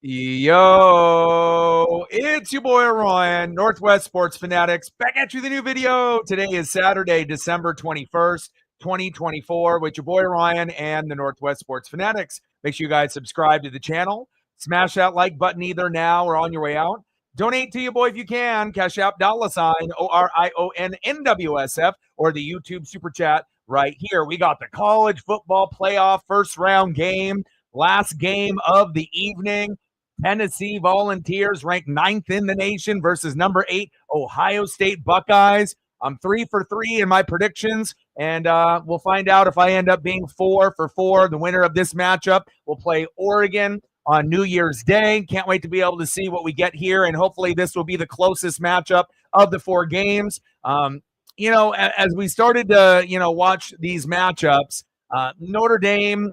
Yo, it's your boy Ryan, Northwest Sports Fanatics, back at you with a new video. Today is Saturday, December 21st, 2024, with your boy Ryan and the Northwest Sports Fanatics. Make sure you guys subscribe to the channel. Smash that like button either now or on your way out. Donate to your boy if you can. Cash App $ ORIONNWSF or the YouTube Super Chat right here. We got the college football playoff first round game, last game of the evening. Tennessee Volunteers ranked 9th in the nation versus number 8 Ohio State Buckeyes. I'm 3 for 3 in my predictions, and we'll find out if I end up being 4 for 4. The winner of this matchup will play Oregon on New Year's Day. Can't wait to be able to see what we get here, and hopefully this will be the closest matchup of the 4 games. As we started to, watch these matchups, Notre Dame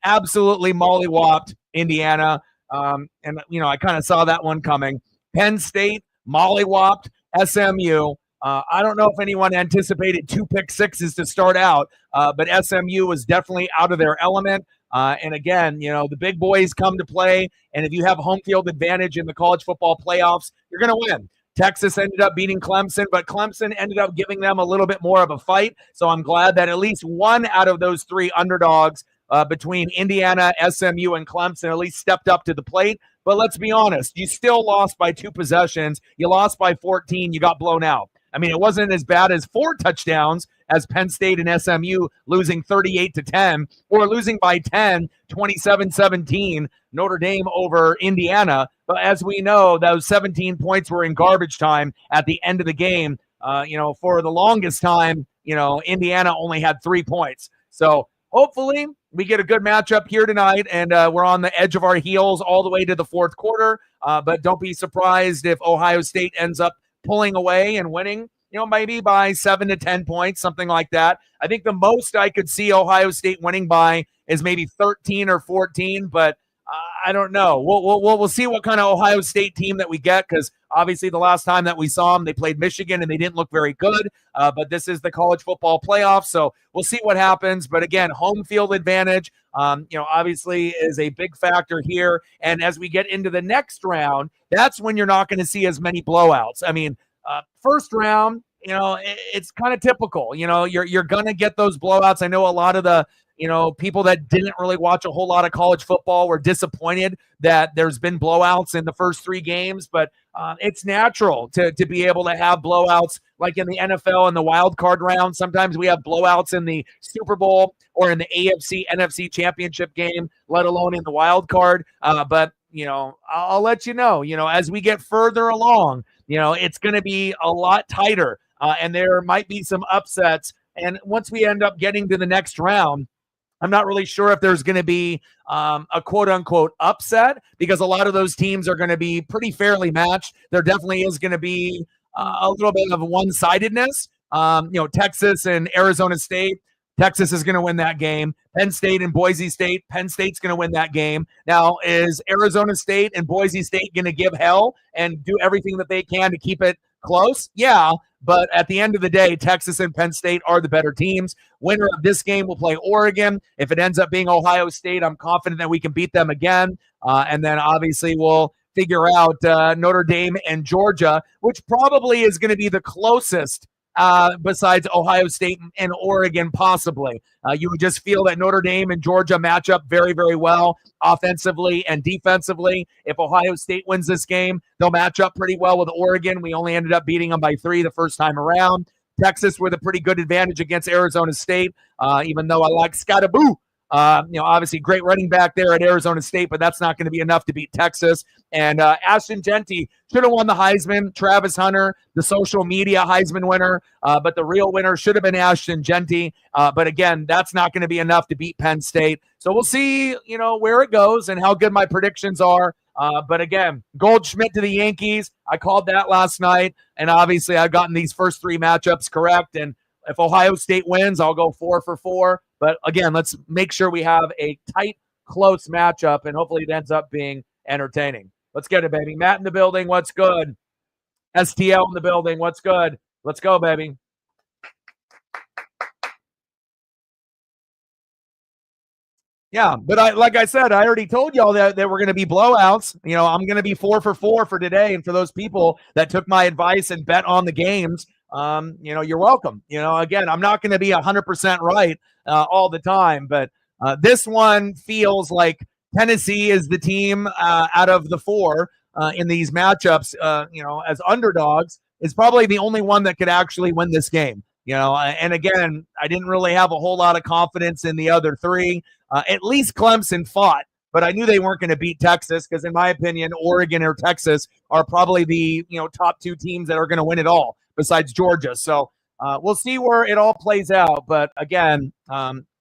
absolutely mollywopped Indiana. I kind of saw that one coming. Penn State mollywopped SMU. I don't know if anyone anticipated 2 pick sixes to start out, but SMU was definitely out of their element. And again, the big boys come to play, and if you have home field advantage in the college football playoffs, you're going to win. Texas ended up beating Clemson, but Clemson ended up giving them a little bit more of a fight. So I'm glad that at least one out of those 3 underdogs between Indiana, SMU, and Clemson at least stepped up to the plate. But let's be honest, you still lost by 2 possessions. You lost by 14. You got blown out. I mean, it wasn't as bad as 4 touchdowns as Penn State and SMU losing 38-10 or losing by 10, 27-17, Notre Dame over Indiana. But as we know, those 17 points were in garbage time at the end of the game. For the longest time, Indiana only had 3 points. So hopefully we get a good matchup here tonight, and we're on the edge of our heels all the way to the 4th quarter. But don't be surprised if Ohio State ends up pulling away and winning, maybe by 7 to 10 points, something like that. I think the most I could see Ohio State winning by is maybe 13 or 14, but I don't know. We'll see what kind of Ohio State team that we get, because obviously the last time that we saw them, they played Michigan and they didn't look very good. But this is the college football playoffs, so we'll see what happens. But again, home field advantage, obviously is a big factor here. And as we get into the next round, that's when you're not going to see as many blowouts. I mean, first round, it's kind of typical. You're going to get those blowouts. I know a lot of the people that didn't really watch a whole lot of college football were disappointed that there's been blowouts in the first 3 games, but it's natural to be able to have blowouts like in the NFL in the wild card round. Sometimes we have blowouts in the Super Bowl or in the AFC, NFC championship game, let alone in the wild card. But I'll let you know, as we get further along, it's going to be a lot tighter, and there might be some upsets. And once we end up getting to the next round, I'm not really sure if there's going to be a quote-unquote upset, because a lot of those teams are going to be pretty fairly matched. There definitely is going to be a little bit of one-sidedness. Texas and Arizona State, Texas is going to win that game. Penn State and Boise State, Penn State's going to win that game. Now, is Arizona State and Boise State going to give hell and do everything that they can to keep it close? Yeah, but at the end of the day, Texas and Penn State are the better teams. Winner of this game will play Oregon. If it ends up being Ohio State, I'm confident that we can beat them again. And then obviously we'll figure out Notre Dame and Georgia, which probably is going to be the closest besides Ohio State and Oregon, possibly. You would just feel that Notre Dame and Georgia match up very, very well offensively and defensively. If Ohio State wins this game, they'll match up pretty well with Oregon. We only ended up beating them by 3 the first time around. Texas with a pretty good advantage against Arizona State, even though I like Scottaboo. Obviously great running back there at Arizona State, but that's not going to be enough to beat Texas. And Ashton Genty should have won the Heisman. Travis Hunter, the social media Heisman winner, but the real winner should have been Ashton Genty. But again, that's not going to be enough to beat Penn State. So we'll see, where it goes and how good my predictions are. But again, Goldschmidt to the Yankees. I called that last night, and obviously I've gotten these first 3 matchups correct. And if Ohio State wins, I'll go 4 for 4. But again, let's make sure we have a tight, close matchup, and hopefully it ends up being entertaining. Let's get it, baby. Matt in the building. What's good? STL in the building. What's good? Let's go, baby. Yeah, but like I said, I already told y'all that we're going to be blowouts. I'm going to be 4 for 4 for today. And for those people that took my advice and bet on the games, you're welcome. Again, I'm not going to be 100% right all the time, but this one feels like Tennessee is the team out of the 4 in these matchups, as underdogs, is probably the only one that could actually win this game. And again, I didn't really have a whole lot of confidence in the other 3. At least Clemson fought, but I knew they weren't going to beat Texas because, in my opinion, Oregon or Texas are probably the top 2 teams that are going to win it all besides Georgia. So we'll see where it all plays out. But again,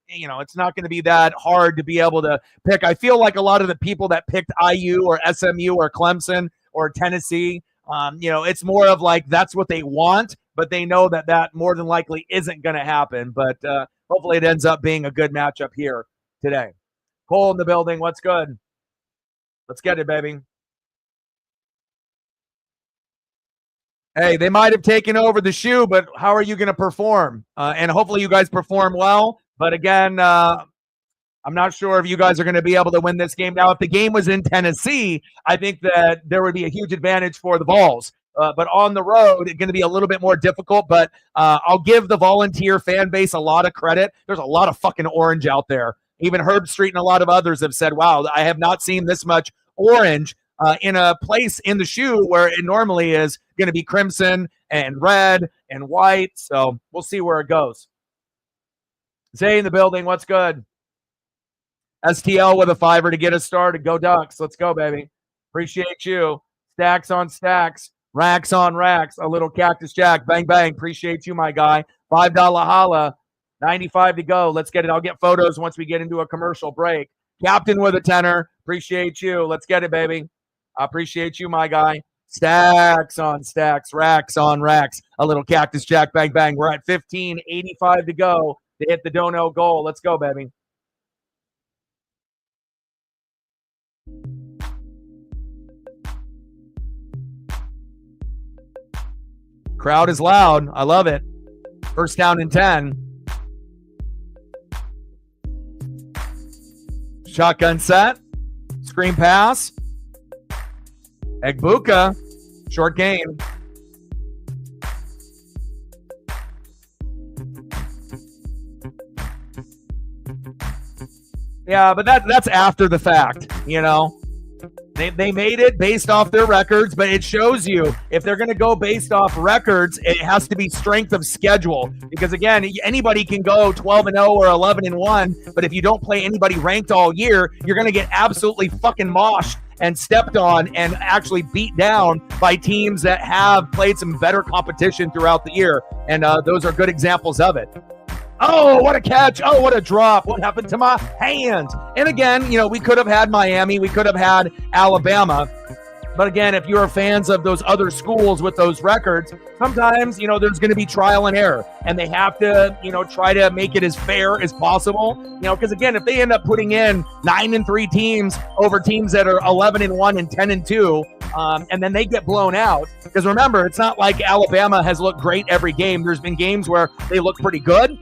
it's not going to be that hard to be able to pick. I feel like a lot of the people that picked IU or SMU or Clemson or Tennessee, it's more of like that's what they want, but they know that more than likely isn't going to happen. But hopefully it ends up being a good matchup here today. Cole in the building. What's good? Let's get it, baby. Hey, they might have taken over the shoe, but how are you going to perform? And hopefully you guys perform well. But again, I'm not sure if you guys are going to be able to win this game. Now, if the game was in Tennessee, I think that there would be a huge advantage for the Vols. But on the road, it's going to be a little bit more difficult. But I'll give the Volunteer fan base a lot of credit. There's a lot of fucking orange out there. Even Herb Street and a lot of others have said, wow, I have not seen this much orange in a place in the shoe where it normally is going to be crimson and red and white. So we'll see where it goes. Zay in the building. What's good? STL with a $5 to get us started. Go Ducks. Let's go, baby. Appreciate you. Stacks on stacks. Racks on racks. A little Cactus Jack. Bang, bang. Appreciate you, my guy. $5 holla. 95 to go. Let's get it. I'll get photos once we get into a commercial break. Captain with a tenner. Appreciate you. Let's get it, baby. I appreciate you, my guy. Stacks on stacks. Racks on racks. A little Cactus Jack. Bang, bang. We're at 15. 85 to go to hit the dono goal. Let's go, baby. Crowd is loud. I love it. First down and 10. Shotgun set. Screen pass. Egbuka. Short game. Yeah, but that's after the fact, They made it based off their records, but it shows you if they're going to go based off records, it has to be strength of schedule. Because, again, anybody can go 12-0 or 11-1, but if you don't play anybody ranked all year, you're going to get absolutely fucking moshed and stepped on and actually beat down by teams that have played some better competition throughout the year. And those are good examples of it. Oh, what a catch. Oh, what a drop. What happened to my hand? And again, we could have had Miami. We could have had Alabama. But again, if you're fans of those other schools with those records, sometimes, there's going to be trial and error. And they have to, try to make it as fair as possible. Because again, if they end up putting in 9-3 teams over teams that are 11-1 and 10-2, and then they get blown out. Because remember, it's not like Alabama has looked great every game. There's been games where they look pretty good.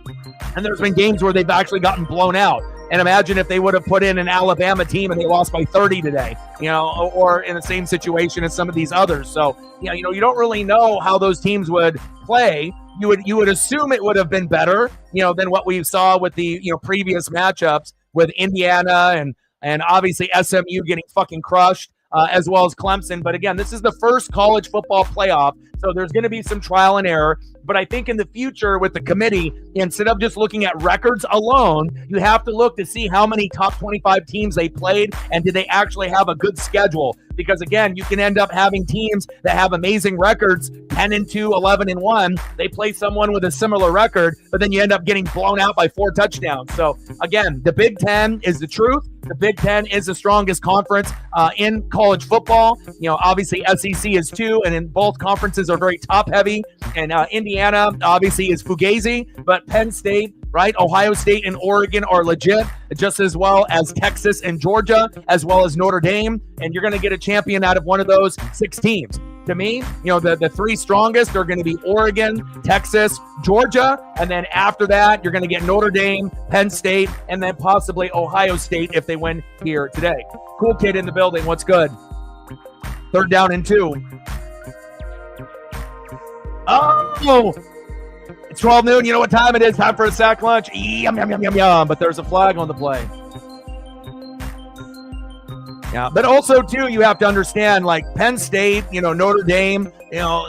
And there's been games where they've actually gotten blown out. And imagine if they would have put in an Alabama team and they lost by 30 today, or in the same situation as some of these others. So, you don't really know how those teams would play. You would assume it would have been better, than what we saw with the, previous matchups with Indiana and obviously SMU getting fucking crushed, as well as Clemson. But again, this is the first college football playoff, so there's going to be some trial and error. But I think in the future with the committee, instead of just looking at records alone, you have to look to see how many top 25 teams they played and did they actually have a good schedule. Because again, you can end up having teams that have amazing records, 10-2, 11-1. They play someone with a similar record, but then you end up getting blown out by 4 touchdowns. So again, the Big Ten is the truth. The Big Ten is the strongest conference in college football. Obviously SEC is too, and in both conferences are very top heavy. And Indiana obviously is Fugazi, but Penn State, right? Ohio State and Oregon are legit, just as well as Texas and Georgia, as well as Notre Dame. And you're going to get a champion out of one of those 6 teams. to me, the three strongest are going to be Oregon, Texas, Georgia, and then after that, you're going to get Notre Dame, Penn State, and then possibly Ohio State if they win here today. Cool kid in the building. What's good? 3rd down and 2. Oh, it's 12 noon. You know what time it is? Time for a sack lunch. Yum, yum, yum, yum, yum. But there's a flag on the play. Yeah, but also, too, you have to understand, like Penn State, Notre Dame,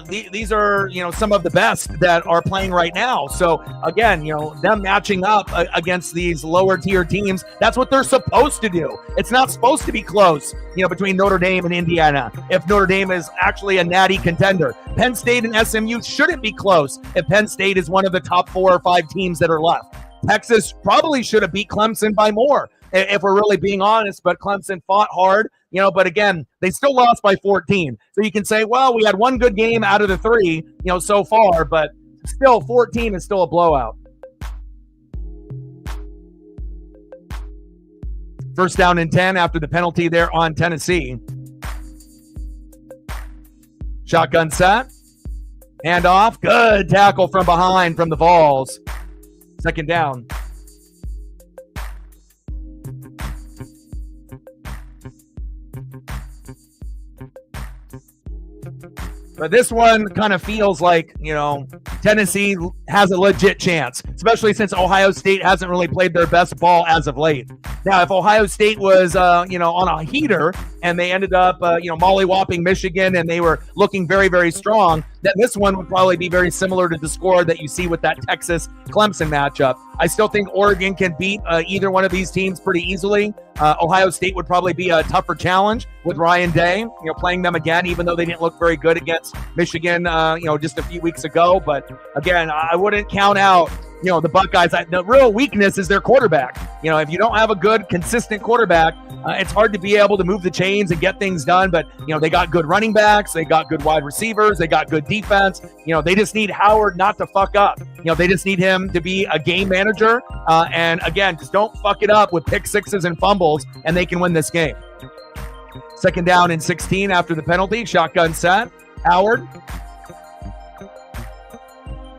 these are, some of the best that are playing right now. So, again, them matching up against these lower tier teams, that's what they're supposed to do. It's not supposed to be close, between Notre Dame and Indiana if Notre Dame is actually a natty contender. Penn State and SMU shouldn't be close if Penn State is one of the top 4 or 5 teams that are left. Texas probably should have beat Clemson by more, if we're really being honest, but Clemson fought hard, but again, they still lost by 14. So you can say, well, we had one good game out of the 3, so far, but still 14 is still a blowout. 1st down and 10 after the penalty there on Tennessee. Shotgun set. Hand off. Good tackle from behind from the Vols. 2nd down. But this one kind of feels like, Tennessee has a legit chance, especially since Ohio State hasn't really played their best ball as of late. Now, if Ohio State was, on a heater and they ended up, mollywopping Michigan and they were looking very, very strong, then this one would probably be very similar to the score that you see with that Texas-Clemson matchup. I still think Oregon can beat either one of these teams pretty easily. Ohio State would probably be a tougher challenge with Ryan Day, playing them again, even though they didn't look very good against Michigan, just a few weeks ago. But again, I wouldn't count out, the Buckeyes. The real weakness is their quarterback. If you don't have a good, consistent quarterback, it's hard to be able to move the chains and get things done. But, they got good running backs. They got good wide receivers. They got good defense. They just need Howard not to fuck up. They just need him to be a game manager. And again, just don't fuck it up with pick sixes and fumbles, and they can win this game. 2nd down and 16 after the penalty. Shotgun set. Howard.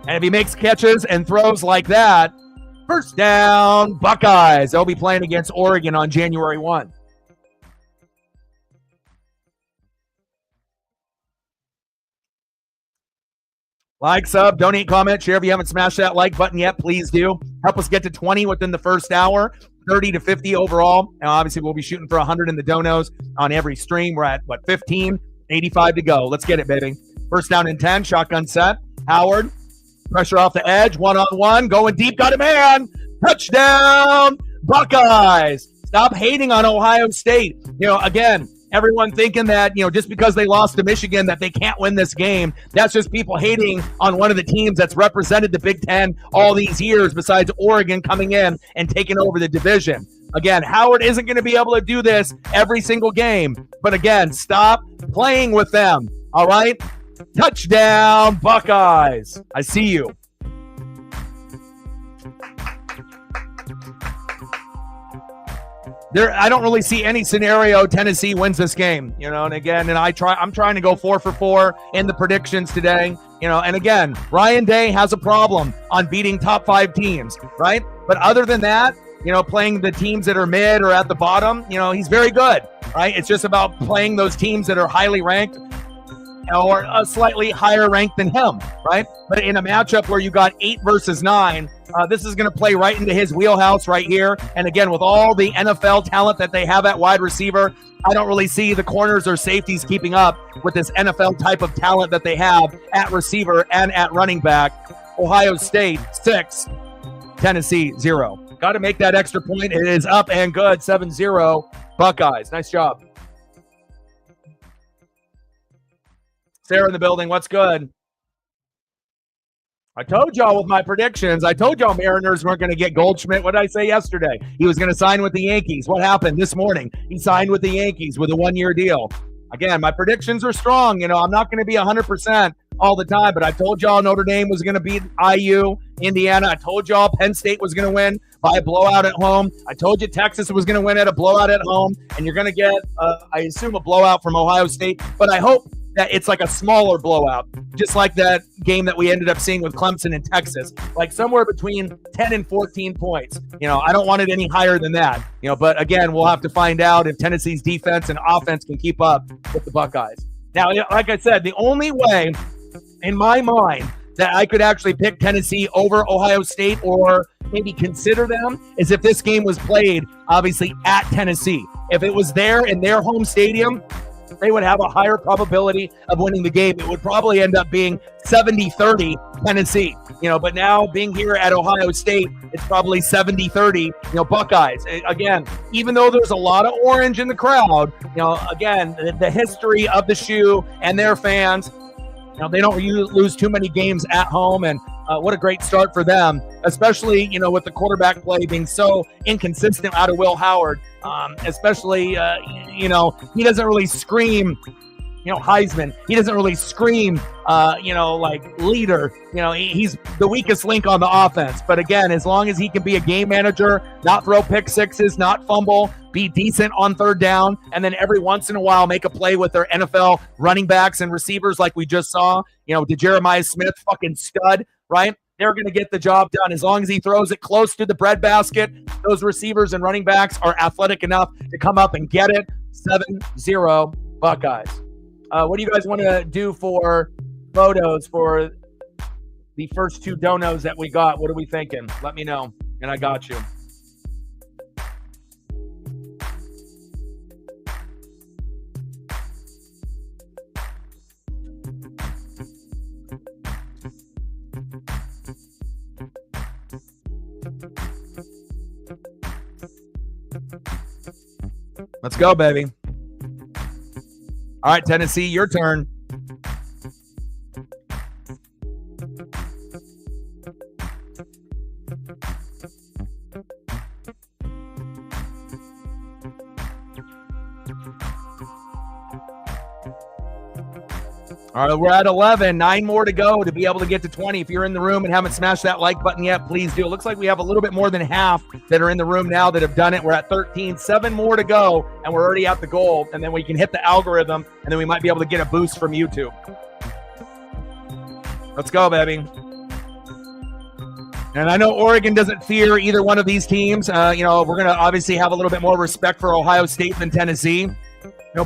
And if he makes catches and throws like that, 1st down, Buckeyes. They'll be playing against Oregon on January 1. Like, sub, donate, comment, share. If you haven't smashed that like button yet, please do. Help us get to 20 within the first hour, 30 to 50 overall. Now, obviously, we'll be shooting for 100 in the donos on every stream. We're at, 15? 85 to go. Let's get it, baby. 1st down and 10, shotgun set. Howard. Pressure off the edge, one-on-one, going deep, got a man. Touchdown, Buckeyes. Stop hating on Ohio State. Again, everyone thinking that, just because they lost to Michigan that they can't win this game. That's just people hating on one of the teams that's represented the Big Ten all these years besides Oregon coming in and taking over the division. Again, Howard isn't going to be able to do this every single game. But again, stop playing with them, all right? Touchdown, Buckeyes. I see you. I don't really see any scenario Tennessee wins this game, and again, I'm trying to go 4 for 4 in the predictions today, and again, Ryan Day has a problem on beating top 5 teams, right? But other than that, playing the teams that are mid or at the bottom, he's very good, right? It's just about playing those teams that are highly ranked or a slightly higher rank than him, right? But in a matchup where you got 8 versus 9, this is going to play right into his wheelhouse right here. And again, with all the NFL talent that they have at wide receiver, I don't really see the corners or safeties keeping up with this NFL type of talent that they have at receiver and at running back. Ohio State 6, Tennessee 0. Got to make that extra point. It is up and good, 7-0 Buckeyes. Nice job. Sarah in the building, what's good? I told y'all with my predictions. I told y'all Mariners weren't going to get Goldschmidt. What did I say yesterday? He was going to sign with the Yankees. What happened this morning? He signed with the Yankees with a 1-year deal. Again, my predictions are strong. I'm not going to be 100% all the time, but I told y'all Notre Dame was going to beat IU, Indiana. I told y'all Penn State was going to win by a blowout at home. I told you Texas was going to win at a blowout at home, and you're going to get, I assume, a blowout from Ohio State. But I hope that it's like a smaller blowout, just like that game that we ended up seeing with Clemson in Texas, like somewhere between 10 and 14 points. I don't want it any higher than that. But again, we'll have to find out if Tennessee's defense and offense can keep up with the Buckeyes. Now, like I said, the only way in my mind that I could actually pick Tennessee over Ohio State or maybe consider them is if this game was played, obviously, at Tennessee. If it was there in their home stadium, they would have a higher probability of winning the game. It would probably end up being 70-30 Tennessee. But now being here at Ohio State, it's probably 70-30, Buckeyes. Again, even though there's a lot of orange in the crowd, again, the history of the shoe and their fans, they don't lose too many games at home, and what a great start for them, especially, with the quarterback play being so inconsistent out of Will Howard, especially, he doesn't really scream, Heisman. He doesn't really scream, like leader. He's the weakest link on the offense. But again, as long as he can be a game manager, not throw pick sixes, not fumble, be decent on third down, and then every once in a while make a play with their NFL running backs and receivers like we just saw, to Jeremiah Smith, fucking stud, right? They're going to get the job done. As long as he throws it close to the breadbasket, those receivers and running backs are athletic enough to come up and get it. 7-0 Buckeyes. What do you guys want to do for photos for the first two donos that we got? What are we thinking? Let me know, and I got you. Let's go, baby. All right, Tennessee, your turn. All right, we're at 11. 9 more to go to be able to get to 20. If you're in the room and haven't smashed that like button yet, please do. It looks like we have a little bit more than half that are in the room now that have done it. We're at 13. 7 more to go, and we're already at the goal. And then we can hit the algorithm, and then we might be able to get a boost from YouTube. Let's go, baby. And I know Oregon doesn't fear either one of these teams. We're going to obviously have a little bit more respect for Ohio State than Tennessee,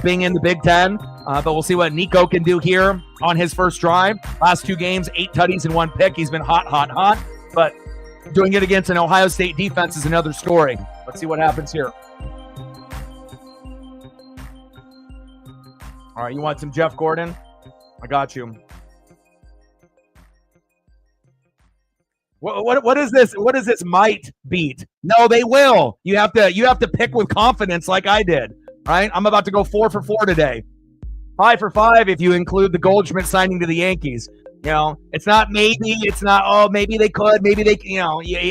being in the Big Ten. But we'll see what Nico can do here on his first drive. Last 2 games, 8 tutties and 1 pick. He's been hot. But doing it against an Ohio State defense is another story. Let's see what happens here. All right, you want some Jeff Gordon? I got you. What is this? What is this might beat? No, they will. You have to pick with confidence like I did. Right? I'm about to go 4 for 4 today. 5 for 5 if you include the Goldschmidt signing to the Yankees. It's not maybe. It's not, maybe they could. Maybe they, you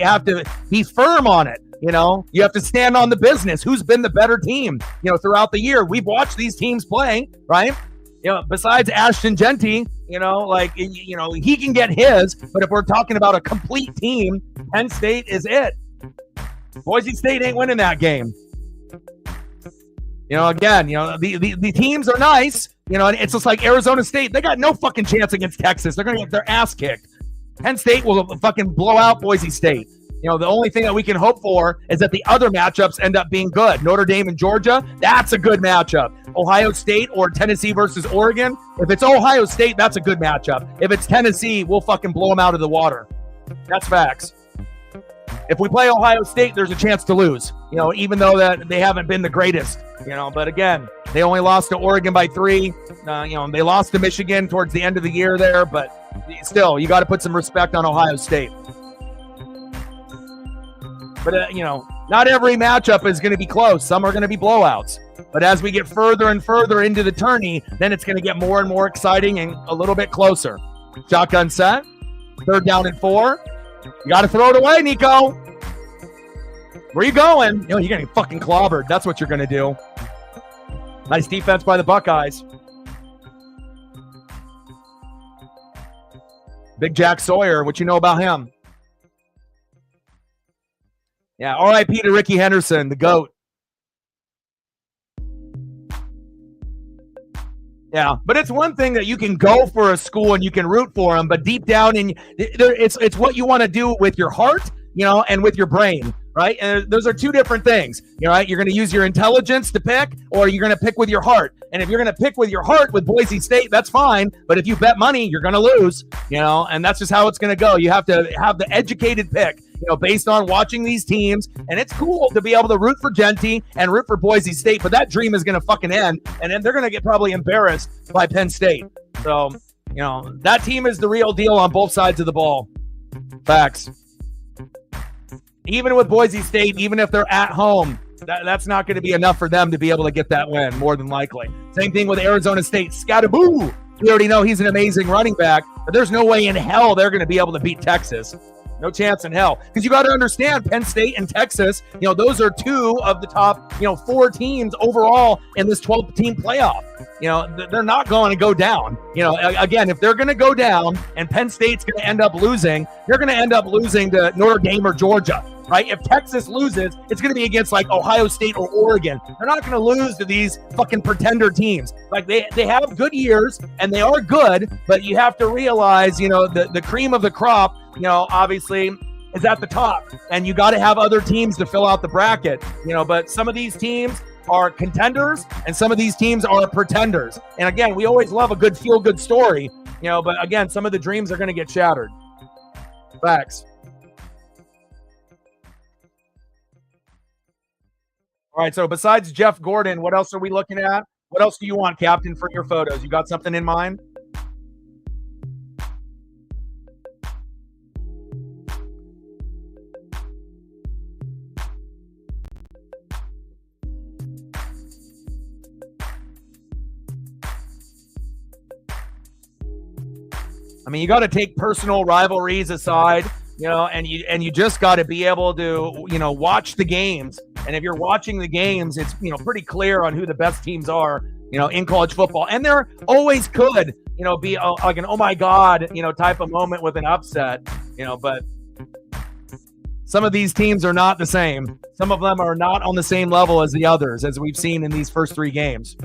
have to be firm on it. You have to stand on the business. Who's been the better team, throughout the year? We've watched these teams play, right? Besides Ashton Genty, he can get his. But if we're talking about a complete team, Penn State is it. Boise State ain't winning that game. The teams are nice. It's just like Arizona State. They got no fucking chance against Texas. They're going to get their ass kicked. Penn State will fucking blow out Boise State. The only thing that we can hope for is that the other matchups end up being good. Notre Dame and Georgia, that's a good matchup. Ohio State or Tennessee versus Oregon, if it's Ohio State, that's a good matchup. If it's Tennessee, we'll fucking blow them out of the water. That's facts. If we play Ohio State, there's a chance to lose, even though that they haven't been the greatest, but again, they only lost to Oregon by 3. They lost to Michigan towards the end of the year there, but still, you got to put some respect on Ohio State. But, not every matchup is going to be close. Some are going to be blowouts. But as we get further and further into the tourney, then it's going to get more and more exciting and a little bit closer. Shotgun set. 3rd down and 4. You got to throw it away, Nico. Where you going? You're getting fucking clobbered. That's what you're going to do. Nice defense by the Buckeyes. Big Jack Sawyer. What you know about him? Yeah, R.I.P. to Ricky Henderson, the GOAT. Yeah, but it's one thing that you can go for a school and you can root for them, but deep down it's what you want to do with your heart, and with your brain, right? And those are two different things, right? You're going to use your intelligence to pick, or you're going to pick with your heart. And if you're going to pick with your heart with Boise State, that's fine. But if you bet money, you're going to lose, and that's just how it's going to go. You have to have the educated pick, based on watching these teams. And it's cool to be able to root for Genty and root for Boise State, but that dream is going to fucking end. And then they're going to get probably embarrassed by Penn State. So, that team is the real deal on both sides of the ball. Facts. Even with Boise State, even if they're at home, that's not going to be enough for them to be able to get that win, more than likely. Same thing with Arizona State. Scattaboo! We already know he's an amazing running back, but there's no way in hell they're going to be able to beat Texas. No chance in hell. Because you got to understand, Penn State and Texas, those are two of the top, 4 teams overall in this 12-team playoff. They're not going to go down. Again, if they're going to go down and Penn State's going to end up losing, they're going to end up losing to Notre Dame or Georgia. Right? If Texas loses, it's going to be against like Ohio State or Oregon. They're not going to lose to these fucking pretender teams. Like they have good years and they are good, but you have to realize, the cream of the crop, obviously is at the top, and you got to have other teams to fill out the bracket, but some of these teams are contenders and some of these teams are pretenders. And again, we always love a good feel-good story, but again, some of the dreams are going to get shattered. Facts. All right, so besides Jeff Gordon, what else are we looking at? What else do you want, Captain, for your photos? You got something in mind? I mean, you got to take personal rivalries aside, and you just got to be able to, watch the games. And if you're watching the games, it's, pretty clear on who the best teams are, in college football. And there always could, be like an, oh my God, type of moment with an upset, but some of these teams are not the same. Some of them are not on the same level as the others, as we've seen in these first 3 games.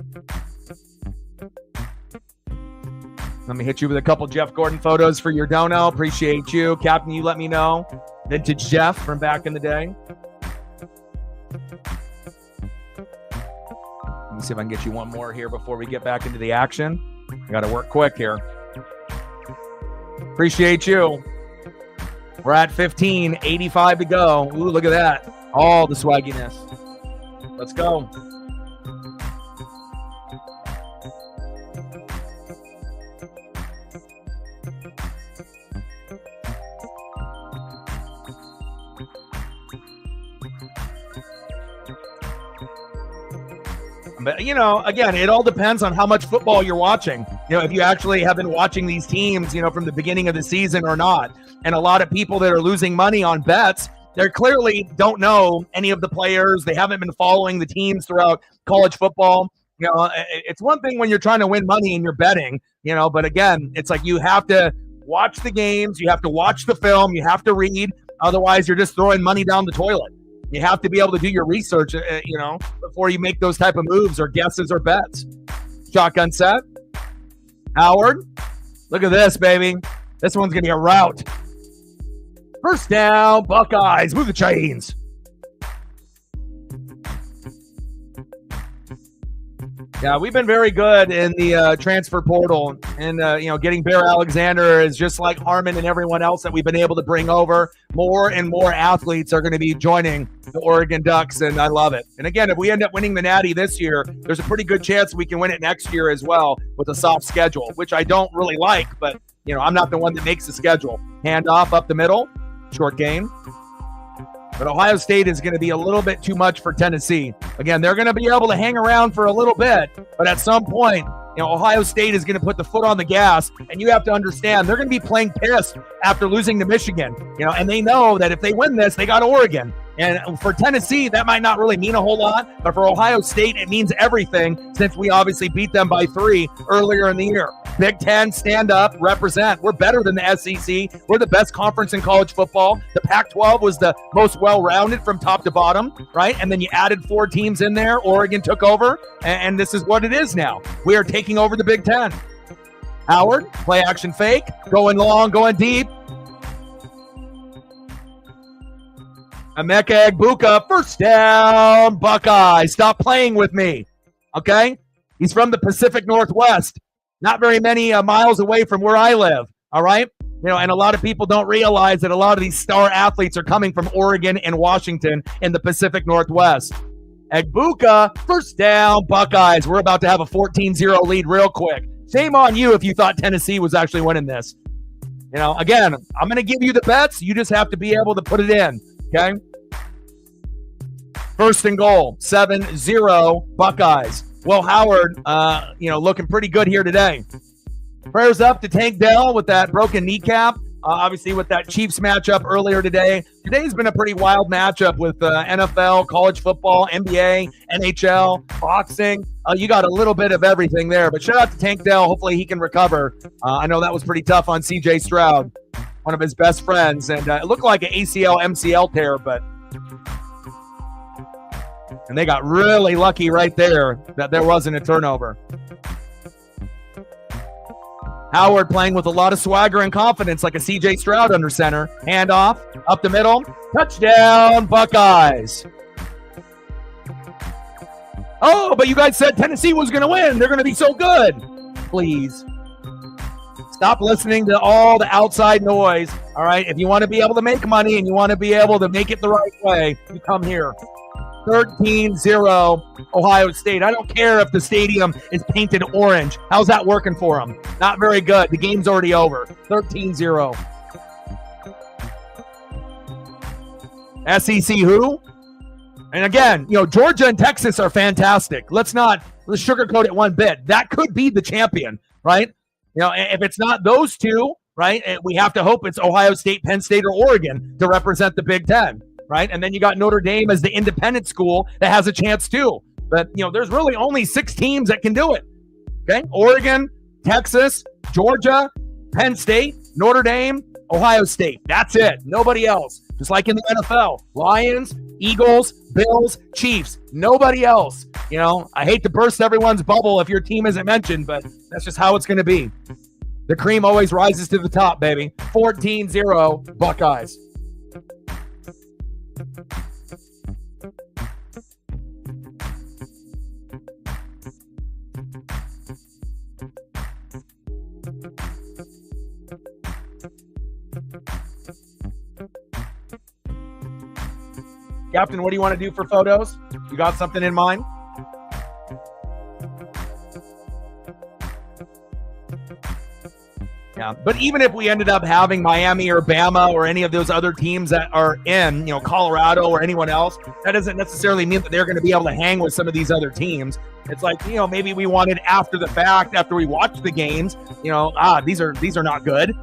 Let me hit you with a couple Jeff Gordon photos for your dono. Appreciate you. Captain, you let me know. Vintage Jeff from back in the day. Let me see if I can get you one more here before we get back into the action. I got to work quick here. Appreciate you. We're at 15, 85 to go. Ooh, look at that. All the swagginess. Let's go. But, again, it all depends on how much football you're watching. If you actually have been watching these teams, from the beginning of the season or not. And a lot of people that are losing money on bets, they clearly don't know any of the players. They haven't been following the teams throughout college football. It's one thing when you're trying to win money and you're betting, but again, it's like you have to watch the games. You have to watch the film. You have to read. Otherwise, you're just throwing money down the toilet. You have to be able to do your research, before you make those type of moves or guesses or bets. Shotgun set. Howard. Look at this, baby. This one's going to be a rout. First down, Buckeyes. Move the chains. Yeah, we've been very good in the transfer portal, and getting Bear Alexander is just like Harmon and everyone else that we've been able to bring over. More and more athletes are going to be joining the Oregon Ducks, and I love it. And again, if we end up winning the Natty this year, there's a pretty good chance we can win it next year as well with a soft schedule, which I don't really like, but I'm not the one that makes the schedule. Hand off up the middle, short game. But Ohio State is going to be a little bit too much for Tennessee. Again, they're going to be able to hang around for a little bit, but at some point, Ohio State is going to put the foot on the gas, and you have to understand they're going to be playing pissed after losing to Michigan, and they know that if they win this, they got Oregon. And for Tennessee, that might not really mean a whole lot, but for Ohio State, it means everything since we obviously beat them by 3 earlier in the year. Big Ten, stand up, represent. We're better than the SEC. We're the best conference in college football. The Pac-12 was the most well-rounded from top to bottom, right? And then you added 4 teams in there. Oregon took over, and this is what it is now. We are taking over the Big Ten. Howard, play action fake, going long, going deep. Emeka Egbuka, first down, Buckeyes. Stop playing with me, okay? He's from the Pacific Northwest, not very many miles away from where I live, all right? You know, and a lot of people don't realize that a lot of these star athletes are coming from Oregon and Washington in the Pacific Northwest. Egbuka, first down, Buckeyes. We're about to have a 14-0 lead real quick. Shame on you if you thought Tennessee was actually winning this. You know, again, I'm going to give you the bets. You just have to be able to put it in, okay? First and goal, 7-0 Buckeyes. Will Howard, looking pretty good here today. Prayers up to Tank Dell with that broken kneecap. Obviously, with that Chiefs matchup earlier today. Today's been a pretty wild matchup with NFL, college football, NBA, NHL, boxing. You got a little bit of everything there. But shout out to Tank Dell. Hopefully he can recover. I know that was pretty tough on C.J. Stroud, one of his best friends. And it looked like an ACL, MCL tear, and they got really lucky right there that there wasn't a turnover. Howard playing with a lot of swagger and confidence like a C.J. Stroud under center. Handoff, up the middle. Touchdown, Buckeyes. Oh, but you guys said Tennessee was going to win. They're going to be so good. Please. Stop listening to all the outside noise, all right? If you want to be able to make money and you want to be able to make it the right way, you come here. 13-0 Ohio State. I don't care if the stadium is painted orange. How's that working for them? Not very good. The game's already over. 13-0. SEC who? And again, Georgia and Texas are fantastic. Let's sugarcoat it one bit. That could be the champion, right? If it's not those two, right, we have to hope it's Ohio State, Penn State, or Oregon to represent the Big Ten. Right? And then you got Notre Dame as the independent school that has a chance too. But, there's really only 6 teams that can do it. Okay? Oregon, Texas, Georgia, Penn State, Notre Dame, Ohio State. That's it. Nobody else. Just like in the NFL. Lions, Eagles, Bills, Chiefs. Nobody else. I hate to burst everyone's bubble if your team isn't mentioned, but that's just how it's going to be. The cream always rises to the top, baby. 14-0 Buckeyes. Captain, what do you want to do for photos? You got something in mind? Yeah, but even if we ended up having Miami or Bama or any of those other teams that are in, Colorado or anyone else, that doesn't necessarily mean that they're going to be able to hang with some of these other teams. It's like, maybe we wanted after the fact, after we watched the games, these are not good,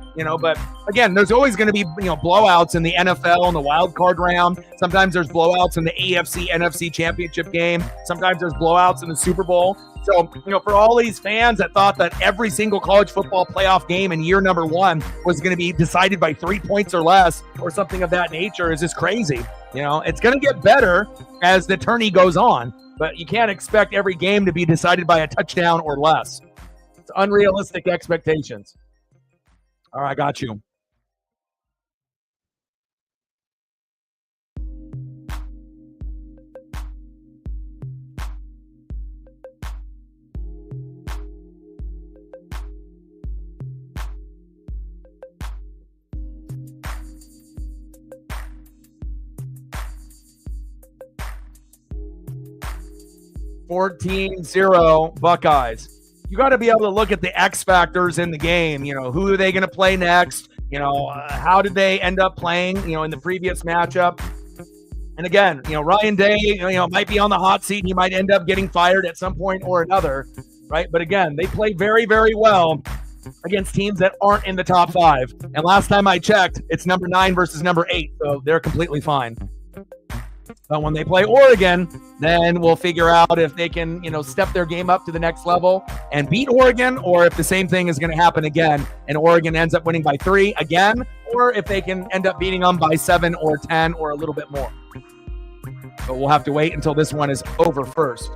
but again, there's always going to be, blowouts in the NFL and the wild card round. Sometimes there's blowouts in the AFC, NFC championship game. Sometimes there's blowouts in the Super Bowl. So, for all these fans that thought that every single college football playoff game in year number 1 was going to be decided by 3 points or less or something of that nature is just crazy. It's going to get better as the tourney goes on, but you can't expect every game to be decided by a touchdown or less. It's unrealistic expectations. All right, I got you. $14-0 Buckeyes. You got to be able to look at the X factors in the game. Who are they going to play next? How did they end up playing, in the previous matchup? And again, Ryan Day, might be on the hot seat. He might end up getting fired at some point or another, right? But again, they play very, very well against teams that aren't in the top 5. And last time I checked, it's number 9 versus number 8. So they're completely fine. But when they play Oregon, then we'll figure out if they can, step their game up to the next level and beat Oregon, or if the same thing is going to happen again and Oregon ends up winning by 3 again, or if they can end up beating them by 7 or 10 or a little bit more. But we'll have to wait until this one is over first.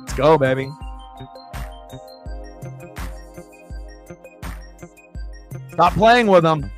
Let's go, baby. Stop playing with them.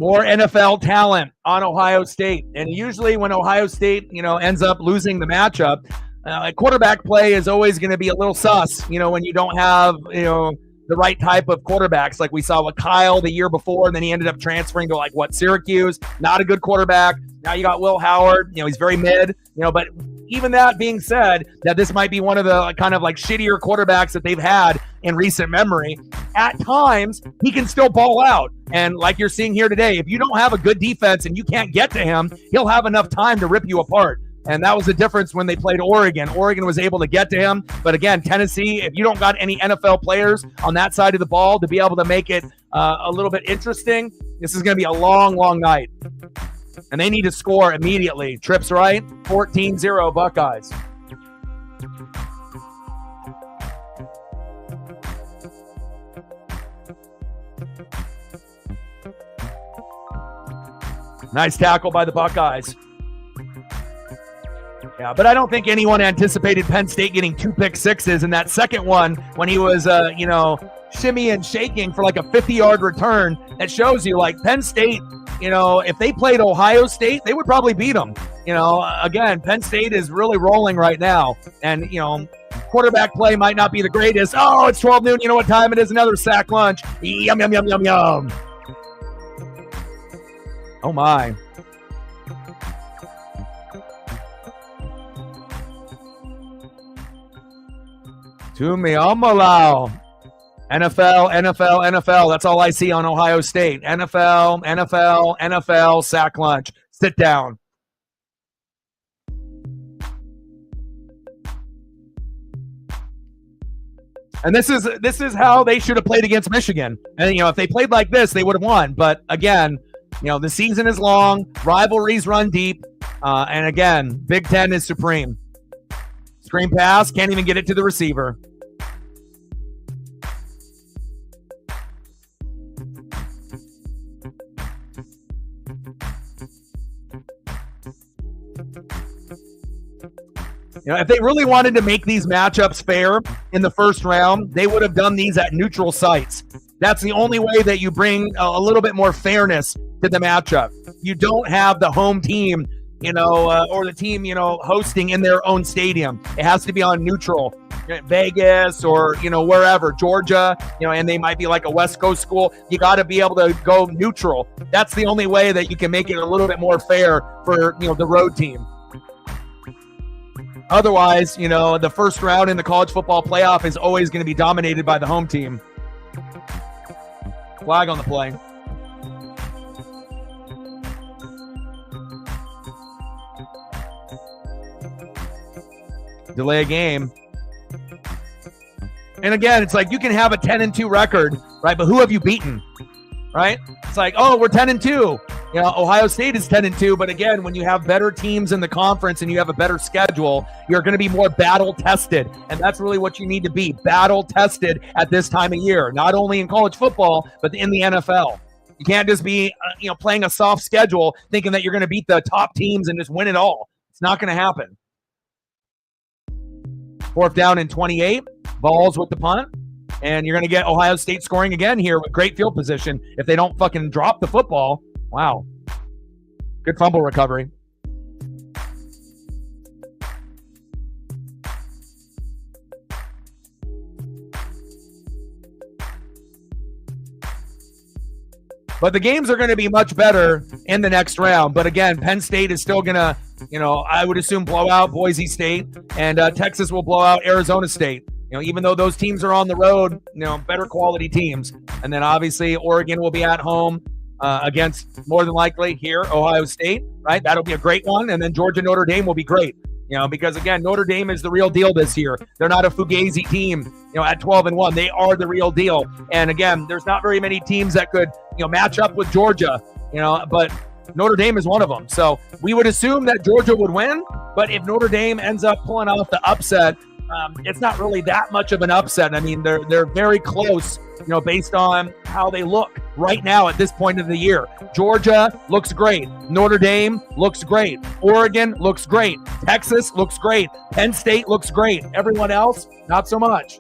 More NFL talent on Ohio State. And usually when Ohio State, ends up losing the matchup, quarterback play is always going to be a little sus, when you don't have, the right type of quarterbacks, like we saw with Kyle the year before, and then he ended up transferring to Syracuse. Not a good quarterback. Now you got Will Howard. He's very mid, but even that being said, that this might be one of the kind of shittier quarterbacks that they've had in recent memory. At times, he can still ball out. And like you're seeing here today, if you don't have a good defense and you can't get to him, he'll have enough time to rip you apart. And that was the difference when they played Oregon. Oregon was able to get to him. But again, Tennessee, if you don't got any NFL players on that side of the ball to be able to make it a little bit interesting, this is going to be a long, long night. And they need to score immediately. Trips right, 14-0 Buckeyes. Nice tackle by the Buckeyes. Yeah, but I don't think anyone anticipated Penn State getting 2 pick sixes in that second one when he was, shimmy and shaking for a 50-yard return. That shows you, Penn State, if they played Ohio State, they would probably beat them. Again, Penn State is really rolling right now. And, quarterback play might not be the greatest. Oh, it's 12 noon. You know what time it is? Another sack lunch. Yum, yum, yum, yum, yum. Oh, my. Tumiamalau. NFL, NFL, NFL. That's all I see on Ohio State. NFL, NFL, NFL, sack lunch. Sit down. And this is how they should have played against Michigan. And, if they played like this, they would have won. But, again, the season is long. Rivalries run deep. And, again, Big Ten is supreme. Screen pass. Can't even get it to the receiver. If they really wanted to make these matchups fair in the first round, they would have done these at neutral sites. That's the only way that you bring a little bit more fairness to the matchup. You don't have the home team, or the team, hosting in their own stadium. It has to be on neutral. Vegas or, wherever, Georgia, and they might be like a West Coast school. You got to be able to go neutral. That's the only way that you can make it a little bit more fair for, the road team. Otherwise, the first round in the college football playoff is always going to be dominated by the home team. Flag on the play. Delay a game. And again, it's you can have a 10-2 record, right? But who have you beaten, right? It's we're 10-2. Ohio State is 10-2, but again, when you have better teams in the conference and you have a better schedule, you're going to be more battle tested. And that's really what you need to be, battle tested at this time of year, not only in college football, but in the NFL. You can't just be, playing a soft schedule thinking that you're going to beat the top teams and just win it all. It's not going to happen. 4th down and 28, balls with the punt. And you're going to get Ohio State scoring again here with great field position if they don't fucking drop the football. Wow. Good fumble recovery. But the games are going to be much better in the next round. But again, Penn State is still going to, I would assume blow out Boise State, and Texas will blow out Arizona State. Even though those teams are on the road, better quality teams. And then obviously Oregon will be at home against, more than likely here, Ohio State, right? That'll be a great one. And then Georgia Notre Dame will be great, because again, Notre Dame is the real deal this year. They're not a Fugazi team, at 12-1. They are the real deal. And again, there's not very many teams that could, match up with Georgia, but Notre Dame is one of them. So we would assume that Georgia would win, but if Notre Dame ends up pulling off the upset, it's not really that much of an upset. I mean, they're very close, based on how they look right now at this point of the year. Georgia looks great. Notre Dame looks great. Oregon looks great. Texas looks great. Penn State looks great. Everyone else, not so much.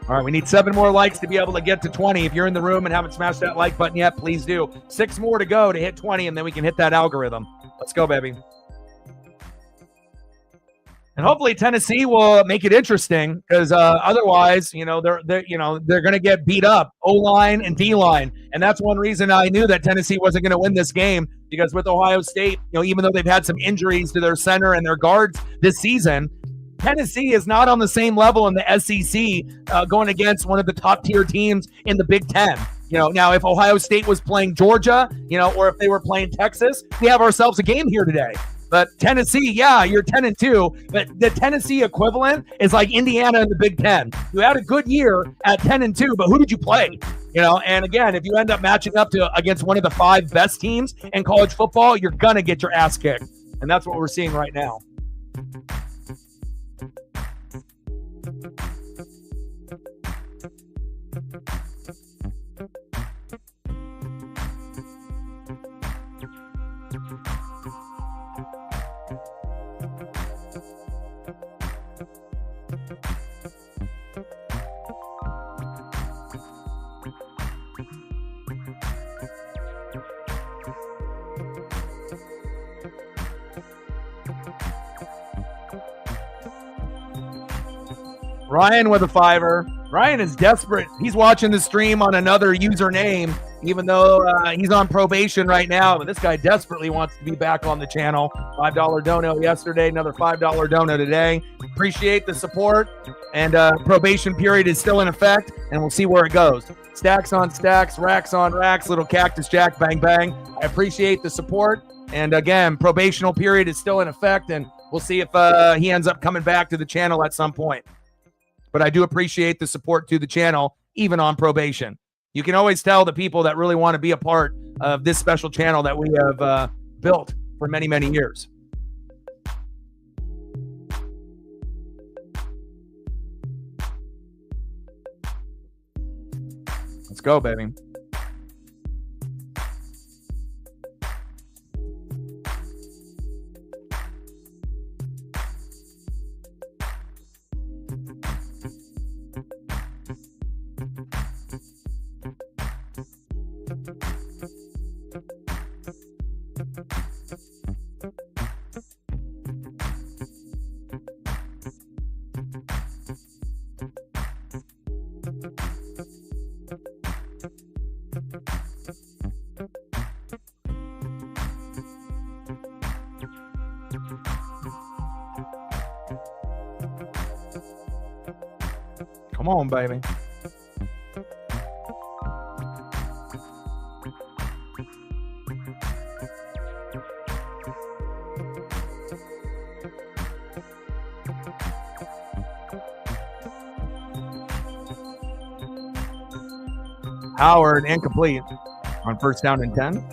All right, we need 7 more likes to be able to get to 20. If you're in the room and haven't smashed that like button yet, please do. 6 more to go to hit 20, and then we can hit that algorithm. Let's go, baby. And hopefully Tennessee will make it interesting, because otherwise, they're going to get beat up, O-line and D-line. And that's one reason I knew that Tennessee wasn't going to win this game, because with Ohio State, even though they've had some injuries to their center and their guards this season, Tennessee is not on the same level in the SEC going against one of the top tier teams in the Big Ten. Now if Ohio State was playing Georgia, or if they were playing Texas, we have ourselves a game here today. But Tennessee, yeah, you're 10-2, but the Tennessee equivalent is like Indiana in the Big Ten. You had a good year at 10-2, but who did you play? And again, if you end up matching up against one of the 5 best teams in college football, you're gonna get your ass kicked, and that's what we're seeing right now. Ryan with a 5er. Ryan is desperate. He's watching the stream on another username, even though he's on probation right now. But this guy desperately wants to be back on the channel. $5 dono yesterday, another $5 dono today. Appreciate the support. And probation period is still in effect, and we'll see where it goes. Stacks on stacks, racks on racks, little Cactus Jack, bang, bang. I appreciate the support. And again, probational period is still in effect, and we'll see if he ends up coming back to the channel at some point. But I do appreciate the support to the channel, even on probation. You can always tell the people that really want to be a part of this special channel that we have built for many, many years. Let's go, baby. Come on, baby. Howard, incomplete on 1st down and 10.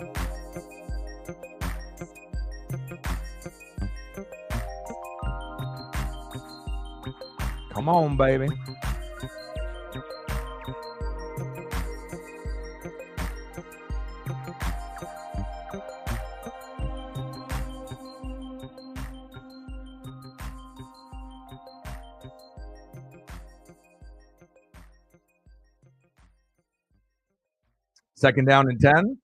Come on, baby. Second down and 10.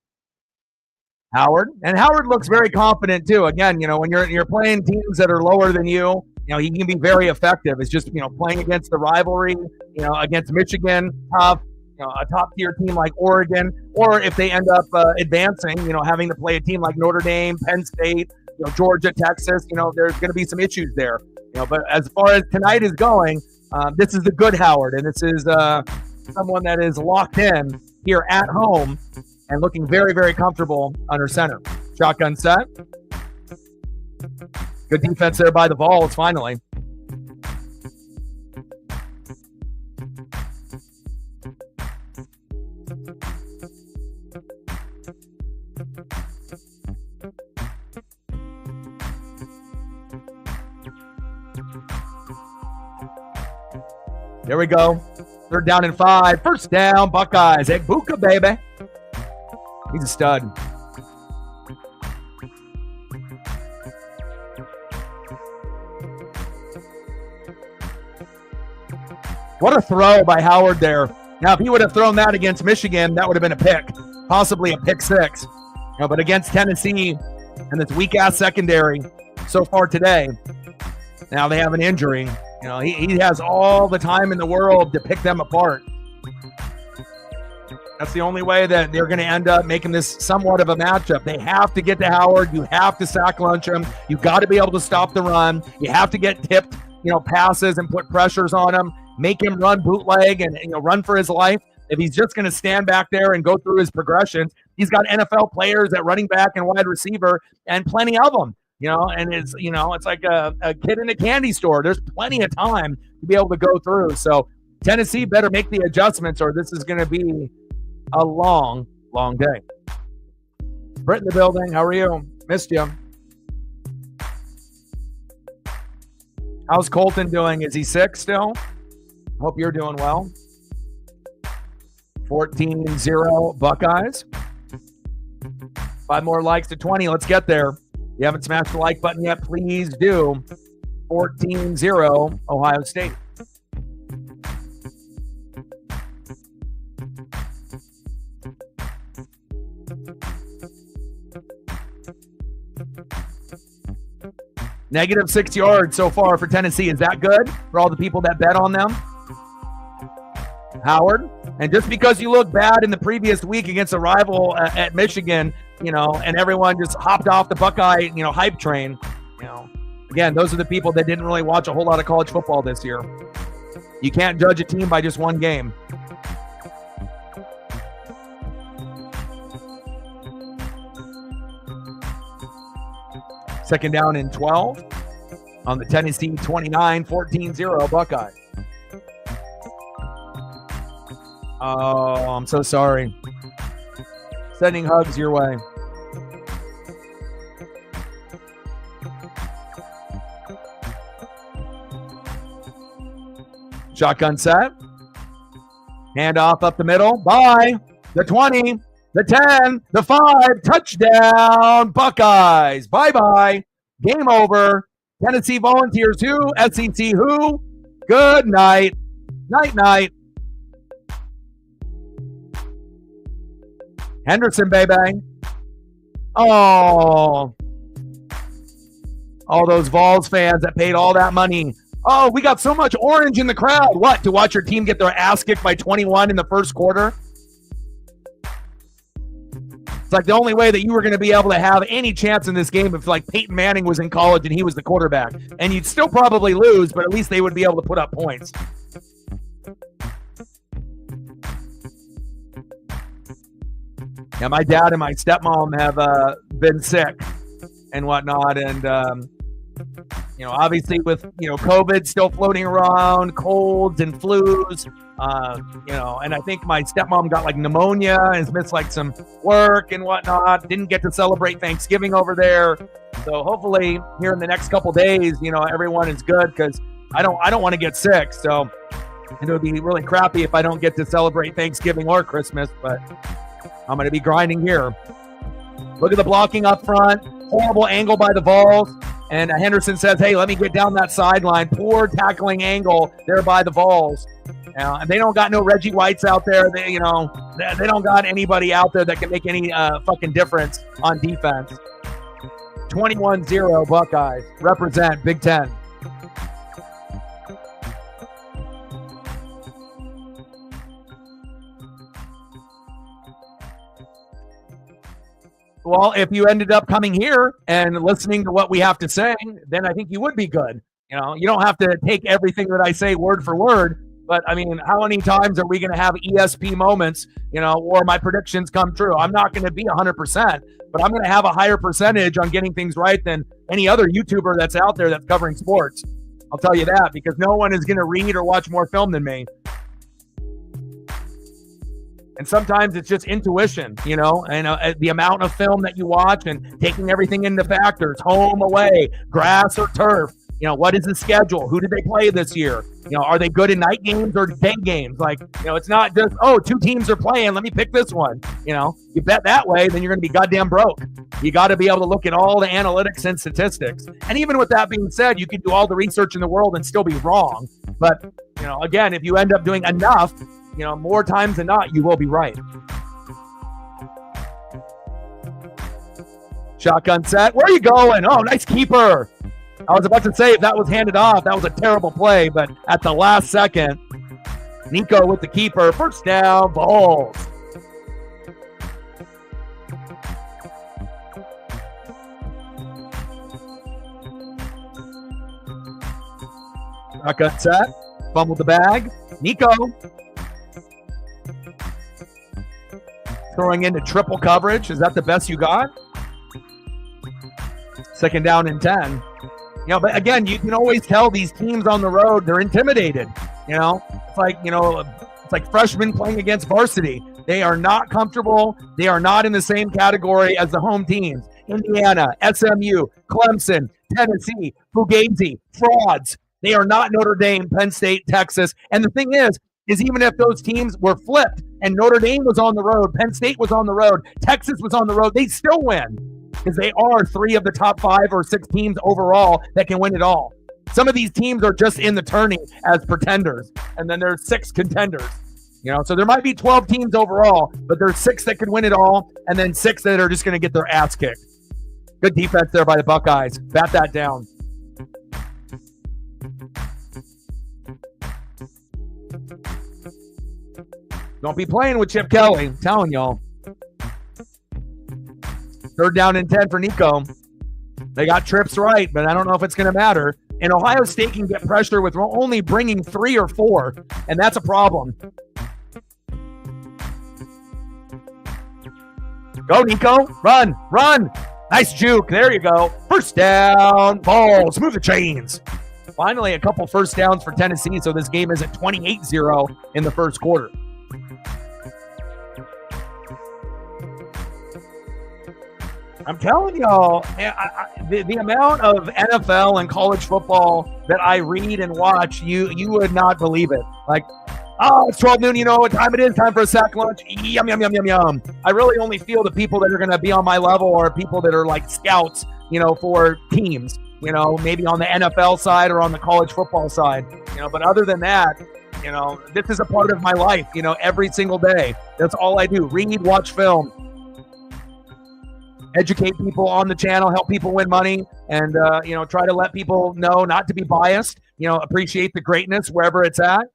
Howard. And Howard looks very confident too. Again, when you're playing teams that are lower than you, he can be very effective. It's just, playing against the rivalry, against Michigan, tough, a top tier team like Oregon, or if they end up advancing, having to play a team like Notre Dame, Penn State, Georgia, Texas, there's going to be some issues there. But as far as tonight is going, this is the good Howard, and this is someone that is locked in here at home and looking very, very comfortable under center. Shotgun set. Good defense there by the Vols, finally. There we go. 3rd down and 5. First down, Buckeyes. Egbuka, baby. He's a stud. What a throw by Howard there. Now, if he would have thrown that against Michigan, that would have been a pick, possibly a pick 6. But against Tennessee and this weak-ass secondary so far today, now they have an injury. He has all the time in the world to pick them apart. That's the only way that they're going to end up making this somewhat of a matchup. They have to get to Howard. You have to sack lunch him. You've got to be able to stop the run. You have to get tipped, passes and put pressures on him. Make him run bootleg and run for his life. If he's just going to stand back there and go through his progressions, he's got NFL players at running back and wide receiver and plenty of them. And it's like a kid in a candy store. There's plenty of time to be able to go through. So Tennessee better make the adjustments or this is going to be a long, long day. Britt in the building. How are you? Missed you. How's Colton doing? Is he sick still? Hope you're doing well. 14-0 Buckeyes. 5 more likes to 20. Let's get there. If you haven't smashed the like button yet, please do. 14-0 Ohio State. Negative 6 yards so far for Tennessee. Is that good for all the people that bet on them? Howard. And just because you look bad in the previous week against a rival at Michigan, and everyone just hopped off the Buckeye, hype train, again, those are the people that didn't really watch a whole lot of college football this year. You can't judge a team by just one game. Second down and 12 on the Tennessee 29, 14-0 Buckeye. Oh, I'm so sorry. Sending hugs your way. Shotgun set. Handoff up the middle. By the 20, the 10, the 5. Touchdown, Buckeyes. Bye-bye. Game over. Tennessee Volunteers who? SEC who? Good night. Night-night. Henderson, baby. Oh. All those Vols fans that paid all that money. Oh, we got so much orange in the crowd. What, to watch your team get their ass kicked by 21 in the first quarter? It's like the only way that you were going to be able to have any chance in this game if like Peyton Manning was in college and he was the quarterback. And you'd still probably lose, but at least they would be able to put up points. Yeah, my dad and my stepmom have been sick and whatnot. And, obviously with, COVID still floating around, colds and flus, and I think my stepmom got like pneumonia and has missed like some work and whatnot. Didn't get to celebrate Thanksgiving over there. So hopefully here in the next couple days, everyone is good because I don't want to get sick. So it would be really crappy if I don't get to celebrate Thanksgiving or Christmas, but I'm going to be grinding here. Look at the blocking up front. Horrible angle by the Vols. And Henderson says, hey, let me get down that sideline. Poor tackling angle there by the Vols. And they don't got no Reggie Whites out there. They don't got anybody out there that can make any fucking difference on defense. 21-0 Buckeyes. Represent Big Ten. Well, if you ended up coming here and listening to what we have to say, then I think you would be good. You don't have to take everything that I say word for word. But, I mean, how many times are we going to have ESP moments, or my predictions come true? I'm not going to be 100%, but I'm going to have a higher percentage on getting things right than any other YouTuber that's out there that's covering sports. I'll tell you that, because no one is going to read or watch more film than me. And sometimes it's just intuition, and the amount of film that you watch and taking everything into factors, home, away, grass or turf. What is the schedule? Who did they play this year? Are they good in night games or day games? It's not just, two teams are playing. Let me pick this one. You bet that way, then you're going to be goddamn broke. You got to be able to look at all the analytics and statistics. And even with that being said, you can do all the research in the world and still be wrong. But, again, if you end up doing enough, more times than not, you will be right. Shotgun set. Where are you going? Oh, nice keeper. I was about to say if that was handed off, that was a terrible play, but at the last second, Nico with the keeper. First down, Vols. Shotgun set. Fumbled the bag. Nico. Throwing into triple coverage. Is that the best you got? Second down and 10. But again, you can always tell these teams on the road, they're intimidated. It's like freshmen playing against varsity. They are not comfortable. They are not in the same category as the home teams. Indiana, SMU, Clemson, Tennessee, Fugazi, frauds. They are not Notre Dame, Penn State, Texas. And the thing is even if those teams were flipped and Notre Dame was on the road, Penn State was on the road, Texas was on the road, they still win. Because they are 3 of the top 5 or 6 teams overall that can win it all. Some of these teams are just in the tourney as pretenders, and then there's 6 contenders. So there might be 12 teams overall, but there's 6 that can win it all, and then 6 that are just going to get their ass kicked. Good defense there by the Buckeyes. Bat that down. Don't be playing with Chip Kelly. I'm telling y'all. Third down and 10 for Nico. They got trips right, but I don't know if it's going to matter. And Ohio State can get pressure with only bringing 3 or 4, and that's a problem. Go, Nico. Run. Nice juke. There you go. First down. Balls. Move the chains. Finally, a couple first downs for Tennessee, so this game isn't 28-0 in the first quarter. I'm telling y'all, the amount of NFL and college football that I read and watch, you would not believe it. It's 12 noon, you know what time it is, time for a sack lunch. Yum, yum, yum, yum, yum. I really only feel the people that are going to be on my level are people that are like scouts, for teams, maybe on the NFL side or on the college football side, but other than that, this is a part of my life, every single day. That's all I do. Read, watch film. Educate people on the channel, help people win money, and try to let people know not to be biased. Appreciate the greatness wherever it's at.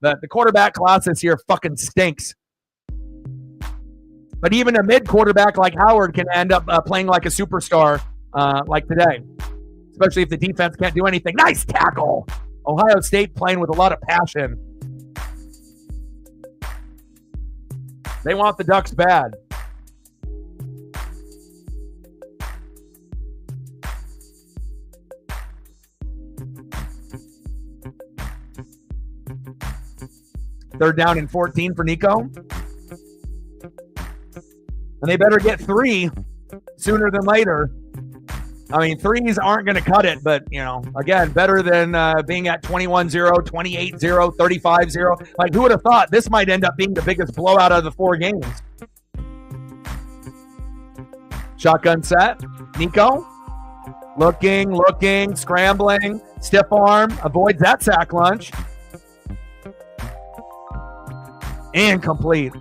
The quarterback class this year fucking stinks. But even a mid quarterback like Howard can end up playing like a superstar like today, especially if the defense can't do anything. Nice tackle. Ohio State playing with a lot of passion. They want the Ducks bad. Third down and 14 for Nico. And they better get 3 sooner than later. I mean, 3s aren't going to cut it, but, again, better than being at 21-0, 28-0, 35-0. Who would have thought this might end up being the biggest blowout of the 4 games? Shotgun set. Nico. Looking, scrambling, stiff arm, avoids that sack lunch. Incomplete.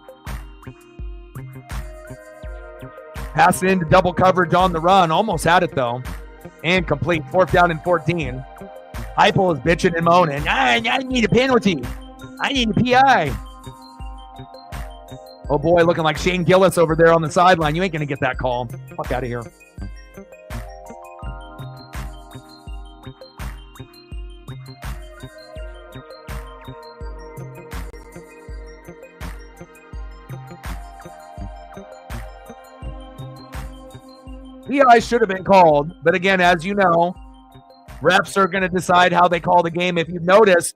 Pass it into double coverage on the run. Almost had it, though. Incomplete. 4th down and 14. Heupel is bitching and moaning. I need a penalty. I need a PI. Oh, boy, looking like Shane Gillis over there on the sideline. You ain't going to get that call. Fuck out of here. PI should have been called, but again, as you know, refs are going to decide how they call the game. If you've noticed,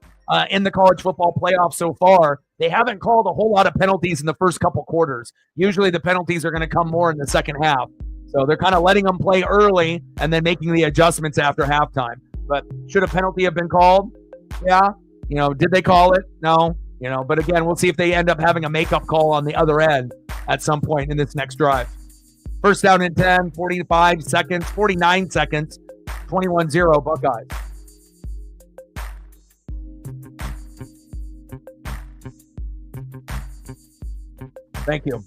in the college football playoff so far, they haven't called a whole lot of penalties in the first couple quarters. Usually the penalties are going to come more in the second half. So they're kind of letting them play early and then making the adjustments after halftime. But should a penalty have been called? Yeah. Did they call it? No. But again, we'll see if they end up having a makeup call on the other end at some point in this next drive. 1st down and 10, 45 seconds, 49 seconds, 21-0 Buckeyes. Thank you.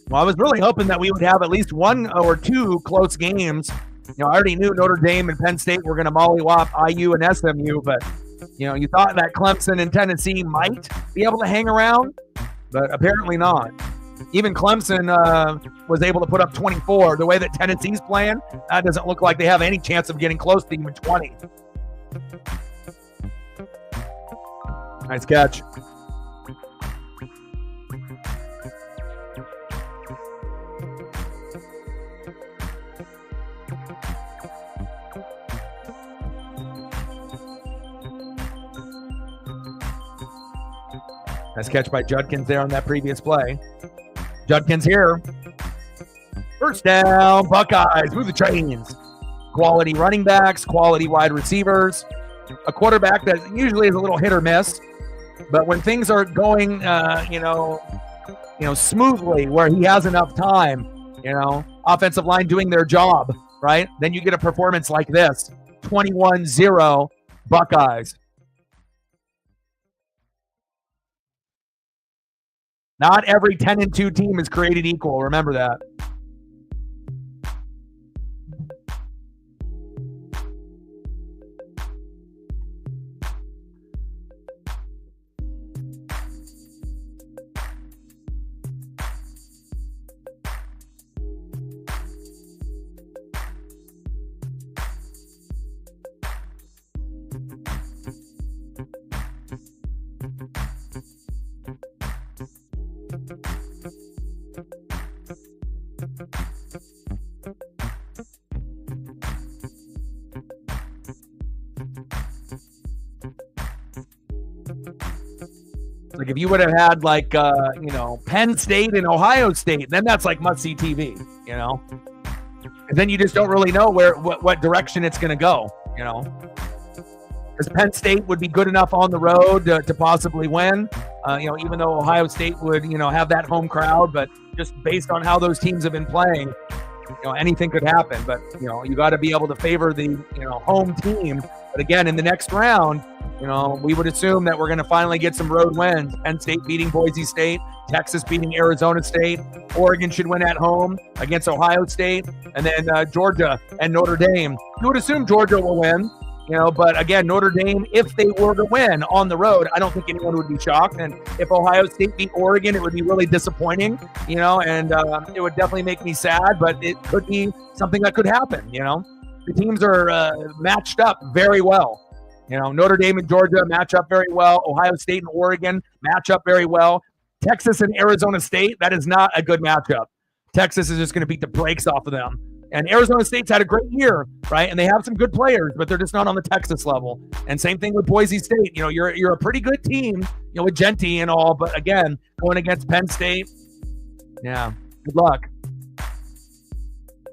Well, I was really hoping that we would have at least 1 or 2 close games. I already knew Notre Dame and Penn State were going to mollywop IU and SMU, but, you thought that Clemson and Tennessee might be able to hang around, but apparently not. Even Clemson was able to put up 24. The way that Tennessee's playing, that doesn't look like they have any chance of getting close to even 20. Nice catch. Nice catch by Judkins there on that previous play. Judkins here. 1st down, Buckeyes. Move the chains. Quality running backs, quality wide receivers. A quarterback that usually is a little hit or miss. But when things are going, smoothly, where he has enough time, offensive line doing their job, right? Then you get a performance like this. 21-0 Buckeyes. Not every 10-2 team is created equal. Remember that. Like if you would have had Penn State and Ohio State, then that's like must-see TV, And then you just don't really know what direction it's going to go, Because Penn State would be good enough on the road to possibly win, even though Ohio State would, have that home crowd. But just based on how those teams have been playing, anything could happen. But, you got to be able to favor the, home team. But again, in the next round, we would assume that we're going to finally get some road wins. Penn State beating Boise State, Texas beating Arizona State, Oregon should win at home against Ohio State, and then Georgia and Notre Dame. You would assume Georgia will win, but again, Notre Dame, if they were to win on the road, I don't think anyone would be shocked. And if Ohio State beat Oregon, it would be really disappointing, and it would definitely make me sad, but it could be something that could happen, The teams are matched up very well. Notre Dame and Georgia match up very well. Ohio State and Oregon match up very well. Texas and Arizona State, that is not a good matchup. Texas is just going to beat the brakes off of them. And Arizona State's had a great year, right? And they have some good players, but they're just not on the Texas level. And same thing with Boise State. You're a pretty good team, with Genty and all, but again, going against Penn State, yeah, good luck.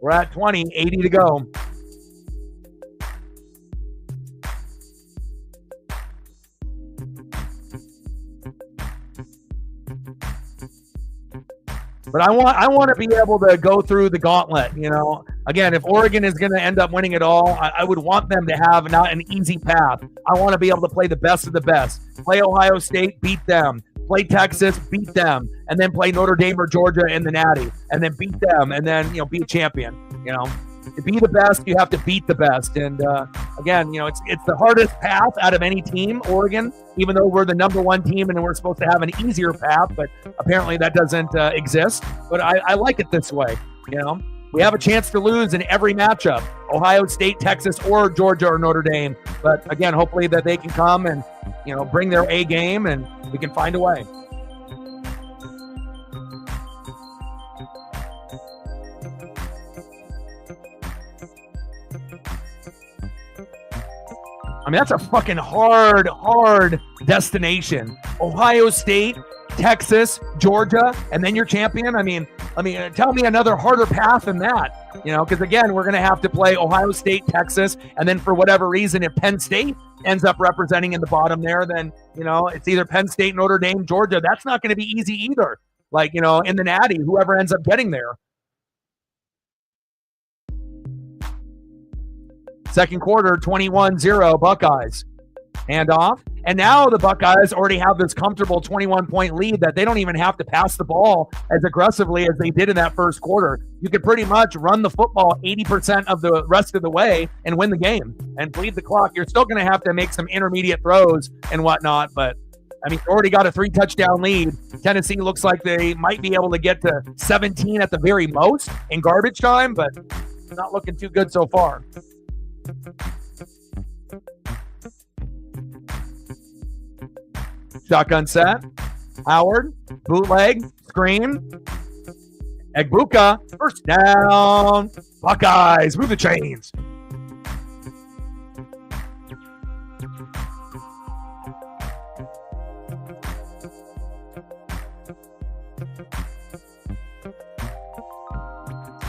We're at 20, 80 to go. But I want to be able to go through the gauntlet. Again, if Oregon is going to end up winning it all, I would want them to have not an easy path. I want to be able to play the best of the best. Play Ohio State, beat them. Play Texas, beat them, and then play Notre Dame or Georgia in the Natty, and then beat them, and then be a champion. To be the best, you have to beat the best. And again, it's the hardest path out of any team, Oregon, even though we're the number one team and we're supposed to have an easier path, but apparently that doesn't exist. But I like it this way. We have a chance to lose in every matchup, Ohio State, Texas, or Georgia or Notre Dame. But again, hopefully that they can come and, bring their A game and we can find a way. I mean, that's a fucking hard destination. Ohio State, Texas, Georgia, and then you're champion. I mean, tell me another harder path than that. Because again, we're going to have to play Ohio State, Texas, and then for whatever reason, if Penn State ends up representing in the bottom there, then, it's either Penn State, Notre Dame, Georgia. That's not going to be easy either. Like, in the Natty, whoever ends up getting there. Second quarter, 21-0 Buckeyes. Handoff. And now the Buckeyes already have this comfortable 21-point lead that they don't even have to pass the ball as aggressively as they did in that first quarter. You could pretty much run the football 80% of the rest of the way and win the game and bleed the clock. You're still going to have to make some intermediate throws and whatnot, but I mean, already got a 3-touchdown lead. Tennessee looks like they might be able to get to 17 at the very most in garbage time, but not looking too good so far. Shotgun set. Howard. Bootleg. Screen. Egbuka. First down. Buckeyes. Move the chains.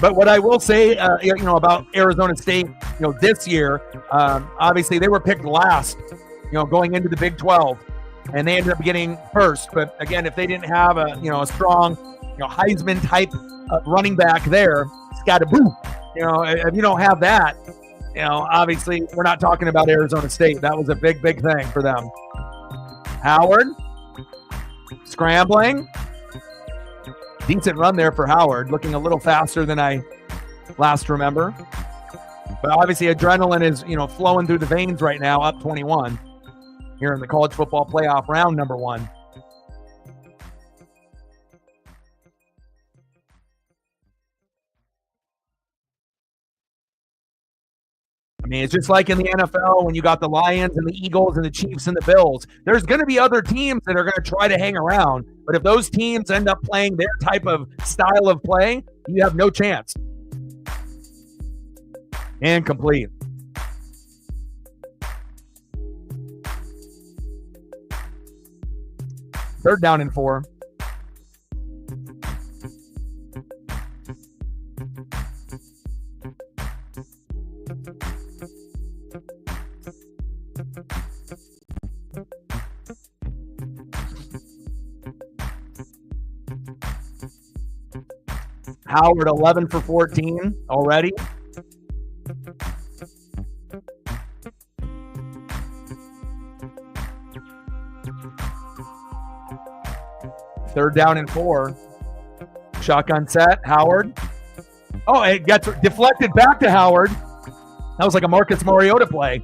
But what I will say, about Arizona State, this year, obviously they were picked last, going into the Big 12, and they ended up getting first. But again, if they didn't have a strong, Heisman type running back there, scatterboo, if you don't have that, obviously we're not talking about Arizona State. That was a big thing for them. Howard, scrambling. Decent run there for Howard, looking a little faster than I last remember. But obviously adrenaline is, flowing through the veins right now, up 21 here in the college football playoff round number 1. I mean, it's just like in the NFL when you got the Lions and the Eagles and the Chiefs and the Bills. There's going to be other teams that are going to try to hang around. But if those teams end up playing their type of style of play, you have no chance. Incomplete. Third down and 4. Howard 11 for 14 already. Third down and 4. Shotgun set. Howard. Oh, it gets deflected back to Howard. That was like a Marcus Mariota play.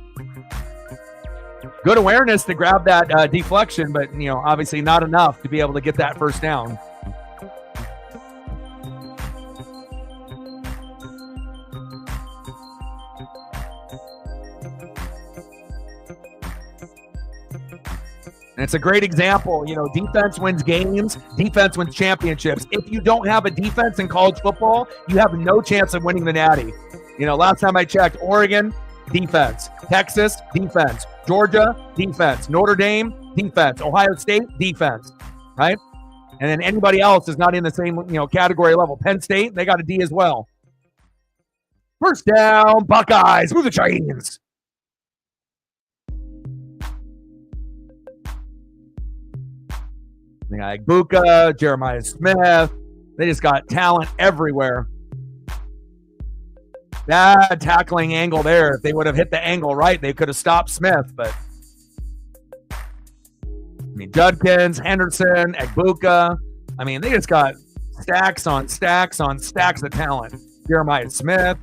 Good awareness to grab that deflection, but obviously not enough to be able to get that first down. And it's a great example. Defense wins games. Defense wins championships. If you don't have a defense in college football, you have no chance of winning the Natty. Last time I checked, Oregon, defense. Texas, defense. Georgia, defense. Notre Dame, defense. Ohio State, defense. Right? And then anybody else is not in the same, category level. Penn State, they got a D as well. First down, Buckeyes. Move the chains. Like Buka, Jeremiah Smith, They just got talent everywhere. Bad tackling angle there. If they would have hit the angle right, they could have stopped Smith. But I mean, Judkins, Henderson, Egbuka. I mean, they just got stacks on stacks on stacks of talent. Jeremiah Smith.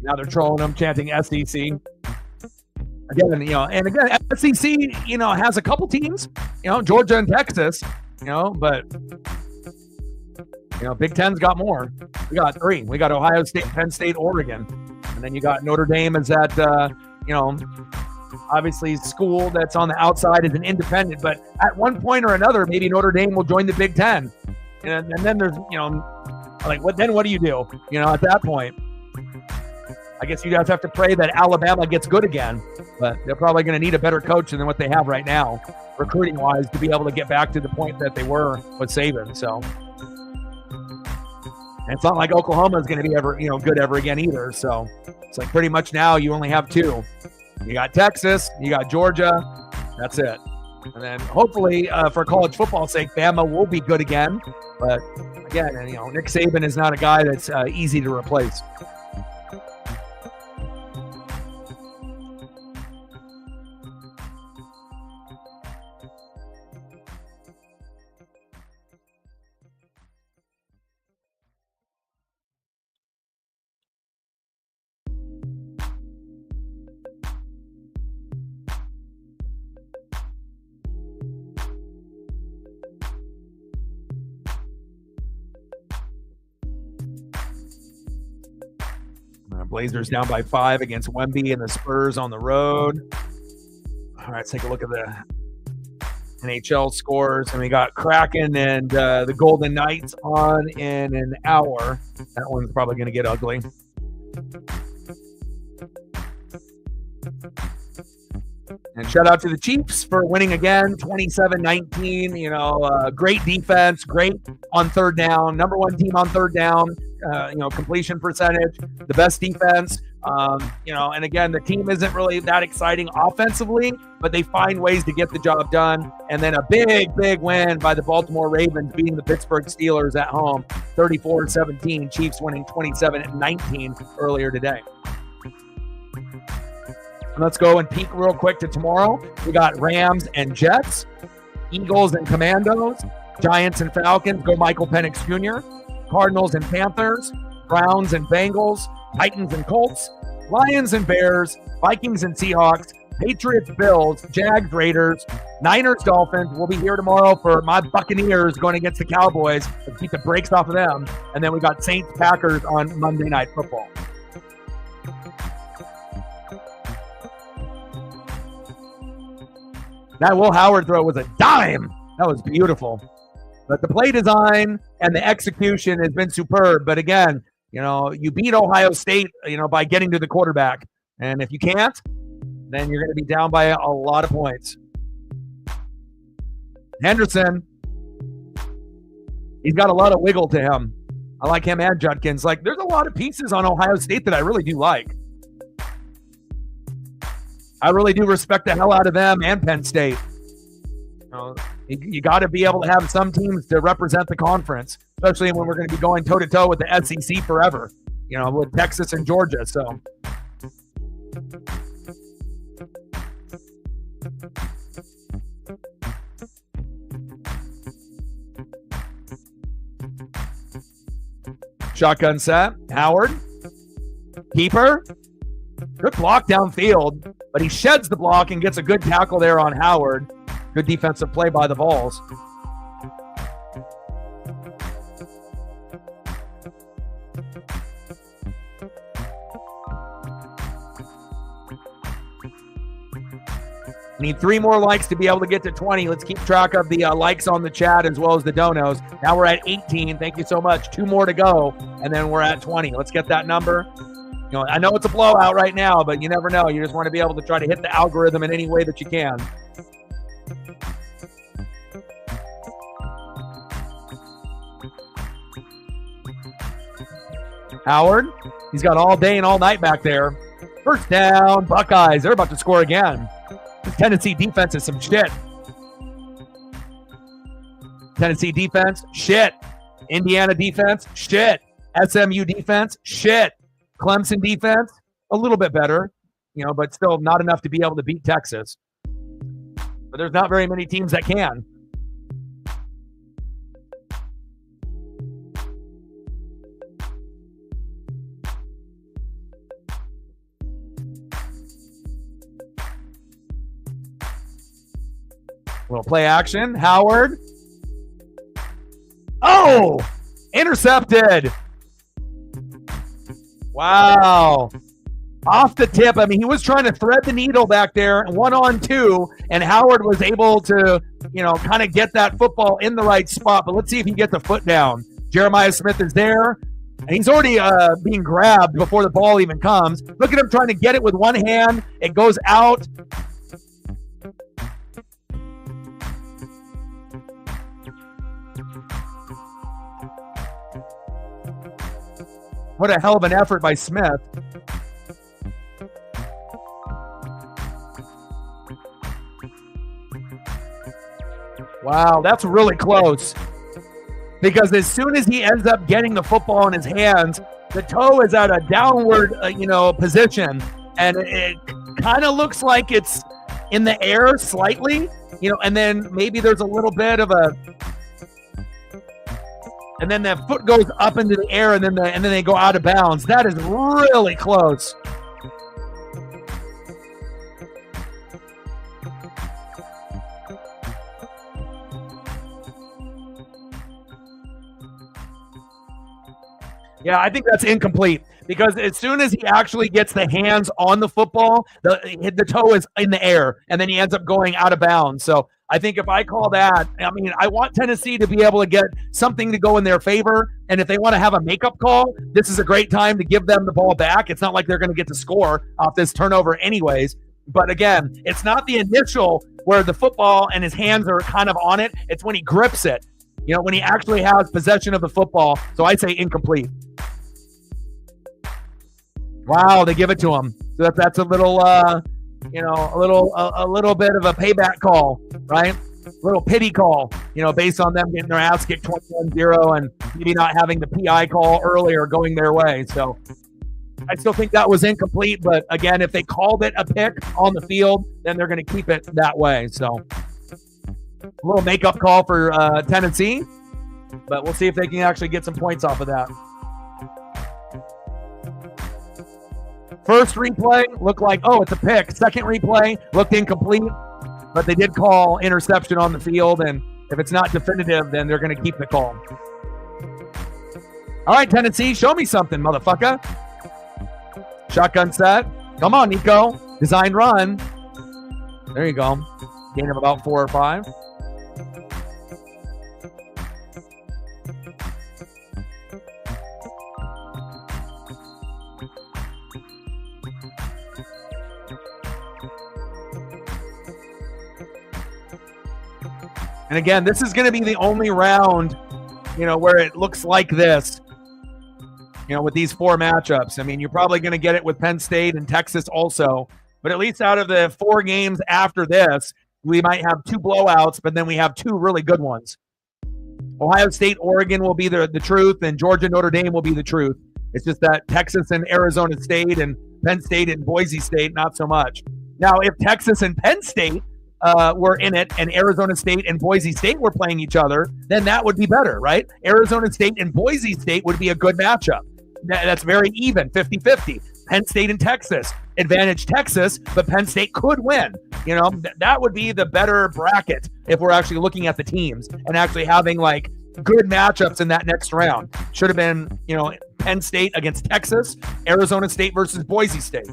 Now they're trolling them, chanting SEC. Again, and again, SEC, has a couple teams, Georgia and Texas, but, Big Ten's got more. We got 3. We got Ohio State, Penn State, Oregon. And then you got Notre Dame is that, obviously school that's on the outside is an independent, but at one point or another, maybe Notre Dame will join the Big Ten. And then there's, what do you do? At that point, I guess you guys have to pray that Alabama gets good again, but they're probably going to need a better coach than what they have right now, recruiting-wise, to be able to get back to the point that they were with Saban. So, and it's not like Oklahoma is going to be ever, good ever again either. So, it's like pretty much now you only have 2. You got Texas, you got Georgia. That's it. And then hopefully, for college football's sake, Bama will be good again. But again, Nick Saban is not a guy that's easy to replace. Blazers down by 5 against Wemby and the Spurs on the road. All right, let's take a look at the NHL scores. And we got Kraken and the Golden Knights on in an hour. That one's probably going to get ugly. And shout out to the Chiefs for winning again, 27-19. Great defense, great on third down, number 1 team on third down. Completion percentage, the best defense. And again, the team isn't really that exciting offensively, but they find ways to get the job done. And then a big, big win by the Baltimore Ravens beating the Pittsburgh Steelers at home, 34-17. Chiefs winning 27-19 earlier today. Let's go and peek real quick to tomorrow. We got Rams and Jets, Eagles and Commandos, Giants and Falcons, go Michael Penix Jr., Cardinals and Panthers, Browns and Bengals, Titans and Colts, Lions and Bears, Vikings and Seahawks, Patriots, Bills, Jags, Raiders, Niners, Dolphins. We'll be here tomorrow for my Buccaneers going against the Cowboys. Let's keep the brakes off of them. And then we got Saints, Packers on Monday Night Football. That Will Howard throw was a dime. That was beautiful. But the play design and the execution has been superb. But again, you beat Ohio State, by getting to the quarterback. And if you can't, then you're going to be down by a lot of points. Henderson, he's got a lot of wiggle to him. I like him and Judkins. There's a lot of pieces on Ohio State that I really do like. I really do respect the hell out of them and Penn State. You got to be able to have some teams to represent the conference, especially when we're going to be going toe-to-toe with the SEC forever, with Texas and Georgia. So, shotgun set. Howard. Keeper. Good block downfield, but he sheds the block and gets a good tackle there on Howard. Good defensive play by the Vols. Need 3 more likes to be able to get to 20. Let's keep track of the likes on the chat as well as the donos. Now we're at 18. Thank you so much. 2 more to go, and then we're at 20. Let's get that number. I know it's a blowout right now, but you never know. You just want to be able to try to hit the algorithm in any way that you can. Howard, he's got all day and all night back there. First down, Buckeyes. They're about to score again. This Tennessee defense is some shit. Tennessee defense, shit. Indiana defense, shit. SMU defense, shit. Clemson defense, a little bit better, but still not enough to be able to beat Texas. But there's not very many teams that can. Little play action. Howard. Oh! Intercepted. Wow. Off the tip. I mean, he was trying to thread the needle back there, and 1-on-2, and Howard was able to, kind of get that football in the right spot. But let's see if he gets the foot down. Jeremiah Smith is there, and he's already being grabbed before the ball even comes. Look at him trying to get it with one hand. It goes out. What a hell of an effort by Smith. Wow, that's really close. Because as soon as he ends up getting the football in his hands, the toe is at a downward, position. And it kind of looks like it's in the air slightly, and then maybe there's a little bit of a... And then the foot goes up into the air, and then they go out of bounds. That is really close. Yeah, I think that's incomplete because as soon as he actually gets the hands on the football, the toe is in the air, and then he ends up going out of bounds. So I think if I call that, I want Tennessee to be able to get something to go in their favor. And if they want to have a makeup call, this is a great time to give them the ball back. It's not like they're going to get to score off this turnover anyways. But again, it's not the initial where the football and his hands are kind of on it. It's when he grips it, when he actually has possession of the football. So I say incomplete. Wow, they give it to him. So that's a little, a little bit of a payback call, right? A little pity call, based on them getting their ass kicked 21-0 and maybe not having the PI call earlier going their way. So I still think that was incomplete. But again, if they called it a pick on the field, then they're going to keep it that way. So a little makeup call for Tennessee, but we'll see if they can actually get some points off of that. First replay looked like, it's a pick. Second replay looked incomplete, but they did call interception on the field, and if it's not definitive, then they're going to keep the call. All right, Tennessee, show me something, motherfucker. Shotgun set. Come on, Nico. Design run. There you go. Gain of about 4 or 5. And again, this is going to be the only round, where it looks like this, with these 4 matchups. I mean, you're probably going to get it with Penn State and Texas also. But at least out of the 4 games after this, we might have 2 blowouts, but then we have 2 really good ones. Ohio State, Oregon will be the truth, and Georgia, Notre Dame will be the truth. It's just that Texas and Arizona State and Penn State and Boise State, not so much. Now, if Texas and Penn State were in it and Arizona State and Boise State were playing each other, then that would be better, right? Arizona State and Boise State would be a good matchup. That's very even, 50-50. Penn State and Texas, advantage Texas, but Penn State could win. That would be the better bracket if we're actually looking at the teams and actually having like good matchups in that next round. Should have been, Penn State against Texas, Arizona State versus Boise State.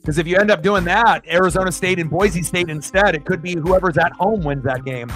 Because if you end up doing that, Arizona State and Boise State instead, it could be whoever's at home wins that game.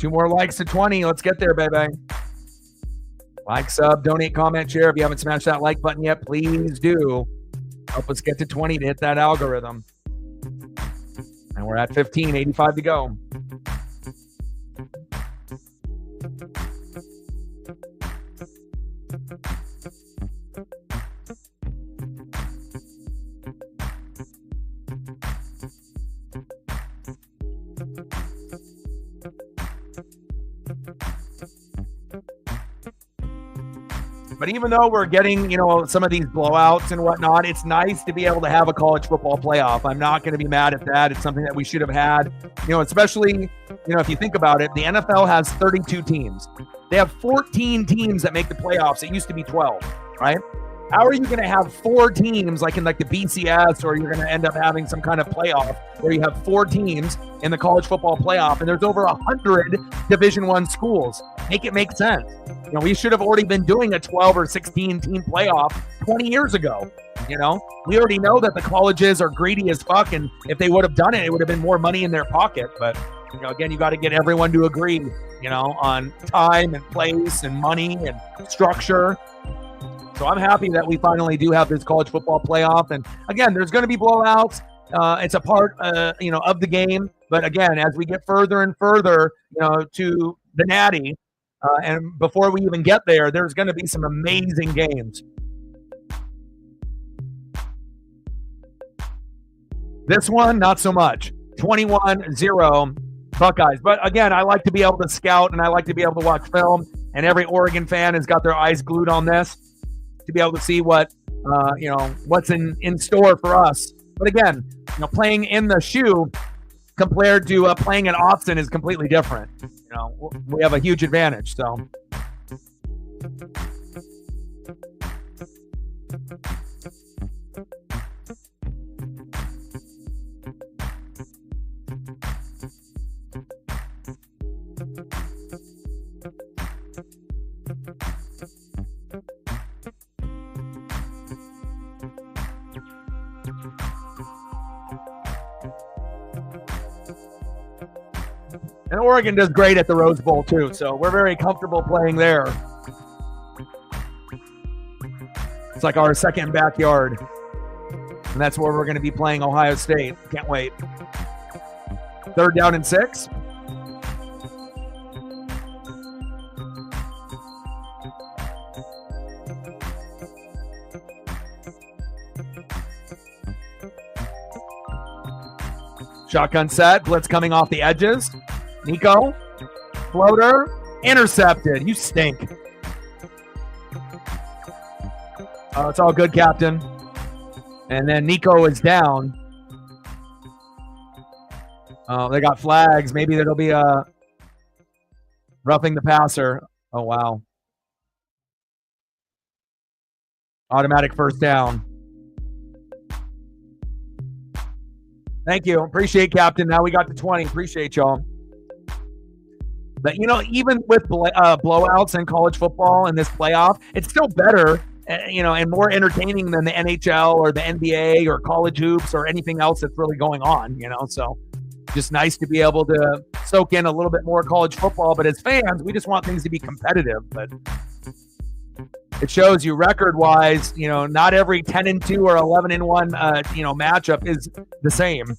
2 more likes to 20. Let's get there, baby. Like, sub, donate, comment, share. If you haven't smashed that like button yet, please do. Help us get to 20 to hit that algorithm. And we're at 15, 85 to go. But even though we're getting, some of these blowouts and whatnot, it's nice to be able to have a college football playoff. I'm not going to be mad at that. It's something that we should have had, especially, if you think about it, the NFL has 32 teams. They have 14 teams that make the playoffs. It used to be 12, right? How are you going to have 4 teams like in the BCS, or you're going to end up having some kind of playoff where you have 4 teams in the college football playoff and there's over 100 Division I schools? Make it make sense. We should have already been doing a 12 or 16 team playoff 20 years ago. We already know that the colleges are greedy as fuck, and if they would have done it, it would have been more money in their pocket. But again, you got to get everyone to agree, on time and place and money and structure. So I'm happy that we finally do have this college football playoff. And again, there's going to be blowouts. It's a part, of the game. But again, as we get further and further, to the Natty, and before we even get there, there's going to be some amazing games. This one, not so much. 21-0 Buckeyes. But again, I like to be able to scout and I like to be able to watch film. And every Oregon fan has got their eyes glued on this to be able to see what, what's in store for us. But again, playing in the shoe compared to playing at Austin is completely different. We have a huge advantage. So. And Oregon does great at the Rose Bowl, too, so we're very comfortable playing there. It's like our second backyard. And that's where we're going to be playing Ohio State. Can't wait. 3rd down and 6. Shotgun set. Blitz coming off the edges. Nico, floater, intercepted. You stink. Oh, it's all good, Captain. And then Nico is down. Oh, they got flags. Maybe there'll be a roughing the passer. Oh, wow. Automatic 1st down. Thank you. Appreciate, Captain. Now we got to 20. Appreciate y'all. But, even with blowouts in college football in this playoff, it's still better, and more entertaining than the NHL or the NBA or college hoops or anything else that's really going on, So just nice to be able to soak in a little bit more college football. But as fans, we just want things to be competitive. But it shows you record-wise, not every 10-2 or 11-1, matchup is the same.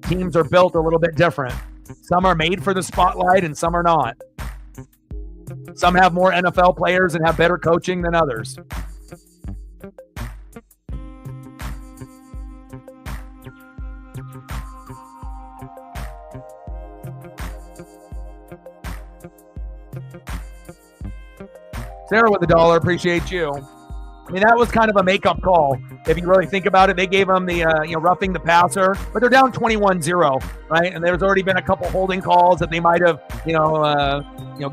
Teams are built a little bit different. Some are made for the spotlight and some are not. Some have more NFL players and have better coaching than others. Sarah with $1, appreciate you. I mean, that was kind of a makeup call. If you really think about it, they gave them the, roughing the passer, but they're down 21-0, right? And there's already been a couple holding calls that they might have,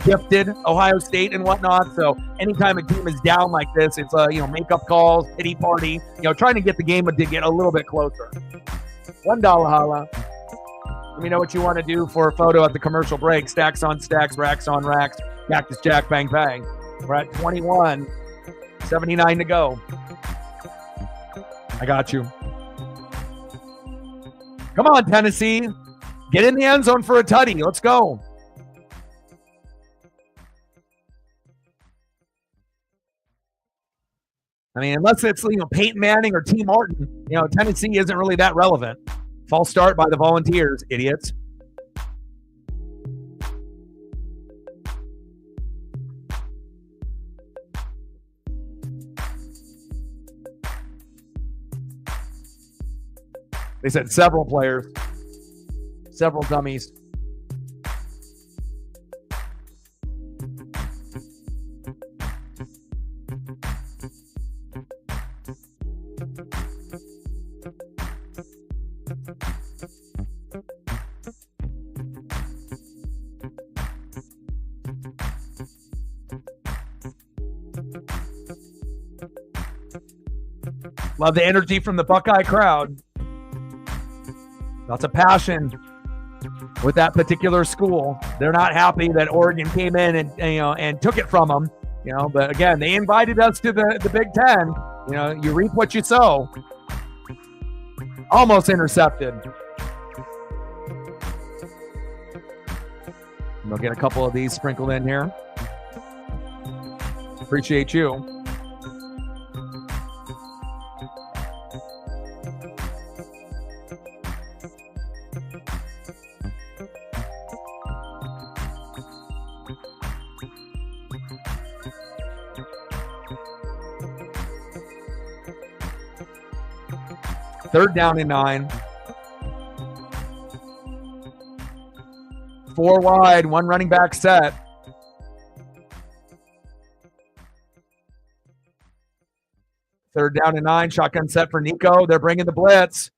gifted Ohio State and whatnot. So anytime a team is down like this, it's, makeup calls, pity party, trying to get the game to get a little bit closer. $1 holla. Let me know what you want to do for a photo at the commercial break. Stacks on stacks, racks on racks, Cactus Jack, bang, bang. We're at 21. 79 to go. I got you. Come on, Tennessee. Get in the end zone for a tutty. Let's go. I mean, unless it's, Peyton Manning or T. Martin, Tennessee isn't really that relevant. False start by the Volunteers, idiots. They said several players, several dummies. Love the energy from the Buckeye crowd. Lots of passion with that particular school. They're not happy that Oregon came in and took it from them. But again, they invited us to the Big Ten. You reap what you sow. Almost intercepted. We'll get a couple of these sprinkled in here. Appreciate you. Third down and 9. 4 wide, 1 running back set. Third down and 9, shotgun set for Nico. They're bringing the blitz.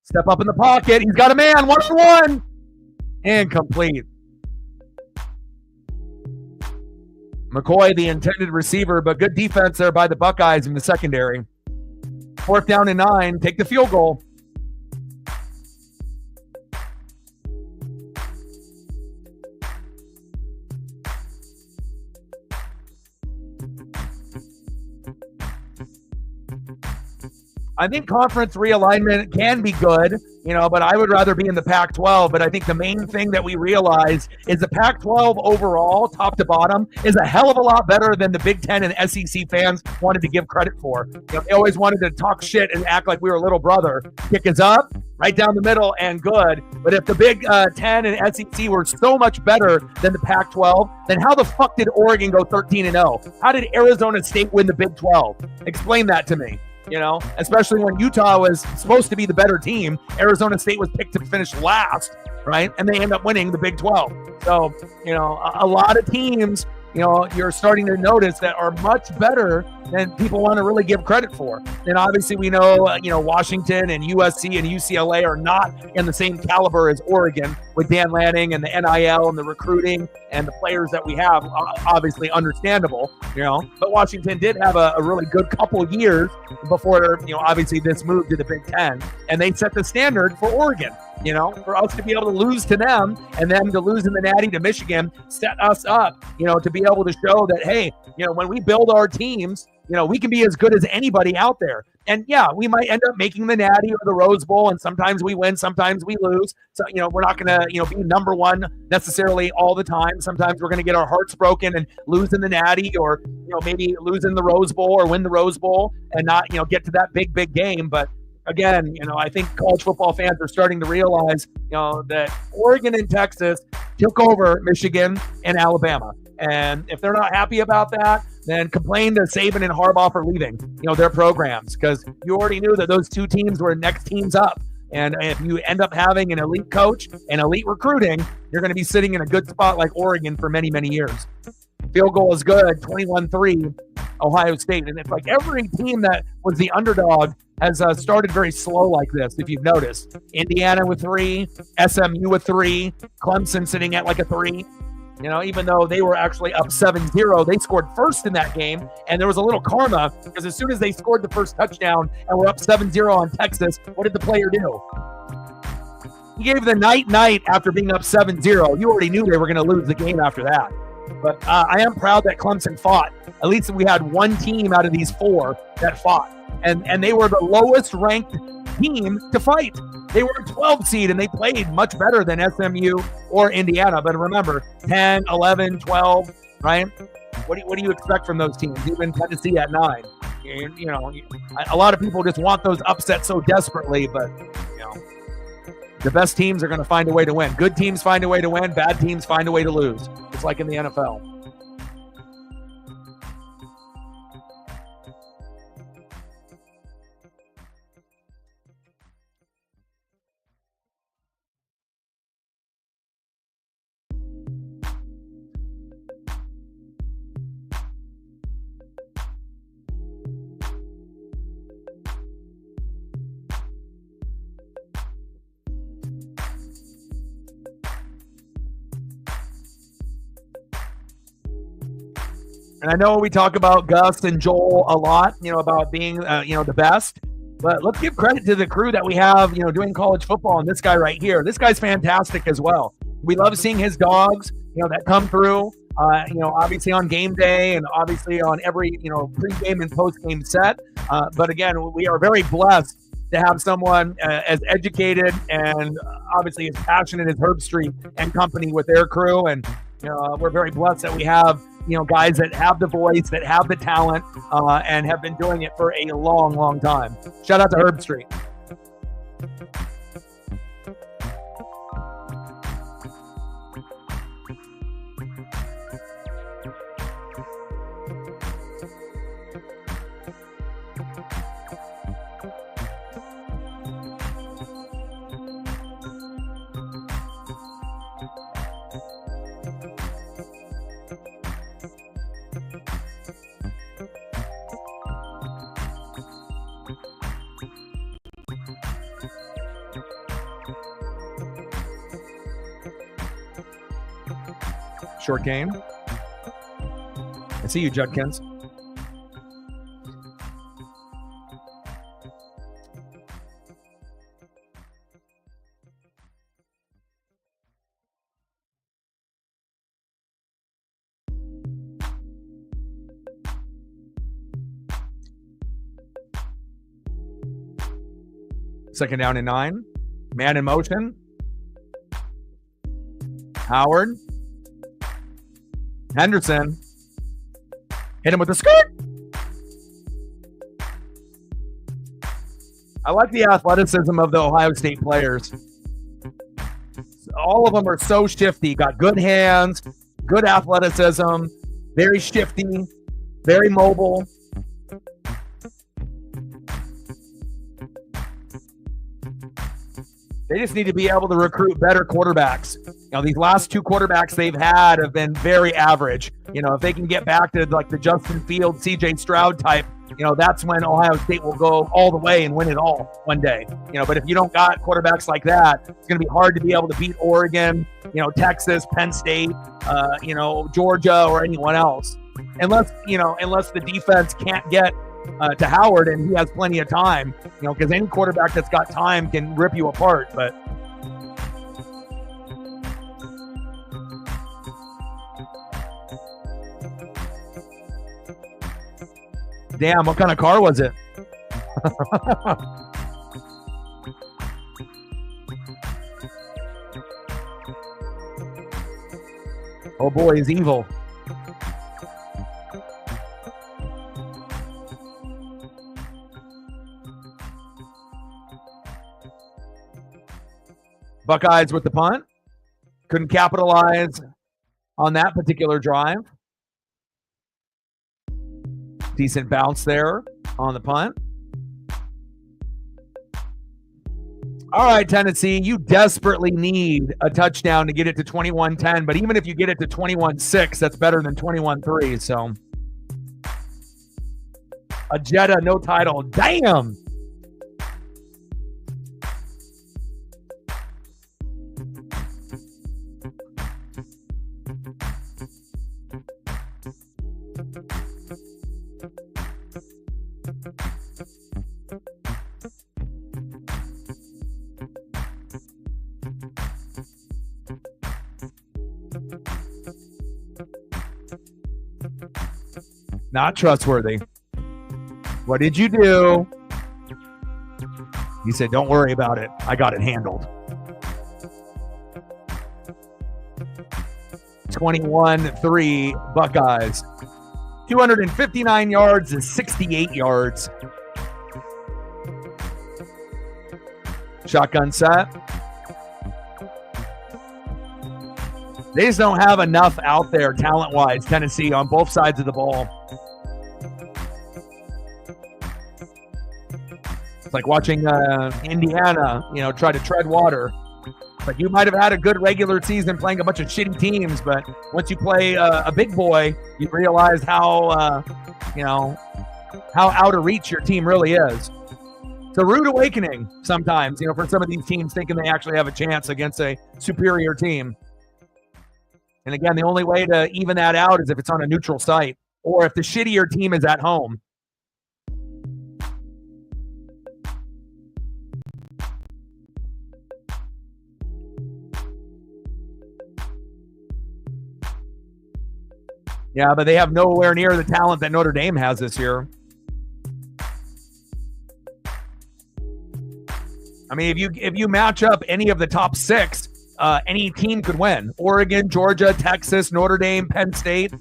Step up in the pocket. He's got a man, 1-on-1. Incomplete. McCoy, the intended receiver, but good defense there by the Buckeyes in the secondary. 4th down and 9. Take the field goal. I think conference realignment can be good, but I would rather be in the Pac-12. But I think the main thing that we realize is the Pac-12 overall, top to bottom, is a hell of a lot better than the Big Ten and SEC fans wanted to give credit for. They always wanted to talk shit and act like we were little brother. Kick us up, right down the middle, and good. But if the Big Ten and SEC were so much better than the Pac-12, then how the fuck did Oregon go 13-0? How did Arizona State win the Big 12? Explain that to me. Especially when Utah was supposed to be the better team. Arizona State was picked to finish last, right? And they end up winning the Big 12. So, a lot of teams, you're starting to notice that are much better than people want to really give credit for. And obviously we know, Washington and USC and UCLA are not in the same caliber as Oregon with Dan Lanning and the NIL and the recruiting and the players that we have, obviously understandable, but Washington did have a really good couple years before, obviously this move to the Big Ten, and they set the standard for Oregon. For us to be able to lose to them and them to lose in the Natty to Michigan set us up, to be able to show that, hey, when we build our teams, we can be as good as anybody out there. And yeah, we might end up making the Natty or the Rose Bowl, and sometimes we win, sometimes we lose. So, we're not going to, be number one necessarily all the time. Sometimes we're going to get our hearts broken and lose in the Natty, or, maybe lose in the Rose Bowl or win the Rose Bowl and not, get to that big game. But again, I think college football fans are starting to realize, that Oregon and Texas took over Michigan and Alabama. And if they're not happy about that, then complain to Saban and Harbaugh for leaving, their programs, because you already knew that those two teams were next teams up. And if you end up having an elite coach and elite recruiting, you're going to be sitting in a good spot like Oregon for many, many years. Field goal is good, 21-3, Ohio State. And it's like every team that was the underdog has started very slow like this, if you've noticed. Indiana with 3, SMU with 3, Clemson sitting at like a 3. Even though they were actually up 7-0, they scored first in that game. And there was a little karma, because as soon as they scored the first touchdown and were up 7-0 on Texas, what did the player do? He gave the night after being up 7-0. You already knew they were going to lose the game after that. But I am proud that Clemson fought. At least we had one team out of these 4 that fought. And they were the lowest ranked team to fight. They were a 12 seed, and they played much better than SMU or Indiana. But remember, 10, 11, 12, right? What do you expect from those teams? Even Tennessee at 9. You know, a lot of people just want those upsets so desperately, but you know, the best teams are going to find a way to win. Good teams find a way to win. Bad teams find a way to lose. It's like in the NFL. And I know we talk about Gus and Joel a lot, you know, about being, you know, the best. But let's give credit to the crew that we have, you know, doing college football. And this guy right here, this guy's fantastic as well. We love seeing his dogs, you know, that come through, you know, obviously on game day and obviously on every, you know, pregame and postgame set. But again, we are very blessed to have someone as educated and obviously as passionate as Herb Street and company with their crew. And we're very blessed that we have, you know, guys that have the voice, that have the talent, and have been doing it for a long, long time. Shout out to Herb Street. Short game. I see you, Judkins. Second down and 9. Man in motion. Howard. Henderson. Hit him with the skirt. I like the athleticism of the Ohio State players. All of them are so shifty. Got good hands, good athleticism, very shifty, very mobile. They just need to be able to recruit better quarterbacks. You know, these last 2 quarterbacks they've had have been very average. You know, if they can get back to like the Justin Fields, CJ Stroud type, you know, that's when Ohio State will go all the way and win it all one day. You know, but if you don't got quarterbacks like that, it's going to be hard to be able to beat Oregon, you know, Texas, Penn State, you know, Georgia, or anyone else. Unless the defense can't get to Howard, and he has plenty of time, you know, because any quarterback that's got time can rip you apart. But damn, what kind of car was it? Oh boy, he's evil. Buckeyes with the punt. Couldn't capitalize on that particular drive. Decent bounce there on the punt. All right, Tennessee, you desperately need a touchdown to get it to 21-10, but even if you get it to 21-6, that's better than 21-3. So a Jetta, no title. Damn. Not trustworthy. What did you do? He said, don't worry about it. I got it handled. 21-3 Buckeyes. 259 yards is 68 yards. Shotgun set. They just don't have enough out there talent-wise, Tennessee, on both sides of the ball. It's like watching Indiana, try to tread water. Like, you might have had a good regular season playing a bunch of shitty teams, but once you play a big boy, you realize how out of reach your team really is. It's a rude awakening sometimes, for some of these teams thinking they actually have a chance against a superior team. And again, the only way to even that out is if it's on a neutral site or if the shittier team is at home. Yeah, but they have nowhere near the talent that Notre Dame has this year. I mean, if you match up any of the top 6, any team could win. Oregon, Georgia, Texas, Notre Dame, Penn State,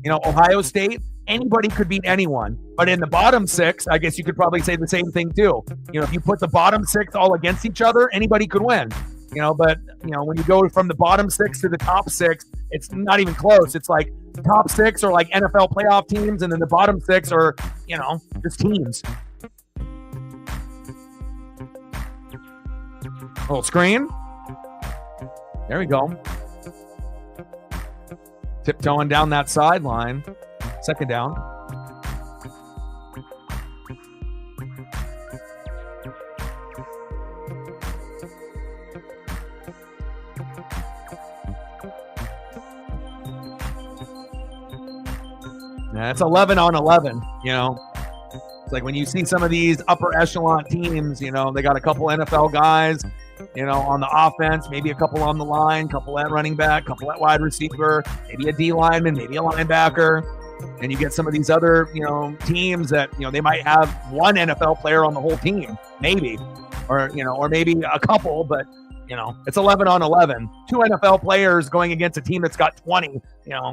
Ohio State. Anybody could beat anyone. But in the bottom 6, I guess you could probably say the same thing too. If you put the bottom 6 all against each other, anybody could win. But when you go from the bottom 6 to the top 6, it's not even close. It's like top 6 are like NFL playoff teams, and then the bottom 6 are, just teams. Little screen. There we go. Tiptoeing down that sideline. Second down. Yeah, it's 11 on 11, It's like when you see some of these upper echelon teams, they got a couple NFL guys, on the offense, maybe a couple on the line, couple at running back, couple at wide receiver, maybe a D lineman, maybe a linebacker. And you get some of these other, teams that, they might have one NFL player on the whole team, maybe, or maybe a couple, but, it's 11 on 11. 2 NFL players going against a team that's got 20,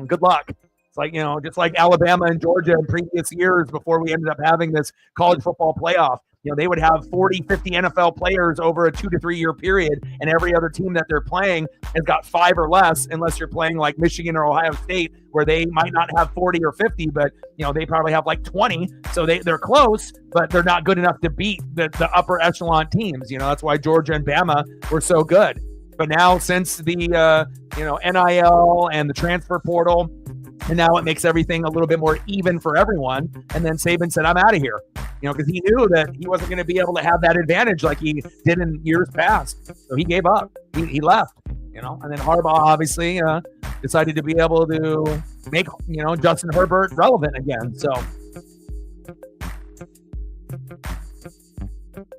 good luck. It's like, just like Alabama and Georgia in previous years before we ended up having this college football playoff. They would have 40, 50 NFL players over a 2 to 3 year period, and every other team that they're playing has got 5 or less, unless you're playing like Michigan or Ohio State, where they might not have 40 or 50, but they probably have like 20. So they're close, but they're not good enough to beat the upper echelon teams. That's why Georgia and Bama were so good. But now, since the NIL and the transfer portal, and now it makes everything a little bit more even for everyone. And then Saban said, I'm out of here, because he knew that he wasn't going to be able to have that advantage like he did in years past. So he gave up. He left, and then Harbaugh obviously decided to be able to make, Justin Herbert relevant again. So,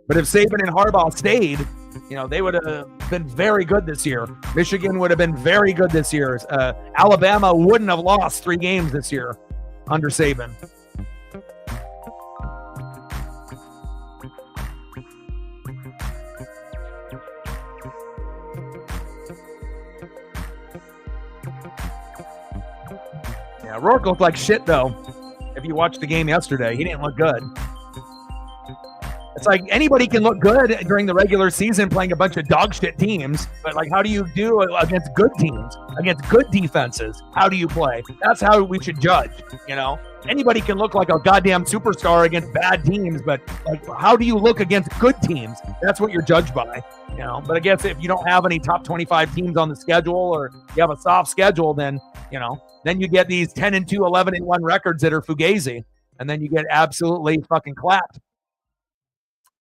but if Saban and Harbaugh stayed, they would have been very good this year. Michigan would have been very good this year. Alabama wouldn't have lost 3 games this year under Saban. Yeah, Rourke looked like shit, though. If you watched the game yesterday, he didn't look good. It's like anybody can look good during the regular season playing a bunch of dog shit teams, but like, how do you do against good teams, against good defenses? How do you play? That's how we should judge, Anybody can look like a goddamn superstar against bad teams, but like, how do you look against good teams? That's what you're judged by, But I guess if you don't have any top 25 teams on the schedule, or you have a soft schedule, then, then you get these 10-2, 11-1 records that are fugazi, and then you get absolutely fucking clapped.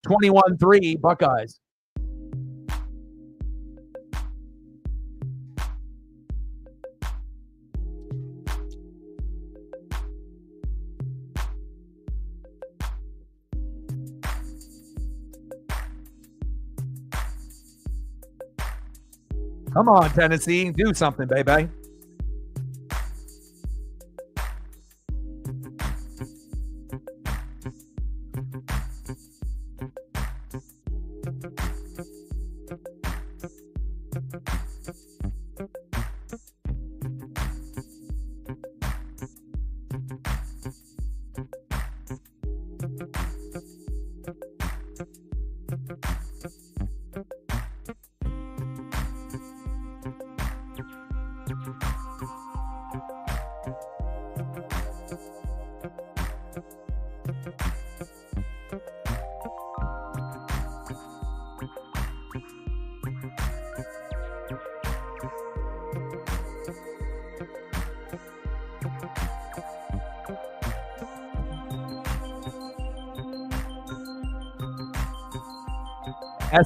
21-3 Buckeyes. Come on, Tennessee, do something, baby.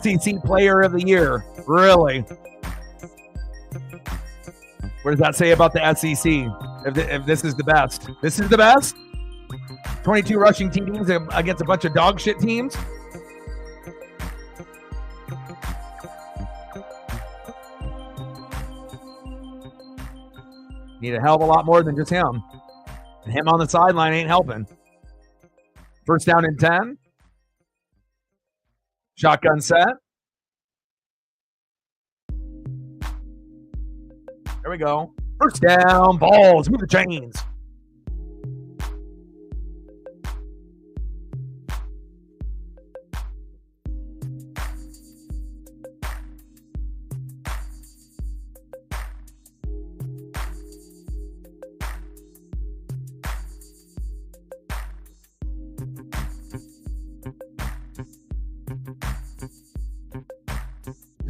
SEC Player of the Year. Really? What does that say about the SEC? If this is the best. This is the best? 22 rushing TDs against a bunch of dog shit teams? Need a hell of a lot more than just him. And him on the sideline ain't helping. First down and 10. Shotgun set. There we go. First down, balls, move the chains.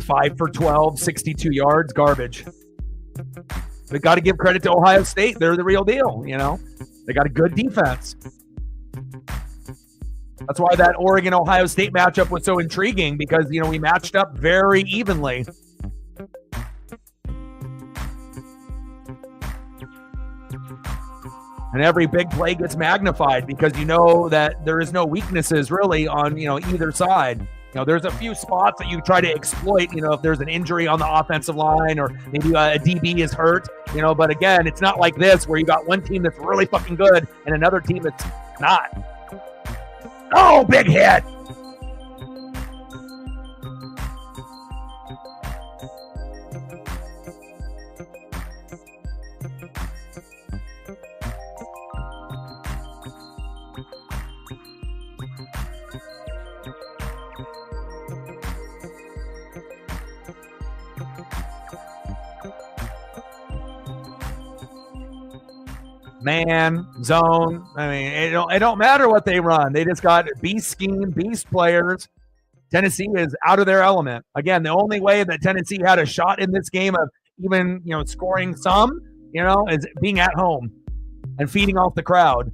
Five for 12, 62 yards, garbage. We got to give credit to Ohio State. They're the real deal, you know. They got a good defense. That's why that Oregon-Ohio State matchup was so intriguing because, you know, we matched up very evenly. And every big play gets magnified because you know that there is no weaknesses really on, you know, either side. You know, there's a few spots that you try to exploit, you know, if there's an injury on the offensive line or maybe a DB is hurt, you know, but again, it's not like this where you got one team that's really fucking good and another team that's not. Oh, big hit. Man, zone. I mean, it don't matter what they run. They just got beast scheme, beast players. Tennessee is out of their element. Again, the only way that Tennessee had a shot in this game of even, you know, scoring some, you know, is being at home and feeding off the crowd.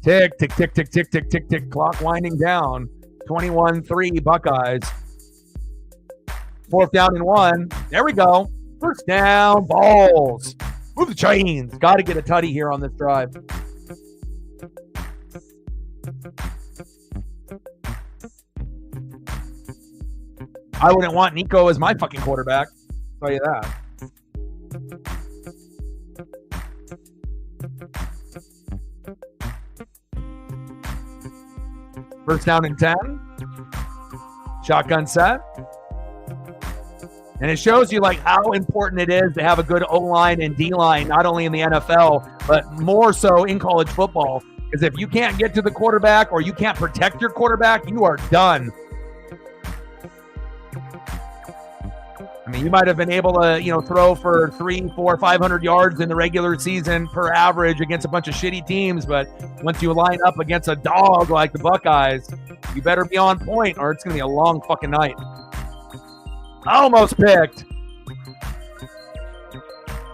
Tick, tick, tick, tick, tick, tick, tick, tick. Clock winding down. 21-3 Buckeyes. Fourth down and 1. There we go. First down, balls. Move the chains. Got to get a tutty here on this drive. I wouldn't want Nico as my fucking quarterback. I'll tell you that. First down and 10. Shotgun set. And it shows you like how important it is to have a good O-line and D-line, not only in the NFL, but more so in college football. Because if you can't get to the quarterback or you can't protect your quarterback, you are done. I mean, you might have been able to, you know, throw for 300, 400, 500 yards in the regular season per average against a bunch of shitty teams. But once you line up against a dog like the Buckeyes, you better be on point or it's going to be a long fucking night. Almost picked.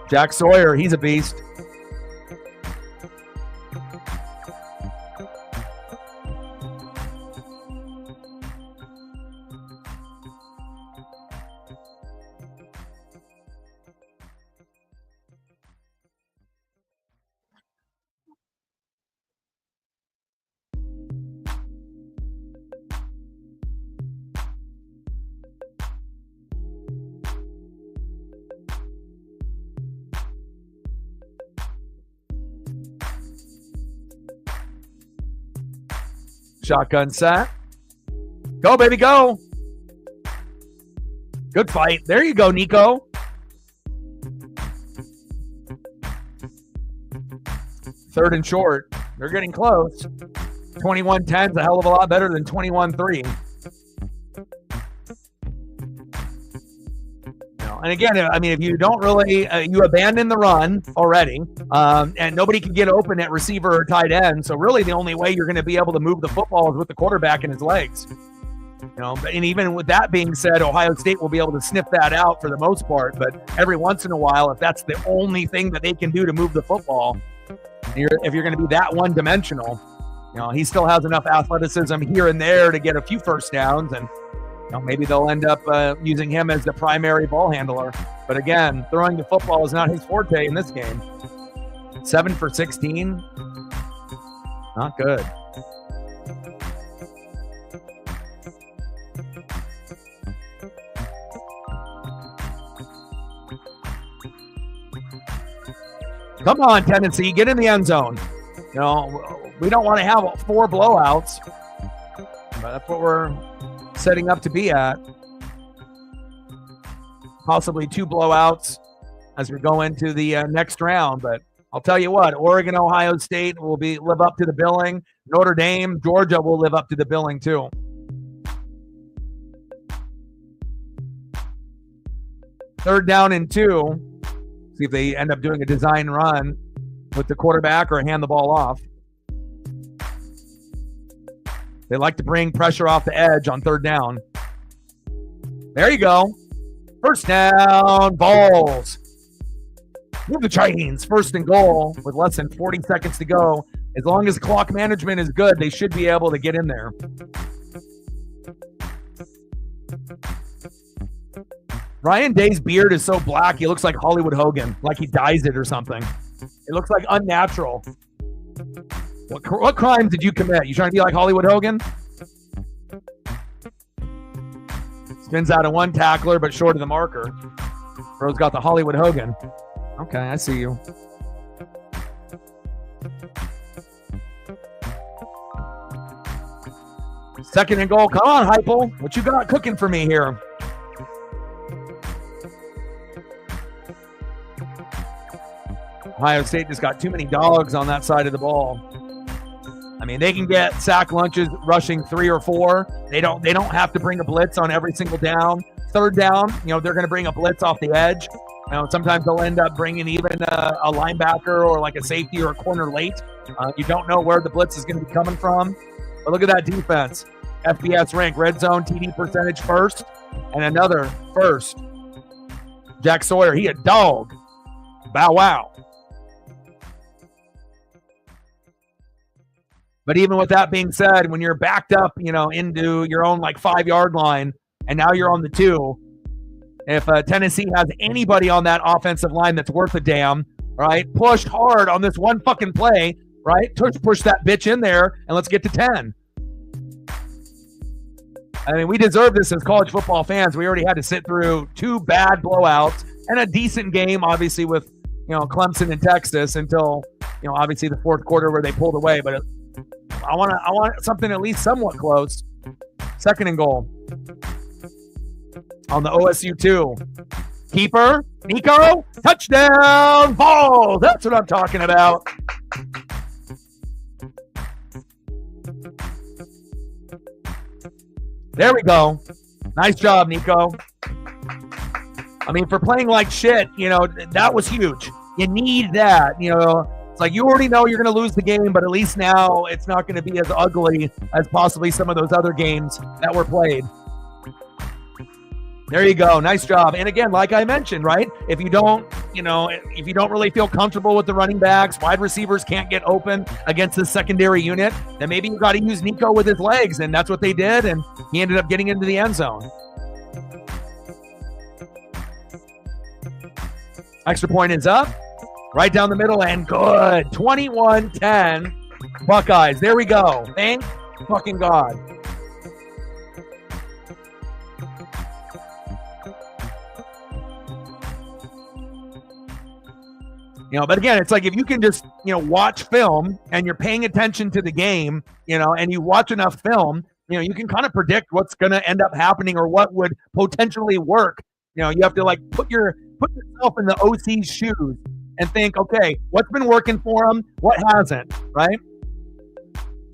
Jack Sawyer, he's a beast. Shotgun set. Go, baby, go. Good fight. There you go, Nico. Third and short. They're getting close. 21-10 is a hell of a lot better than 21-3. and again, I mean, if you don't really, you abandon the run already, and nobody can get open at receiver or tight end. So really the only way you're going to be able to move the football is with the quarterback in his legs. And even with that being said, Ohio State will be able to sniff that out for the most part. But every once in a while, if that's the only thing that they can do to move the football, if you're going to be that one-dimensional, he still has enough athleticism here and there to get a few first downs, and maybe they'll end up using him as the primary ball handler. But again, throwing the football is not his forte in this game. 7 for 16, not good. Come on, Tennessee, get in the end zone. We don't want to have 4 blowouts, but that's what we're setting up to be at. Possibly 2 blowouts as we go into the next round. But I'll tell you what, Oregon, Ohio State will live up to the billing. Notre Dame, Georgia will live up to the billing too. Third down and 2. See if they end up doing a design run with the quarterback or hand the ball off. They like to bring pressure off the edge on third down. There you go. First down, balls. Move the chains. First and goal with less than 40 seconds to go. As long as clock management is good, they should be able to get in there. Ryan Day's beard is so black, he looks like Hollywood Hogan, like he dyes it or something. It looks like unnatural. What crime did you commit? You trying to be like Hollywood Hogan? Spins out of one tackler, but short of the marker. Bro's got the Hollywood Hogan. Okay, I see you. Second and goal. Come on, Heupel. What you got cooking for me here? Ohio State just got too many dogs on that side of the ball. I mean, they can get sack lunches rushing 3 or 4. They don't have to bring a blitz on every single down. Third down, they're going to bring a blitz off the edge. Sometimes they'll end up bringing even a linebacker or like a safety or a corner late. You don't know where the blitz is going to be coming from. But look at that defense. FBS rank, red zone TD percentage first, and another first. Jack Sawyer, he a dog. Bow wow. But even with that being said, when you're backed up, into your own 5-yard line, and now you're on the 2, if Tennessee has anybody on that offensive line that's worth a damn, right? Push hard on this one fucking play, right? Push that bitch in there, and let's get to 10. I mean, we deserve this as college football fans. We already had to sit through 2 bad blowouts and a decent game, obviously, with, Clemson and Texas until, obviously the fourth quarter where they pulled away. But I want something at least somewhat close. Second and goal on the OSU 2. Keeper, Nico, touchdown, ball. That's what I'm talking about. There we go. Nice job, Nico. I mean, for playing like shit, that was huge. You need that, It's like you already know you're going to lose the game, but at least now it's not going to be as ugly as possibly some of those other games that were played. There you go. Nice job. And again, like I mentioned, right? If you don't really feel comfortable with the running backs, wide receivers can't get open against the secondary unit, then maybe you got to use Nico with his legs. And that's what they did. And he ended up getting into the end zone. Extra point is up. Right down the middle and good. 21-10 Buckeyes. There we go. Thank fucking God. But again, it's like if you can just, watch film and you're paying attention to the game, and you watch enough film, you can kind of predict what's going to end up happening or what would potentially work. You have to put yourself in the OC's shoes and think, okay, what's been working for them? What hasn't, right?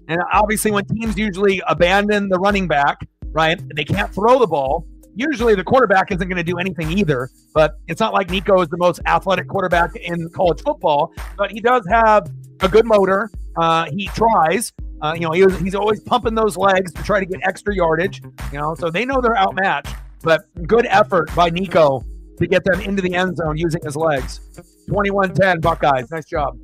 And obviously when teams usually abandon the running back, right, they can't throw the ball, usually the quarterback isn't going to do anything either, but it's not like Nico is the most athletic quarterback in college football, but he does have a good motor. He tries. He's always pumping those legs to try to get extra yardage, so they know they're outmatched, but good effort by Nico to get them into the end zone using his legs. 21-10 Buckeyes. Nice job.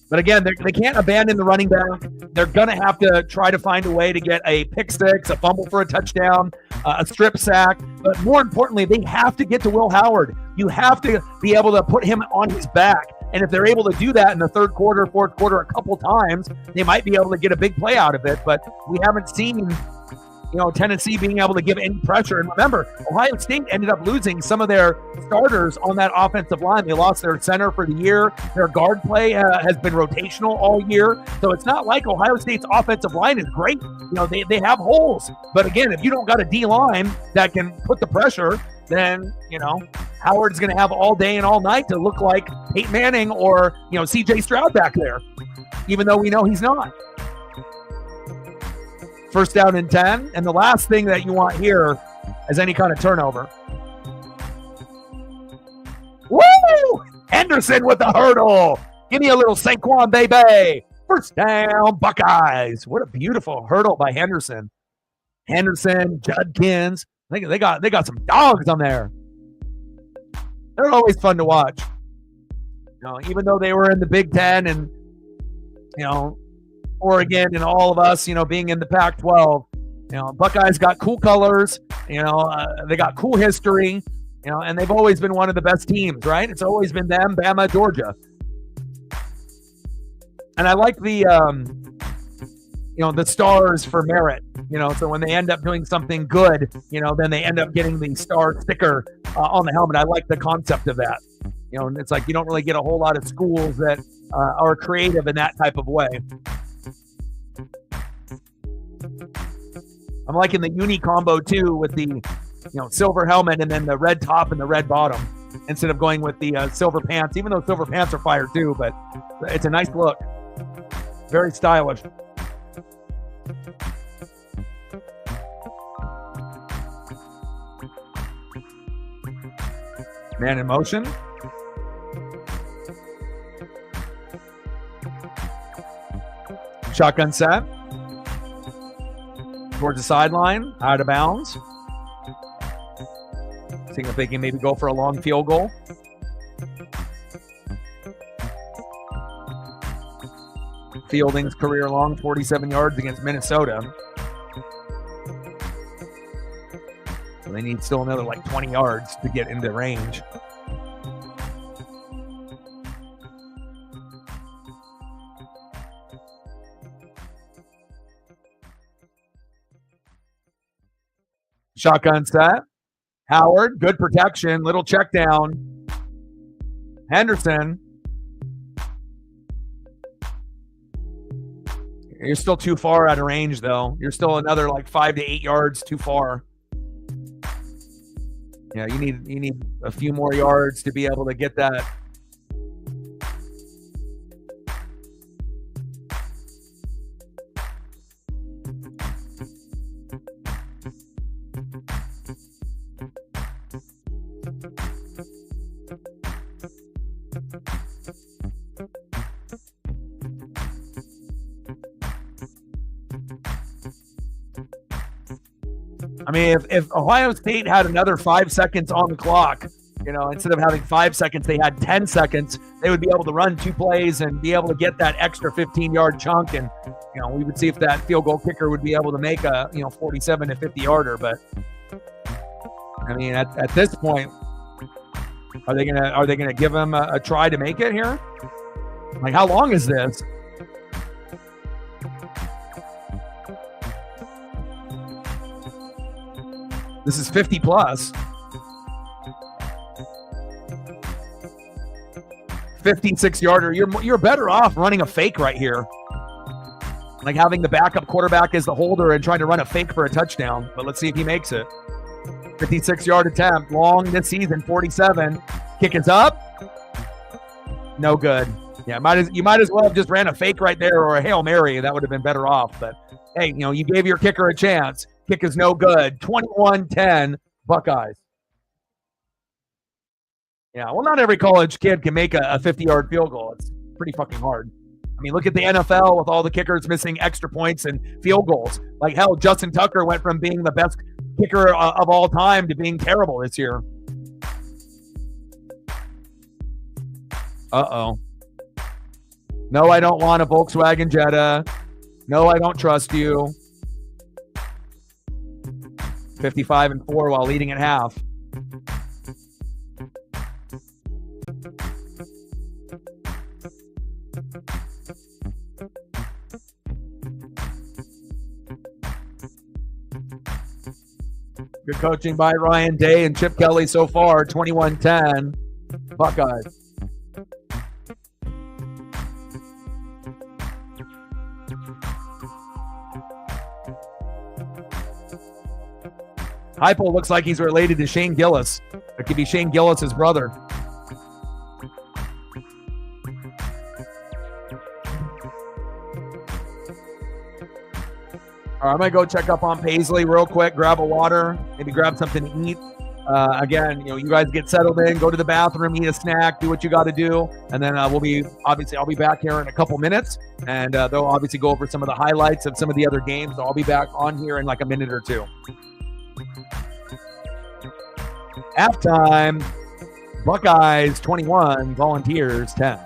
But again, they can't abandon the running back. They're going to have to try to find a way to get a pick six, a fumble for a touchdown, a strip sack. But more importantly, they have to get to Will Howard. You have to be able to put him on his back. And if they're able to do that in the third quarter, fourth quarter a couple times, they might be able to get a big play out of it. But we haven't seen Tennessee being able to give any pressure. And remember, Ohio State ended up losing some of their starters on that offensive line. They lost their center for the year. Their guard play has been rotational all year. So it's not like Ohio State's offensive line is great. They have holes. But again, if you don't got a D-line that can put the pressure, then, Howard's going to have all day and all night to look like Peyton Manning or, C.J. Stroud back there, even though we know he's not. First down and 10. And the last thing that you want here is any kind of turnover. Woo! Henderson with the hurdle. Give me a little Saquon, baby. First down, Buckeyes. What a beautiful hurdle by Henderson. Henderson, Judkins. They got some dogs on there. They're always fun to watch. Even though they were in the Big Ten and, Oregon and all of us, being in the Pac-12, Buckeyes got cool colors, they got cool history, and they've always been one of the best teams, right? It's always been them, Bama, Georgia. And I like the stars for merit, so when they end up doing something good, then they end up getting the star sticker on the helmet. I like the concept of that. And it's like you don't really get a whole lot of schools that are creative in that type of way. I'm liking the uni combo too with the silver helmet and then the red top and the red bottom instead of going with the silver pants, even though silver pants are fire too, but it's a nice look. Very stylish. Man in motion. Shotgun set. Towards the sideline, out of bounds. Seeing if they can maybe go for a long field goal. Fielding's career long, 47 yards against Minnesota. So they need still another 20 yards to get into range. Shotgun set. Howard, good protection, little check down. Henderson. You're still too far out of range, though. You're still another 5 to 8 yards too far. Yeah, you need a few more yards to be able to get that. I mean, if Ohio State had another 5 seconds on the clock, instead of having 5 seconds, they had 10 seconds, they would be able to run 2 plays and be able to get that extra 15-yard chunk. And, we would see if that field goal kicker would be able to make a, 47 to 50-yarder. But, I mean, at this point, are they gonna give him a try to make it here? How long is this? This is 50 plus. 56-yarder. You're better off running a fake right here. Having the backup quarterback as the holder and trying to run a fake for a touchdown. But let's see if he makes it. 56-yard attempt. Long this season, 47. Kick is up. No good. Yeah, you might as well have just ran a fake right there or a Hail Mary. That would have been better off. But hey, you gave your kicker a chance. Kick is no good. 21-10 Buckeyes. Yeah, well, not every college kid can make a 50-yard field goal. It's pretty fucking hard. I mean, look at the NFL with all the kickers missing extra points and field goals. Like, hell, Justin Tucker went from being the best kicker of all time to being terrible this year. Uh-oh. No, I don't want a Volkswagen Jetta. No, I don't trust you. 55-4 while leading at half. Good coaching by Ryan Day and Chip Kelly so far. 21-10 Buckeyes. Heupel looks like he's related to Shane Gillis. It could be Shane Gillis' brother. All right, I'm going to go check up on Paisley real quick, grab a water, maybe grab something to eat. Again, you guys get settled in, go to the bathroom, eat a snack, do what you got to do. And then I'll be back here in a couple minutes. And they'll obviously go over some of the highlights of some of the other games. So I'll be back on here in like a minute or two. Halftime, Buckeyes 21, Volunteers 10.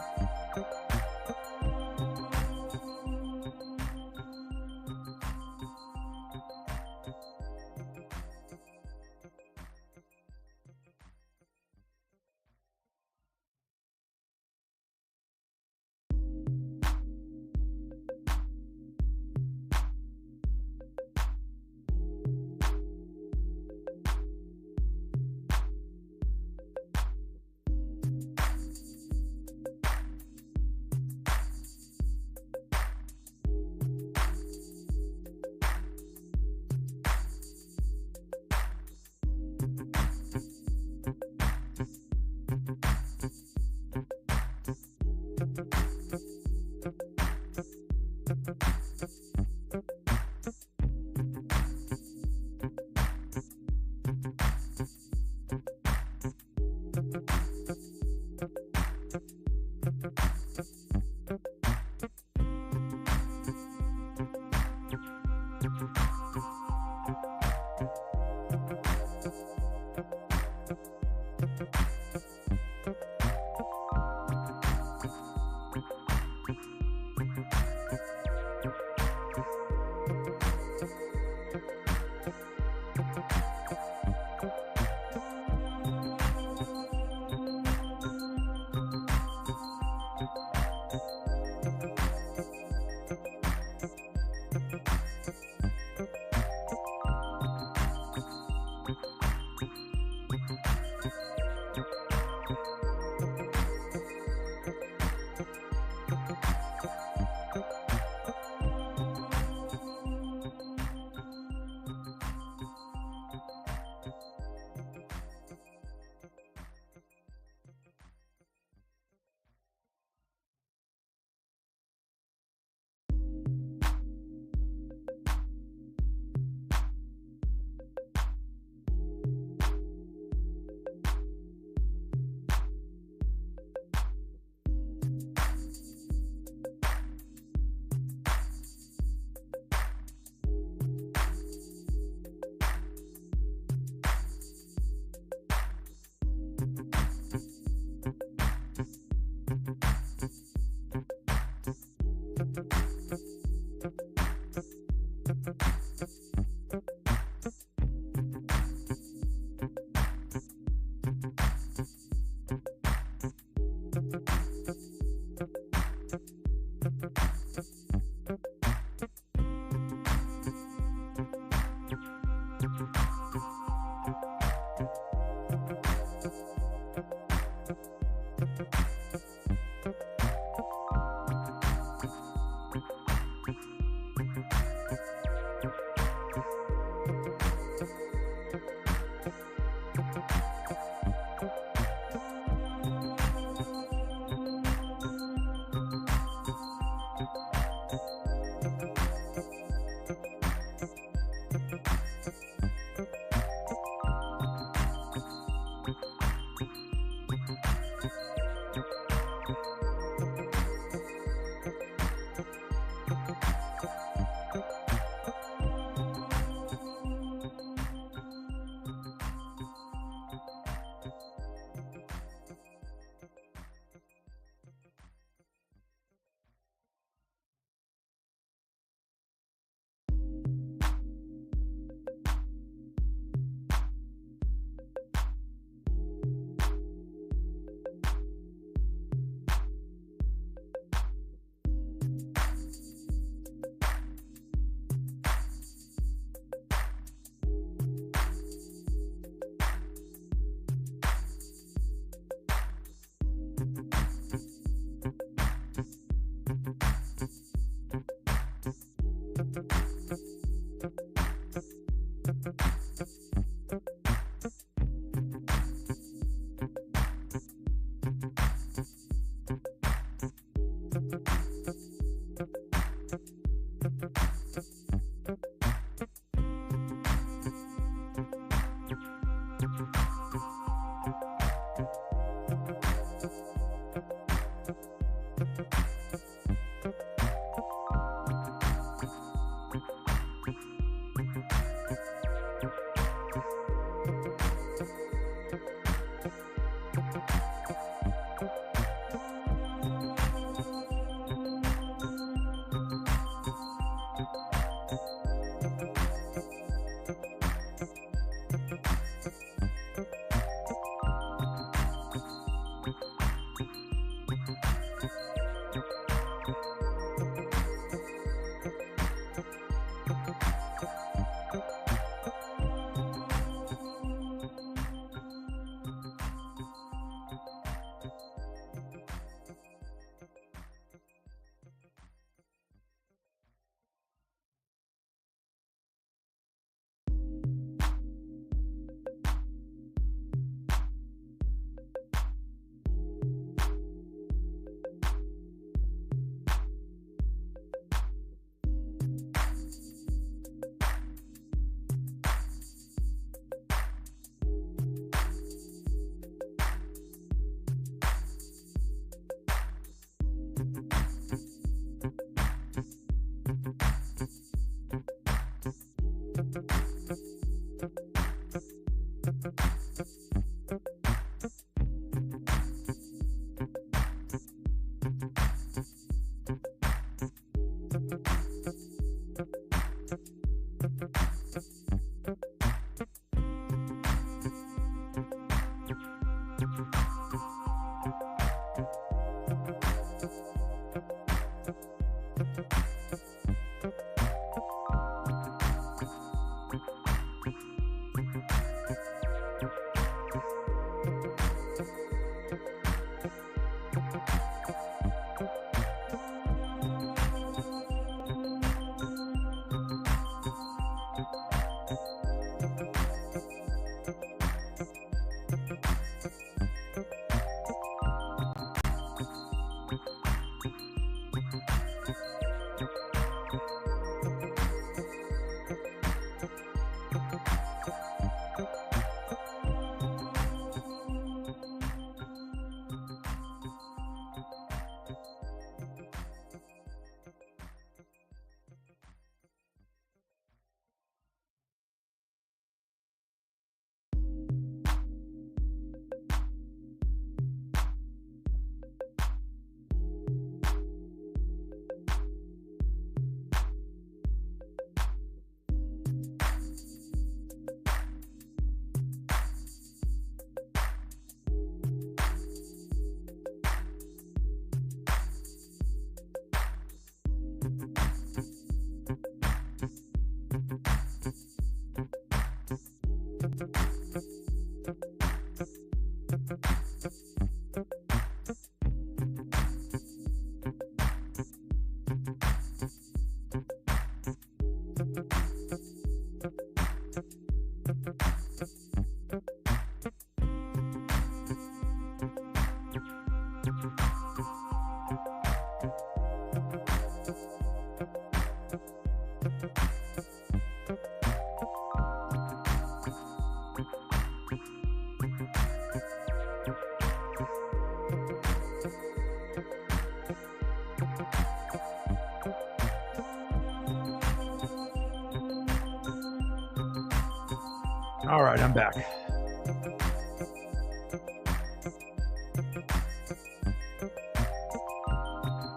All right, I'm back.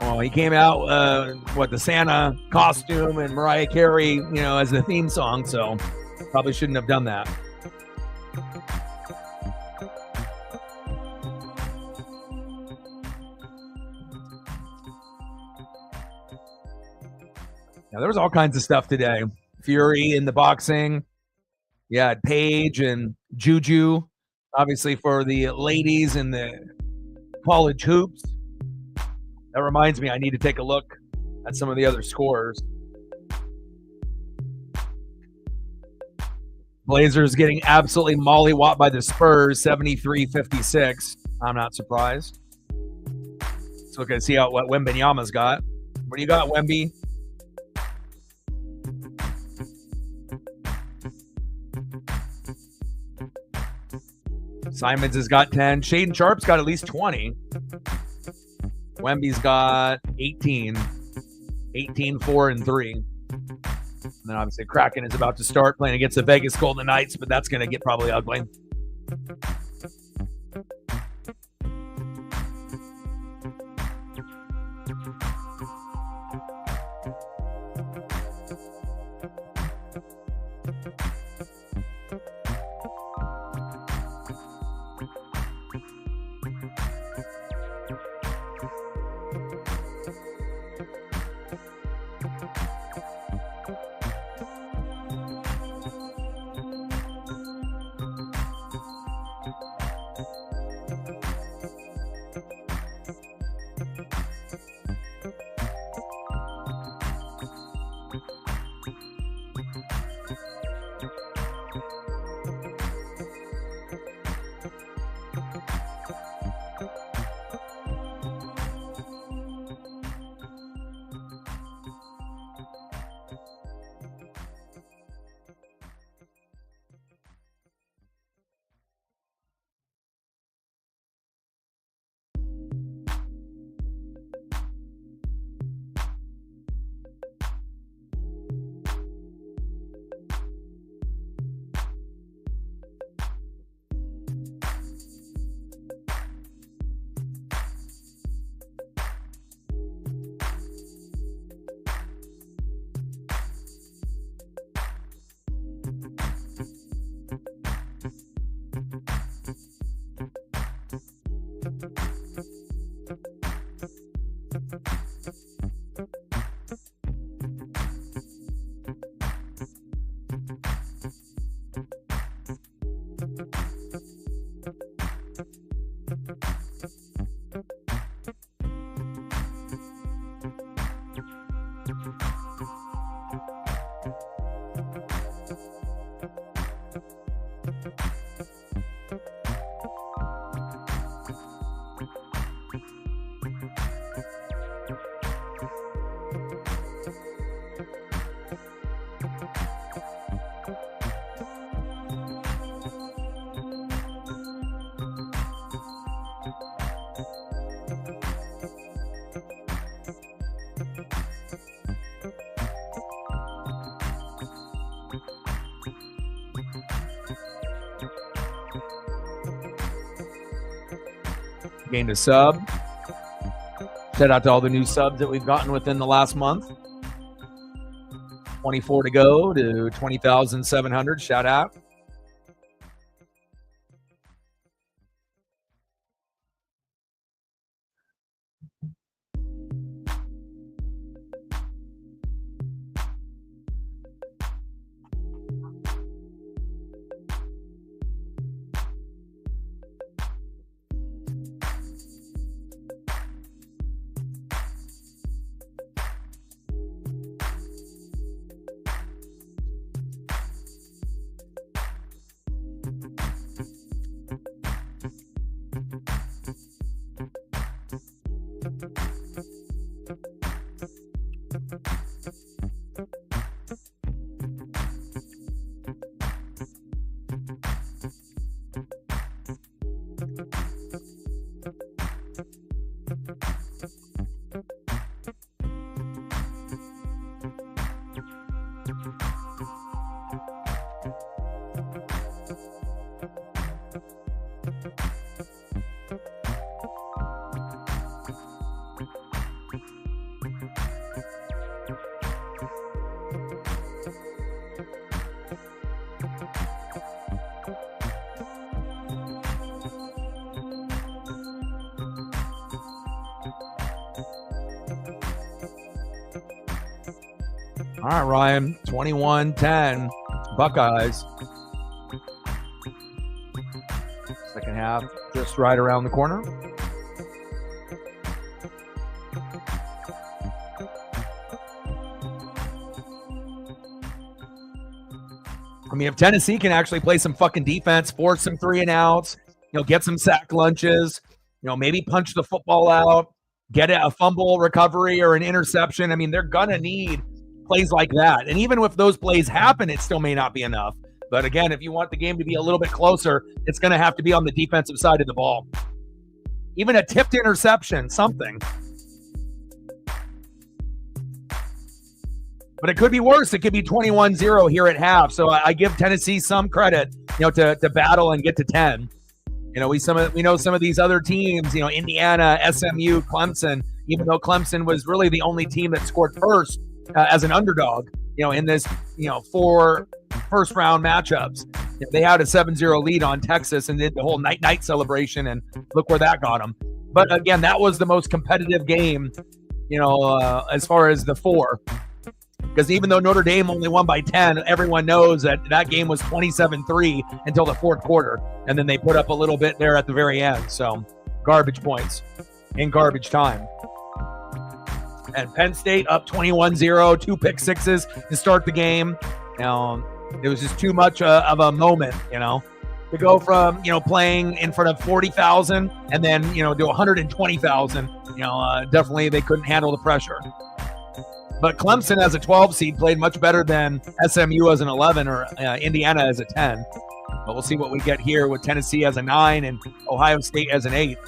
Well, he came out the Santa costume and Mariah Carey, as the theme song, so probably shouldn't have done that. Now, there was all kinds of stuff today. Fury in the boxing. Yeah, Paige and Juju, obviously for the ladies in the college hoops. That reminds me, I need to take a look at some of the other scores. Blazers getting absolutely mollywopped by the Spurs, 73-56. I'm not surprised. Let's look and see what Wembanyama's got. What do you got, Wemby? Simons has got 10. Shaedon Sharp's got at least 20. Wemby's got 18. 18, 4, and 3. And then obviously Kraken is about to start playing against the Vegas Golden Knights, but that's going to get probably ugly. Gained a sub. Shout out to all the new subs that we've gotten within the last month. 24 to go to 20,700. Shout out. All right, Ryan, 21-10, Buckeyes. Second half, just right around the corner. I mean, if Tennessee can actually play some fucking defense, force some 3-and-outs, get some sack lunches, maybe punch the football out, get a fumble recovery or an interception. I mean, they're going to need plays like that. And even if those plays happen, it still may not be enough. But again, if you want the game to be a little bit closer, it's going to have to be on the defensive side of the ball. Even a tipped interception, something. But it could be worse. It could be 21-0 here at half. So I give Tennessee some credit, to battle and get to 10. We know some of these other teams, Indiana, SMU, Clemson, even though Clemson was really the only team that scored first as an underdog, in this, 4 first-round matchups. They had a 7-0 lead on Texas and did the whole night celebration, and look where that got them. But again, that was the most competitive game, as far as the 4. Because even though Notre Dame only won by 10, everyone knows that game was 27-3 until the fourth quarter. And then they put up a little bit there at the very end. So garbage points in garbage time. And Penn State up 21-0, 2 pick sixes to start the game. It was just too much of a moment, to go from, playing in front of 40,000 and then, to 120,000. Definitely they couldn't handle the pressure. But Clemson as a 12 seed played much better than SMU as an 11 or Indiana as a 10. But we'll see what we get here with Tennessee as a 9 and Ohio State as an 8.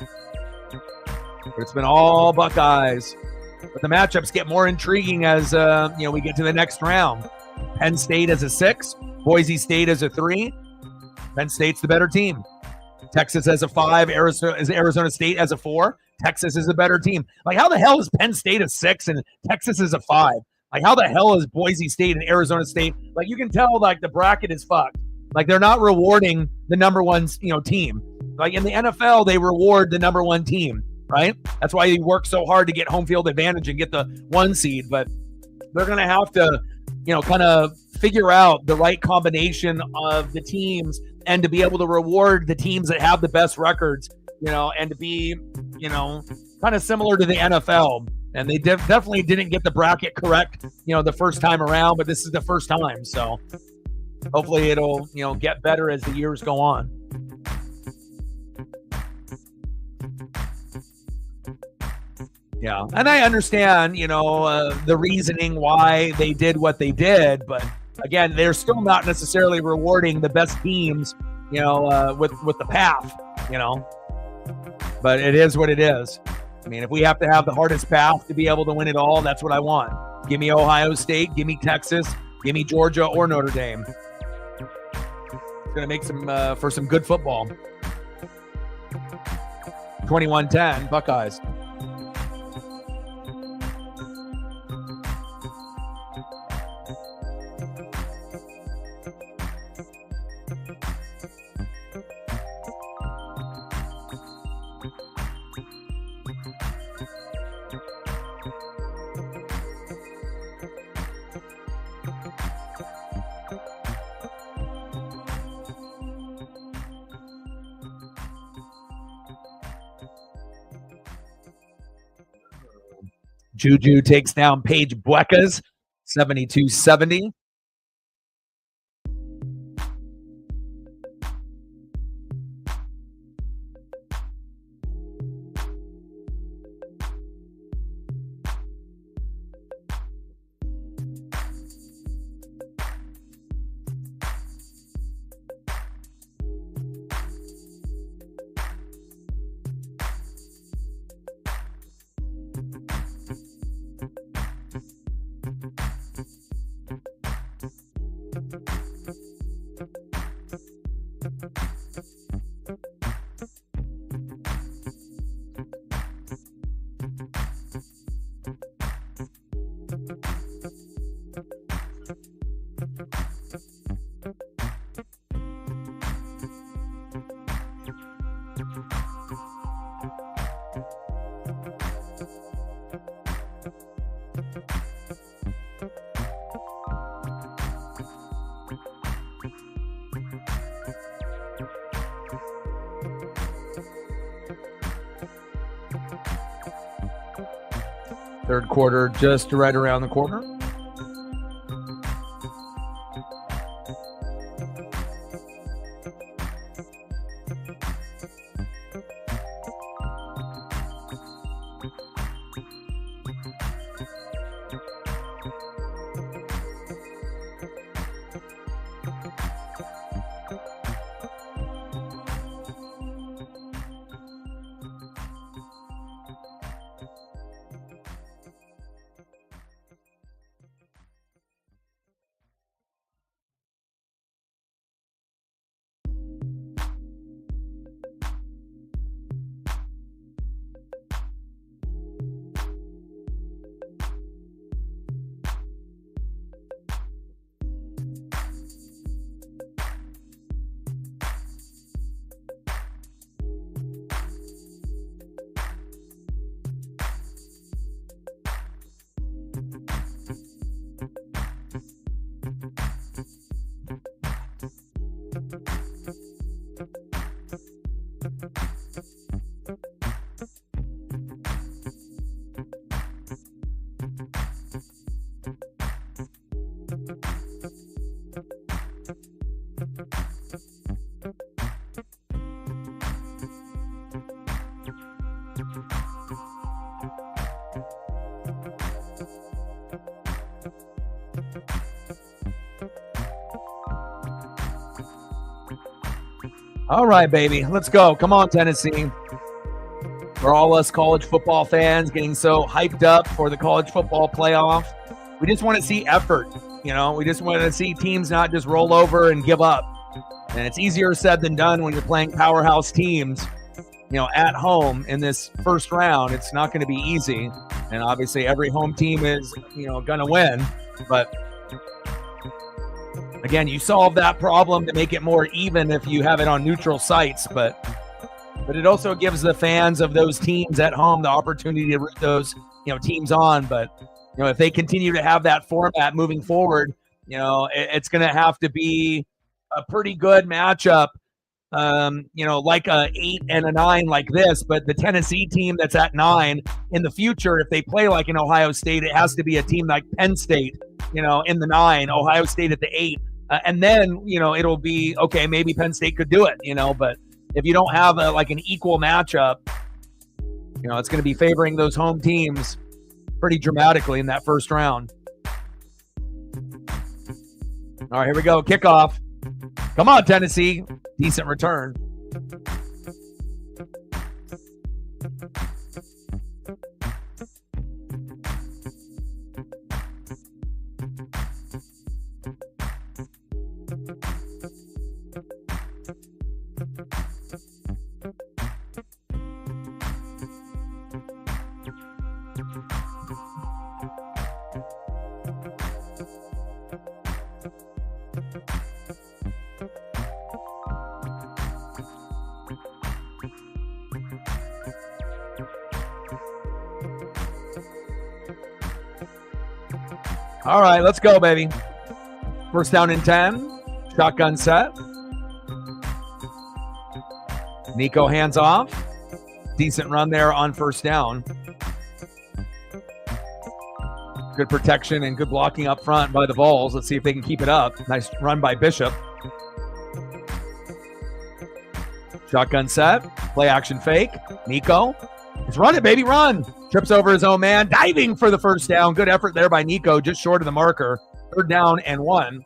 But it's been all Buckeyes. But the matchups get more intriguing as we get to the next round. Penn State as a 6, Boise State as a 3. Penn State's the better team. Texas as a 5, Arizona State as a 4. Texas is a better team. Like, how the hell is Penn State a 6 and Texas is a 5? Like, how the hell is Boise State and Arizona State? Like, you can tell, like, the bracket is fucked. Like, they're not rewarding the number one, team. Like, in the NFL, they reward the number one team, right? That's why you work so hard to get home field advantage and get the 1 seed. But they're going to have to, kind of figure out the right combination of the teams and to be able to reward the teams that have the best records, and to be, kind of similar to the NFL. And they definitely didn't get the bracket correct, the first time around, but this is the first time. So hopefully it'll, get better as the years go on. Yeah. And I understand, the reasoning why they did what they did, but again, they're still not necessarily rewarding the best teams, with the path, but it is what it is. I mean, if we have to have the hardest path to be able to win it all, that's what I want. Give me Ohio State, give me Texas, give me Georgia or Notre Dame. It's going to make for some good football. 21-10, Buckeyes. Juju takes down Paige Buckeyes, 72-70. Third quarter just right around the corner. All right, baby, let's go. Come on, Tennessee. For all us college football fans getting so hyped up for the college football playoff, we just want to see effort. You know, we just want to see teams not just roll over and give up. And it's easier said than done when you're playing powerhouse teams, you know, at home in this first round. It's not going to be easy. And obviously every home team is, you know, going to win. But again, you solve that problem to make it more even if you have it on neutral sites, but it also gives the fans of those teams at home the opportunity to root those, you know, teams on. But, you know, if they continue to have that format moving forward, you know, it's going to have to be a pretty good matchup, you know, like a 8 and a 9 like this. But the Tennessee team that's at 9 in the future, if they play like in Ohio State, it has to be a team like Penn State, you know, in the 9, Ohio State at the 8. And then, you know, it'll be, okay, maybe Penn State could do it, you know, but if you don't have like an equal matchup, you know, it's going to be favoring those home teams pretty dramatically in that first round. All right, here we go. Kickoff. Come on, Tennessee. Decent return. All right, let's go, baby. First down and 10. Shotgun set. Nico hands off. Decent run there on first down. Good protection and good blocking up front by the Vols. Let's see if they can keep it up. Nice run by Bishop. Shotgun set. Play action fake. Nico. Let's run it, baby, run. Trips over his own man. Diving for the first down. Good effort there by Nico, just short of the marker. Third down and 1.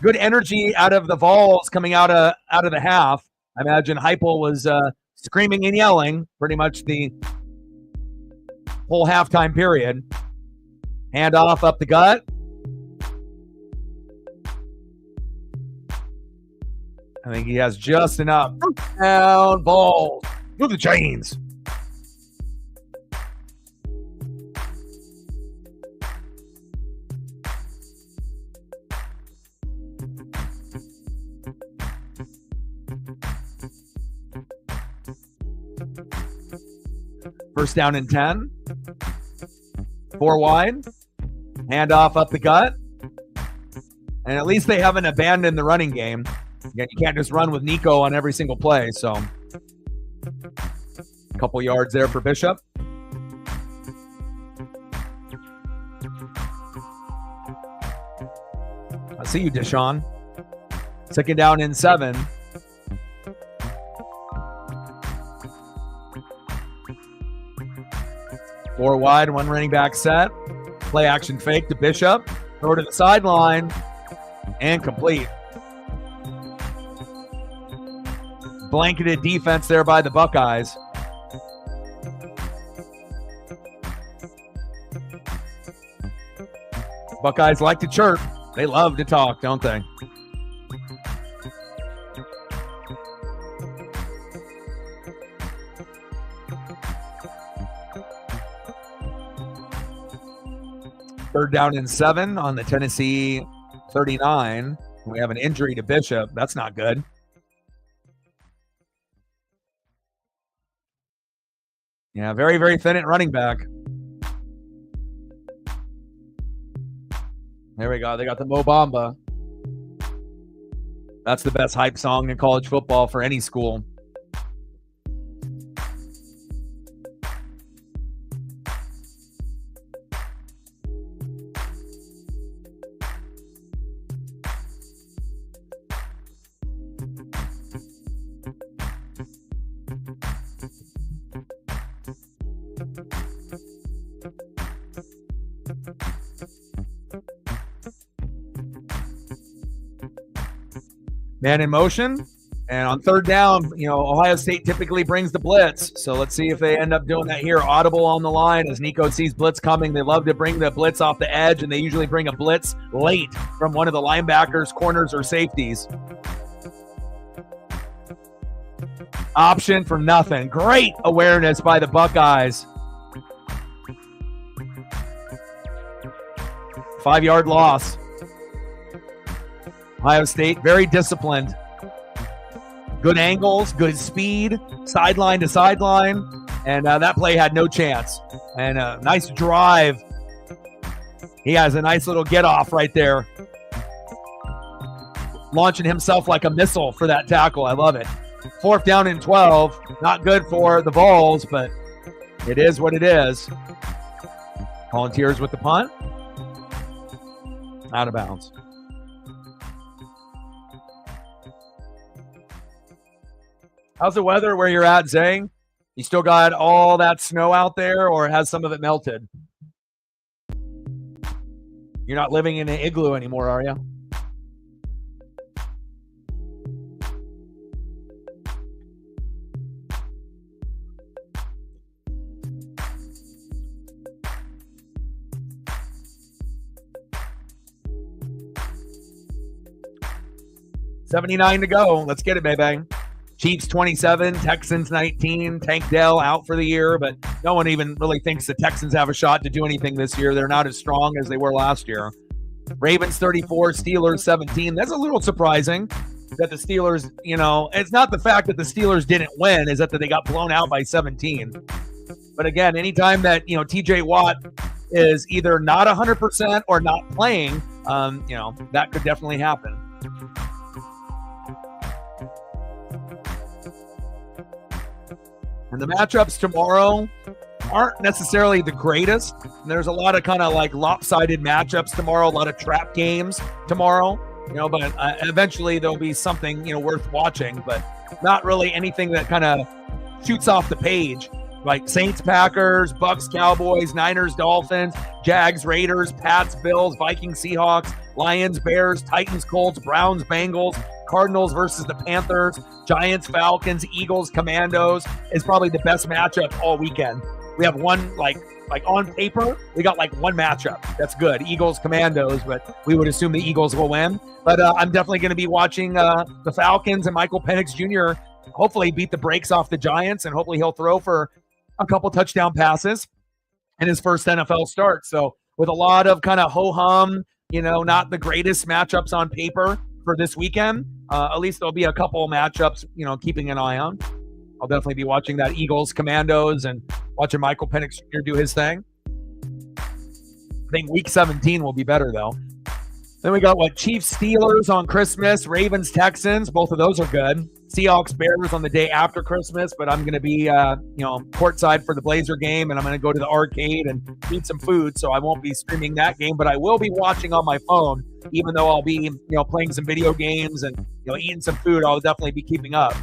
Good energy out of the Vols coming out of the half. I imagine Heupel was screaming and yelling pretty much the whole halftime period. Handoff up the gut. I think he has just enough. Down, Vols. Move the chains. First down and 10. 4 wide. Handoff up the gut. And at least they haven't abandoned the running game. Again, you can't just run with Nico on every single play. So a couple yards there for Bishop. See you, Deshaun. Second down and 7. Four wide, one running back set. Play action fake to Bishop. Throw to the sideline. And complete. Blanketed defense there by the Buckeyes. Buckeyes like to chirp. They love to talk, don't they? Third down and 7 on the Tennessee 39. We have an injury to Bishop. That's not good. Yeah, very, very thin at running back. There we go. They got the Mo Bamba. That's the best hype song in college football for any school. Man in motion, and on third down, Ohio State typically brings the blitz. So let's see if they end up doing that here. Audible on the line as Nico sees blitz coming. They love to bring the blitz off the edge, and they usually bring a blitz late from one of the linebackers, corners, or safeties. Option for nothing. Great awareness by the Buckeyes. 5-yard loss. Ohio State, very disciplined. Good angles, good speed, sideline to sideline. And that play had no chance. And a nice drive. He has a nice little get off right there. Launching himself like a missile for that tackle. I love it. 4th down and 12. Not good for the Vols, but it is what it is. Volunteers with the punt. Out of bounds. How's the weather where you're at, Zay? You still got all that snow out there, or has some of it melted? You're not living in an igloo anymore, are you? $79 to go. Let's get it, baby. Chiefs 27, Texans 19. Tank Dell out for the year, but no one even really thinks the Texans have a shot to do anything this year. They're not as strong as they were last year. Ravens 34, Steelers 17. That's a little surprising that the Steelers, it's not the fact that the Steelers didn't win, is that they got blown out by 17. But again, anytime that, TJ Watt is either not 100% or not playing, that could definitely happen. And the matchups tomorrow aren't necessarily the greatest. There's a lot of kind of like lopsided matchups tomorrow, a lot of trap games tomorrow, but eventually there'll be something, worth watching, but not really anything that kind of shoots off the page. Like Saints, Packers, Bucks, Cowboys, Niners, Dolphins, Jags, Raiders, Pats, Bills, Vikings, Seahawks, Lions, Bears, Titans, Colts, Browns, Bengals, Cardinals versus the Panthers, Giants, Falcons, Eagles, Commandos is probably the best matchup all weekend. We have one, like on paper, we got like one matchup that's good. Eagles, Commandos, but we would assume the Eagles will win. But I'm definitely going to be watching the Falcons and Michael Penix Jr. hopefully beat the brakes off the Giants, and hopefully he'll throw for a couple touchdown passes in his first NFL start. So with a lot of kind of ho-hum, not the greatest matchups on paper for this weekend, at least there'll be a couple matchups, keeping an eye on. I'll definitely be watching that Eagles, Commandos, and watching Michael Penix Jr. do his thing. I think week 17 will be better, though. Then we got Chiefs Steelers on Christmas, Ravens Texans. Both of those are good. Seahawks Bears on the day after Christmas, but I'm going to be courtside for the Blazer game, and I'm going to go to the arcade and eat some food, so I won't be streaming that game, but I will be watching on my phone, even though I'll be playing some video games and eating some food. I'll definitely be keeping up.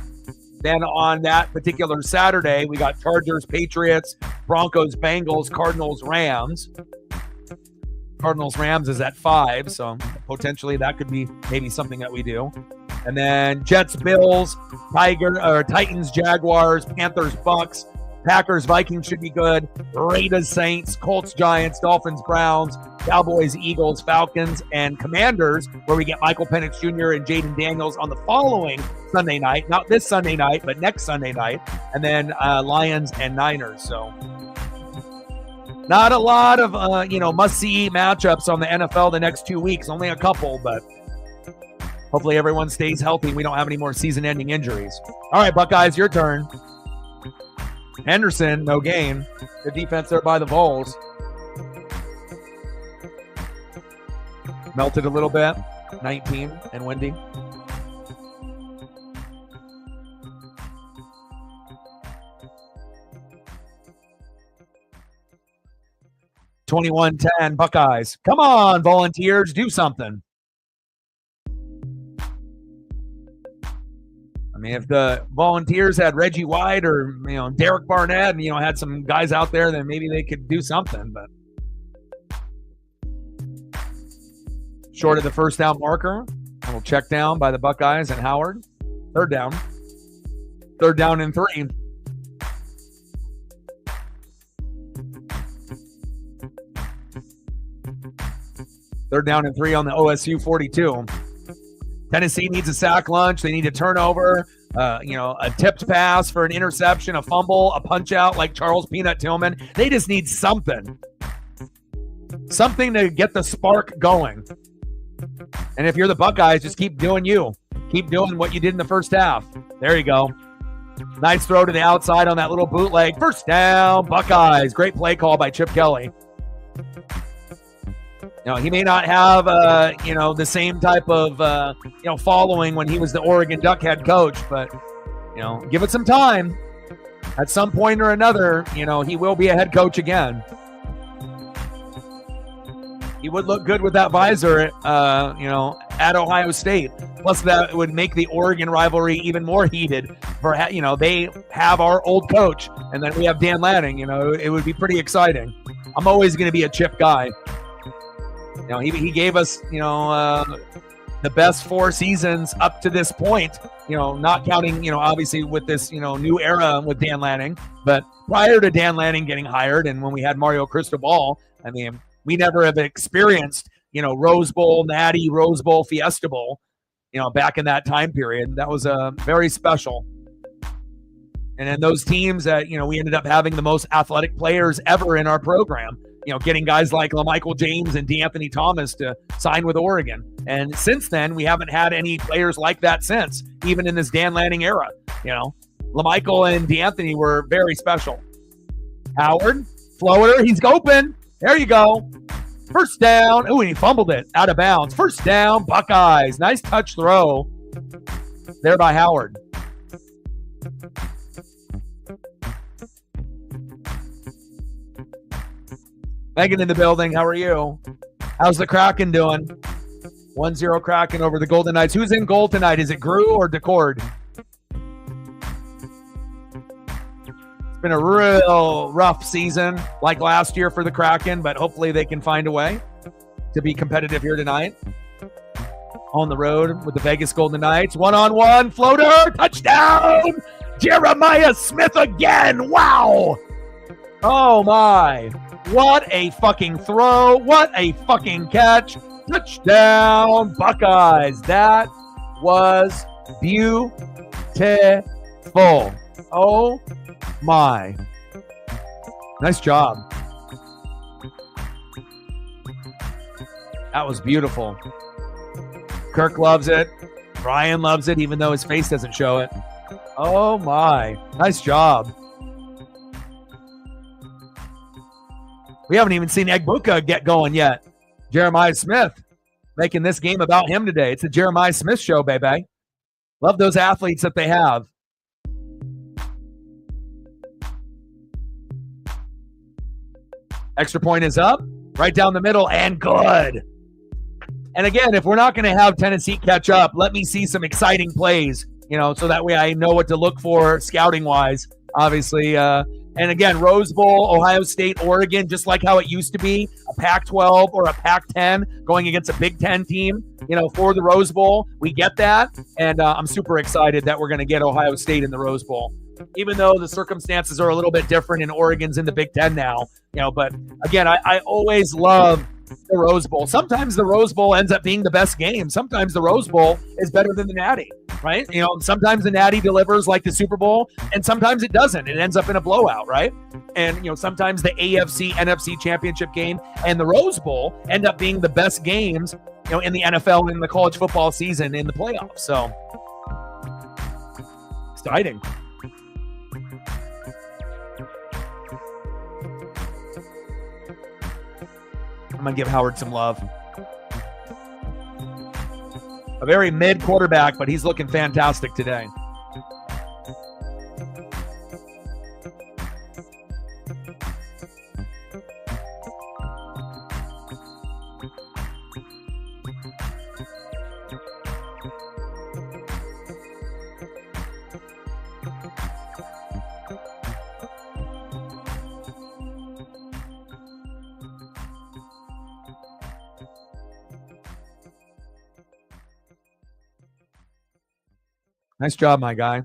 Then on that particular Saturday, we got Chargers Patriots, Broncos Bengals, Cardinals Rams. Cardinals Rams is at 5, so potentially that could be maybe something that we do. And then Jets Bills, Titans Jaguars, Panthers Bucks, Packers Vikings should be good. Raiders Saints, Colts Giants, Dolphins Browns, Cowboys Eagles, Falcons, and Commanders, where we get Michael Penix Jr. and Jaden Daniels on the following Sunday night. Not this Sunday night, but next Sunday night. And then Lions and Niners. So not a lot of must-see matchups on the NFL the next 2 weeks. Only a couple, but hopefully everyone stays healthy. We don't have any more season-ending injuries. All right, Buckeyes, your turn. Henderson, no gain. Good defense there by the Vols. Melted a little bit. 19 and windy. $21-10 Buckeyes. Come on, Volunteers, do something. I mean, if the Volunteers had Reggie White or Derek Barnett and had some guys out there, then maybe they could do something. But short of the first down marker, a little check down by the Buckeyes and Howard. Third down and 3. Third down and 3 on the OSU 42. Tennessee needs a sack lunch. They need a turnover, a tipped pass for an interception, a fumble, a punch out like Charles Peanut Tillman. They just need something to get the spark going. And if you're the Buckeyes, just keep doing you. Keep doing what you did in the first half. There you go. Nice throw to the outside on that little bootleg. First down, Buckeyes. Great play call by Chip Kelly. He may not have, the same type of, following when he was the Oregon Duck head coach, but, give it some time. At some point or another, he will be a head coach again. He would look good with that visor, at Ohio State. Plus, that would make the Oregon rivalry even more heated. For they have our old coach, and then we have Dan Lanning. It would be pretty exciting. I'm always going to be a Chip guy. He gave us, the best 4 seasons up to this point, not counting, obviously with this, new era with Dan Lanning. But prior to Dan Lanning getting hired and when we had Mario Cristobal, I mean, we never have experienced, Rose Bowl, Natty, Rose Bowl, Fiesta Bowl, back in that time period. That was very special. And then those teams that, we ended up having the most athletic players ever in our program. Getting guys like LaMichael James and DeAnthony Thomas to sign with Oregon. And since then, we haven't had any players like that since, even in this Dan Lanning era. LaMichael and DeAnthony were very special. Howard, floater, he's open. There you go. First down. Oh, and he fumbled it out of bounds. First down, Buckeyes. Nice touch throw there by Howard. Megan in the building. How are you? How's the Kraken doing? 1-0 Kraken over the Golden Knights. Who's in goal tonight? Is it Grew or Decord? It's been a real rough season like last year for the Kraken, but hopefully they can find a way to be competitive here tonight. On the road with the Vegas Golden Knights. One-on-one, floater, touchdown! Jeremiah Smith again! Wow! Oh my! What a fucking throw. What a fucking catch. Touchdown, Buckeyes. That was beautiful. Oh, my. Nice job. That was beautiful. Kirk loves it. Brian loves it, even though his face doesn't show it. Oh, my. Nice job. We haven't even seen Egbuka get going yet. Jeremiah Smith. making this game about him today. It's the Jeremiah Smith show, baby. Love those athletes that they have. Extra point is up, right down the middle, and good. And again, if we're not going to have Tennessee catch up, let me see some exciting plays, so that way I know what to look for scouting-wise, obviously. And again, Rose Bowl, Ohio State, Oregon, just like how it used to be, a Pac-12 or a Pac-10 going against a Big Ten team, for the Rose Bowl. We get that, and I'm super excited that we're going to get Ohio State in the Rose Bowl, even though the circumstances are a little bit different and Oregon's in the Big Ten now. But again, I always love the Rose Bowl. Sometimes the Rose Bowl ends up being the best game. Sometimes the Rose Bowl is better than the Natty, right? Sometimes the Natty delivers like the Super Bowl, and sometimes it doesn't. It ends up in a blowout, right? And, sometimes the AFC, NFC championship game and the Rose Bowl end up being the best games, in the NFL, in the college football season, in the playoffs. So, exciting. I'm going to give Howard some love. A very mid quarterback, but he's looking fantastic today. Nice job, my guy.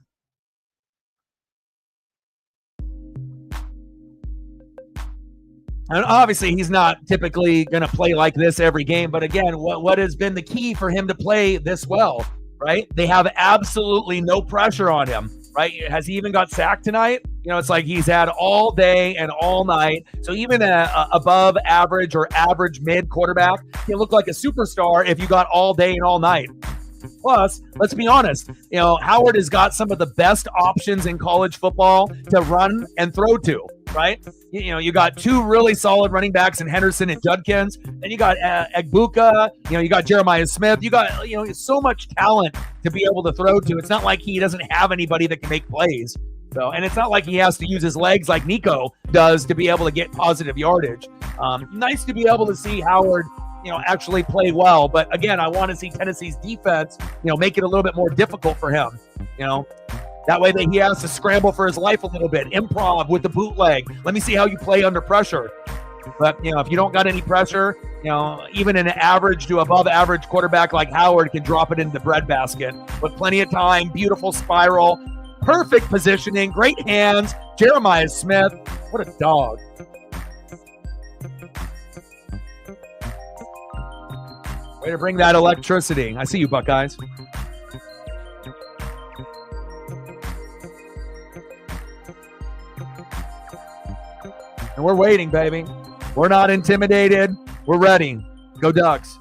And obviously, he's not typically going to play like this every game. But again, what has been the key for him to play this well, right? They have absolutely no pressure on him, right? Has he even got sacked tonight? It's like he's had all day and all night. So even a above average or average mid quarterback can look like a superstar if you got all day and all night. Plus, let's be honest, Howard has got some of the best options in college football to run and throw to, right? You got two really solid running backs in Henderson and Judkins. Then you got Egbuka, you got Jeremiah Smith. You got, so much talent to be able to throw to. It's not like he doesn't have anybody that can make plays. So, and it's not like he has to use his legs like Nico does to be able to get positive yardage. Nice to be able to see Howard actually play well. But again, I want to see Tennessee's defense, make it a little bit more difficult for him, that way that he has to scramble for his life a little bit, improv with the bootleg. Let me see how you play under pressure. But, if you don't got any pressure, even an average to above average quarterback like Howard can drop it into the breadbasket with plenty of time, beautiful spiral, perfect positioning, great hands. Jeremiah Smith, what a dog. Way to bring that electricity. I see you, Buckeyes. And we're waiting, baby. We're not intimidated. We're ready. Go Ducks.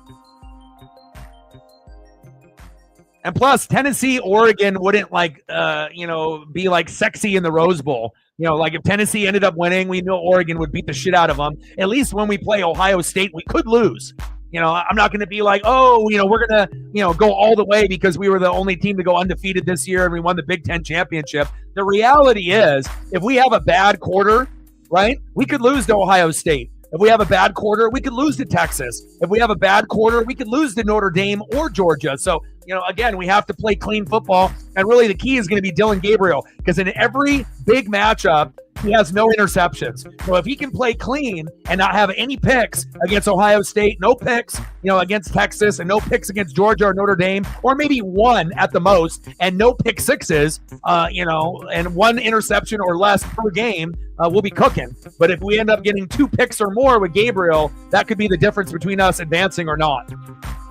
And plus, Tennessee, Oregon wouldn't be like sexy in the Rose Bowl. Like if Tennessee ended up winning, we know Oregon would beat the shit out of them. At least when we play Ohio State, we could lose. I'm not going to be like, we're going to, go all the way because we were the only team to go undefeated this year and we won the Big Ten championship. The reality is, if we have a bad quarter, right, we could lose to Ohio State. If we have a bad quarter, we could lose to Texas. If we have a bad quarter, we could lose to Notre Dame or Georgia. So, again, we have to play clean football. And really the key is going to be Dylan Gabriel, because in every big matchup, he has no interceptions. So if he can play clean and not have any picks against Ohio State, no picks, against Texas, and no picks against Georgia or Notre Dame, or maybe one at the most, and no pick sixes, and one interception or less per game, we'll be cooking. But if we end up getting 2 picks or more with Gabriel, that could be the difference between us advancing or not.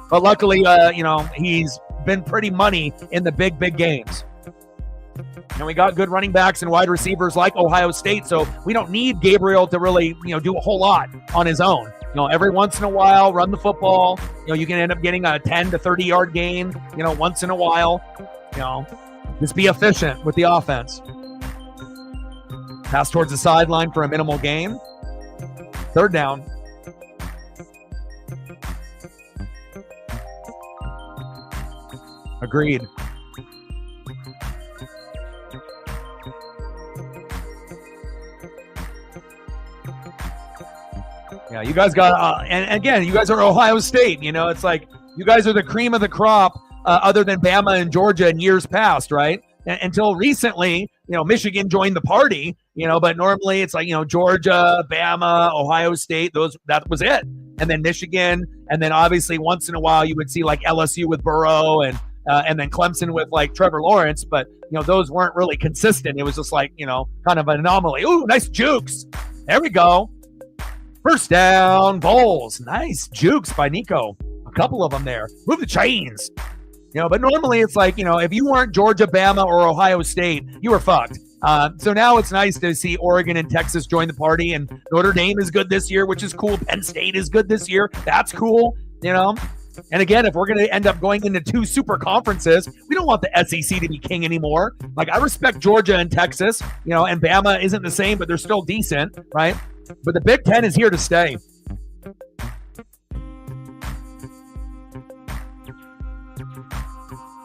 But luckily, he's been pretty money in the big games. And we got good running backs and wide receivers like Ohio State, so we don't need Gabriel to really, do a whole lot on his own. Every once in a while, run the football. You can end up getting a 10 to 30-yard gain, once in a while. Just be efficient with the offense. Pass towards the sideline for a minimal gain. 3rd down. Agreed. Yeah, you guys got, and again, you guys are Ohio State. You know, it's like you guys are the cream of the crop, other than Bama and Georgia in years past, right? Until recently, you know, Michigan joined the party, you know, but normally it's like, you know, Georgia, Bama, Ohio State, that was it. And then Michigan, and then obviously once in a while you would see like LSU with Burrow and then Clemson with like Trevor Lawrence, but you know, those weren't really consistent. It was just like, you know, kind of an anomaly. Ooh, nice jukes. There we go. First down, Bowles. Nice jukes by Nico. A couple of them there. Move the chains. You know, but normally it's like, you know, if you weren't Georgia, Bama, or Ohio State, you were fucked. So now it's nice to see Oregon and Texas join the party, and Notre Dame is good this year, which is cool. Penn State is good this year. That's cool, you know. And again, if we're going to end up going into 2 super conferences, we don't want the SEC to be king anymore. Like, I respect Georgia and Texas, you know, and Bama isn't the same, but they're still decent, right? But the Big Ten is here to stay.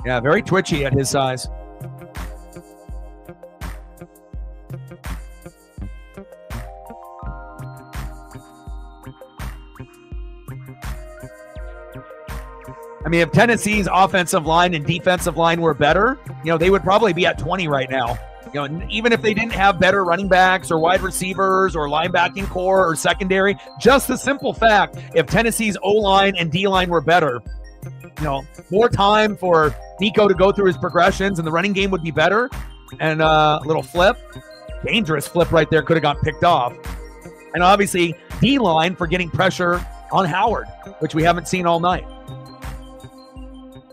Yeah, very twitchy at his size. I mean, if Tennessee's offensive line and defensive line were better, you know, they would probably be at 20 right now. You know, even if they didn't have better running backs or wide receivers or linebacking core or secondary, just the simple fact, if Tennessee's O-line and D-line were better, you know, more time for Nico to go through his progressions and the running game would be better. And a little flip, dangerous flip right there, could have got picked off. And obviously D-line for getting pressure on Howard, which we haven't seen all night.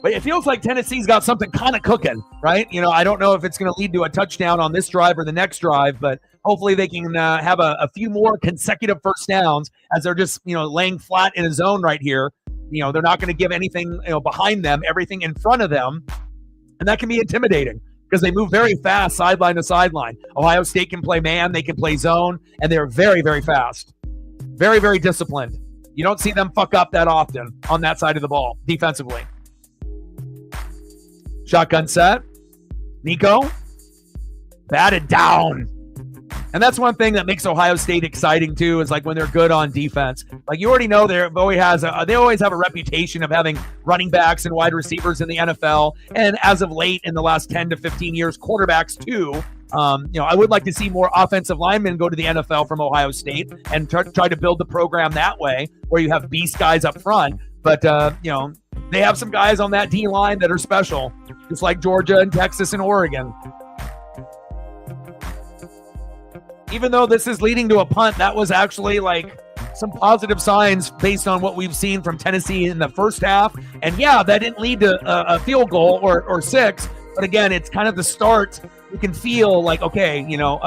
But it feels like Tennessee's got something kind of cooking, right? You know, I don't know if it's going to lead to a touchdown on this drive or the next drive, but hopefully they can have a few more consecutive first downs as they're just, you know, laying flat in a zone right here. You know, they're not going to give anything, you know, behind them, everything in front of them. And that can be intimidating because they move very fast sideline to sideline. Ohio State can play man, they can play zone, and they're very, very fast. Very, very disciplined. You don't see them fuck up that often on that side of the ball defensively. Shotgun set. Nico. Batted down. And that's one thing that makes Ohio State exciting too, is like when they're good on defense. Like, you already know they always have a reputation of having running backs and wide receivers in the NFL. And as of late, in the last 10 to 15 years, quarterbacks too. You know, I would like to see more offensive linemen go to the NFL from Ohio State and try to build the program that way, where you have beast guys up front. But, you know, they have some guys on that D-line that are special, just like Georgia and Texas and Oregon. Even though this is leading to a punt, that was actually like some positive signs based on what we've seen from Tennessee in the first half. And yeah, that didn't lead to a field goal or 6. But again, it's kind of the start. You can feel like, okay, you know,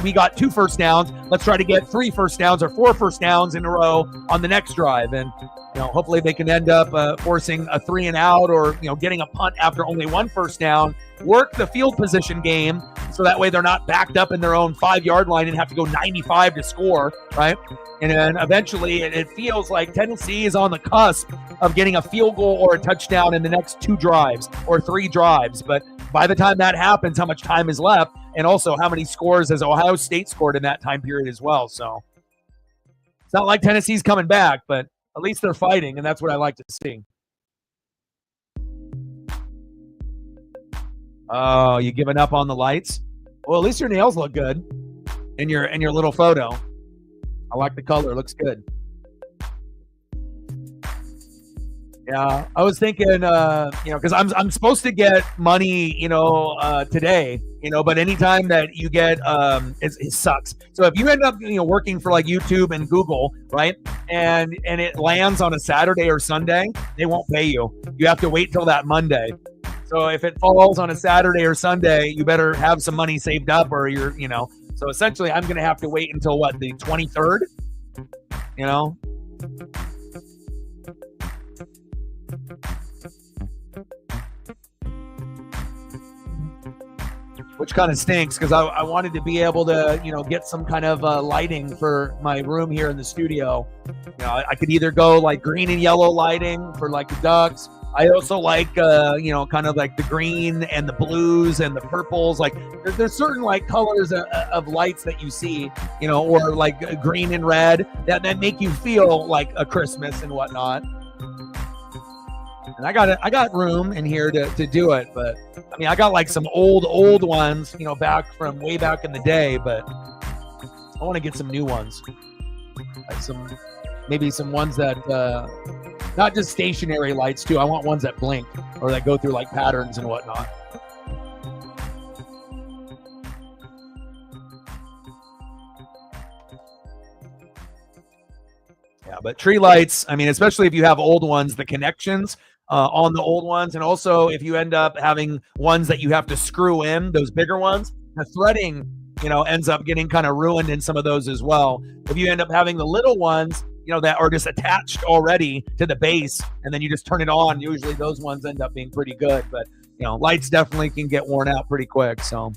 we got 2 first downs. Let's try to get 3 first downs or 4 first downs in a row on the next drive. And, you know, hopefully they can end up forcing a 3 and out, or, you know, getting a punt after only 1 first down, work the field position game so that way they're not backed up in their own 5-yard line and have to go 95 to score, right? And then eventually it feels like Tennessee is on the cusp of getting a field goal or a touchdown in the next 2 drives or 3 drives. But by the time that happens, how much time is left, and also how many scores has Ohio State scored in that time period as well. So it's not like Tennessee's coming back, but at least they're fighting, and that's what I like to see. Oh, you giving up on the lights? Well, at least your nails look good in your little photo. I like the color. Looks good. Yeah, I was thinking, you know, because I'm supposed to get money, you know, today, you know, but anytime that you get, it sucks. So if you end up, you know, working for like YouTube and Google, right, and it lands on a Saturday or Sunday, they won't pay you. You have to wait till that Monday. So if it falls on a Saturday or Sunday, you better have some money saved up, or you're, you know. So essentially, I'm going to have to wait until what, the 23rd, you know. Which kind of stinks, because I wanted to be able to, you know, get some kind of lighting for my room here in the studio. You know, I could either go like green and yellow lighting for like the Ducks. I also like, kind of like the green and the blues and the purples. Like there's certain like colors of lights that you see, or like green and red that make you feel like a Christmas and whatnot. And I got room in here to do it, but I mean, I got like some old ones, back from way back in the day, but I want to get some new ones, like maybe some ones that, not just stationary lights too. I want ones that blink or that go through like patterns and whatnot. Yeah, but tree lights, I mean, especially if you have old ones, the connections on the old ones, and also if you end up having ones that you have to screw in, those bigger ones, the threading, ends up getting kind of ruined in some of those as well. If you end up having the little ones, that are just attached already to the base, and then you just turn it on, usually those ones end up being pretty good. But, lights definitely can get worn out pretty quick, so.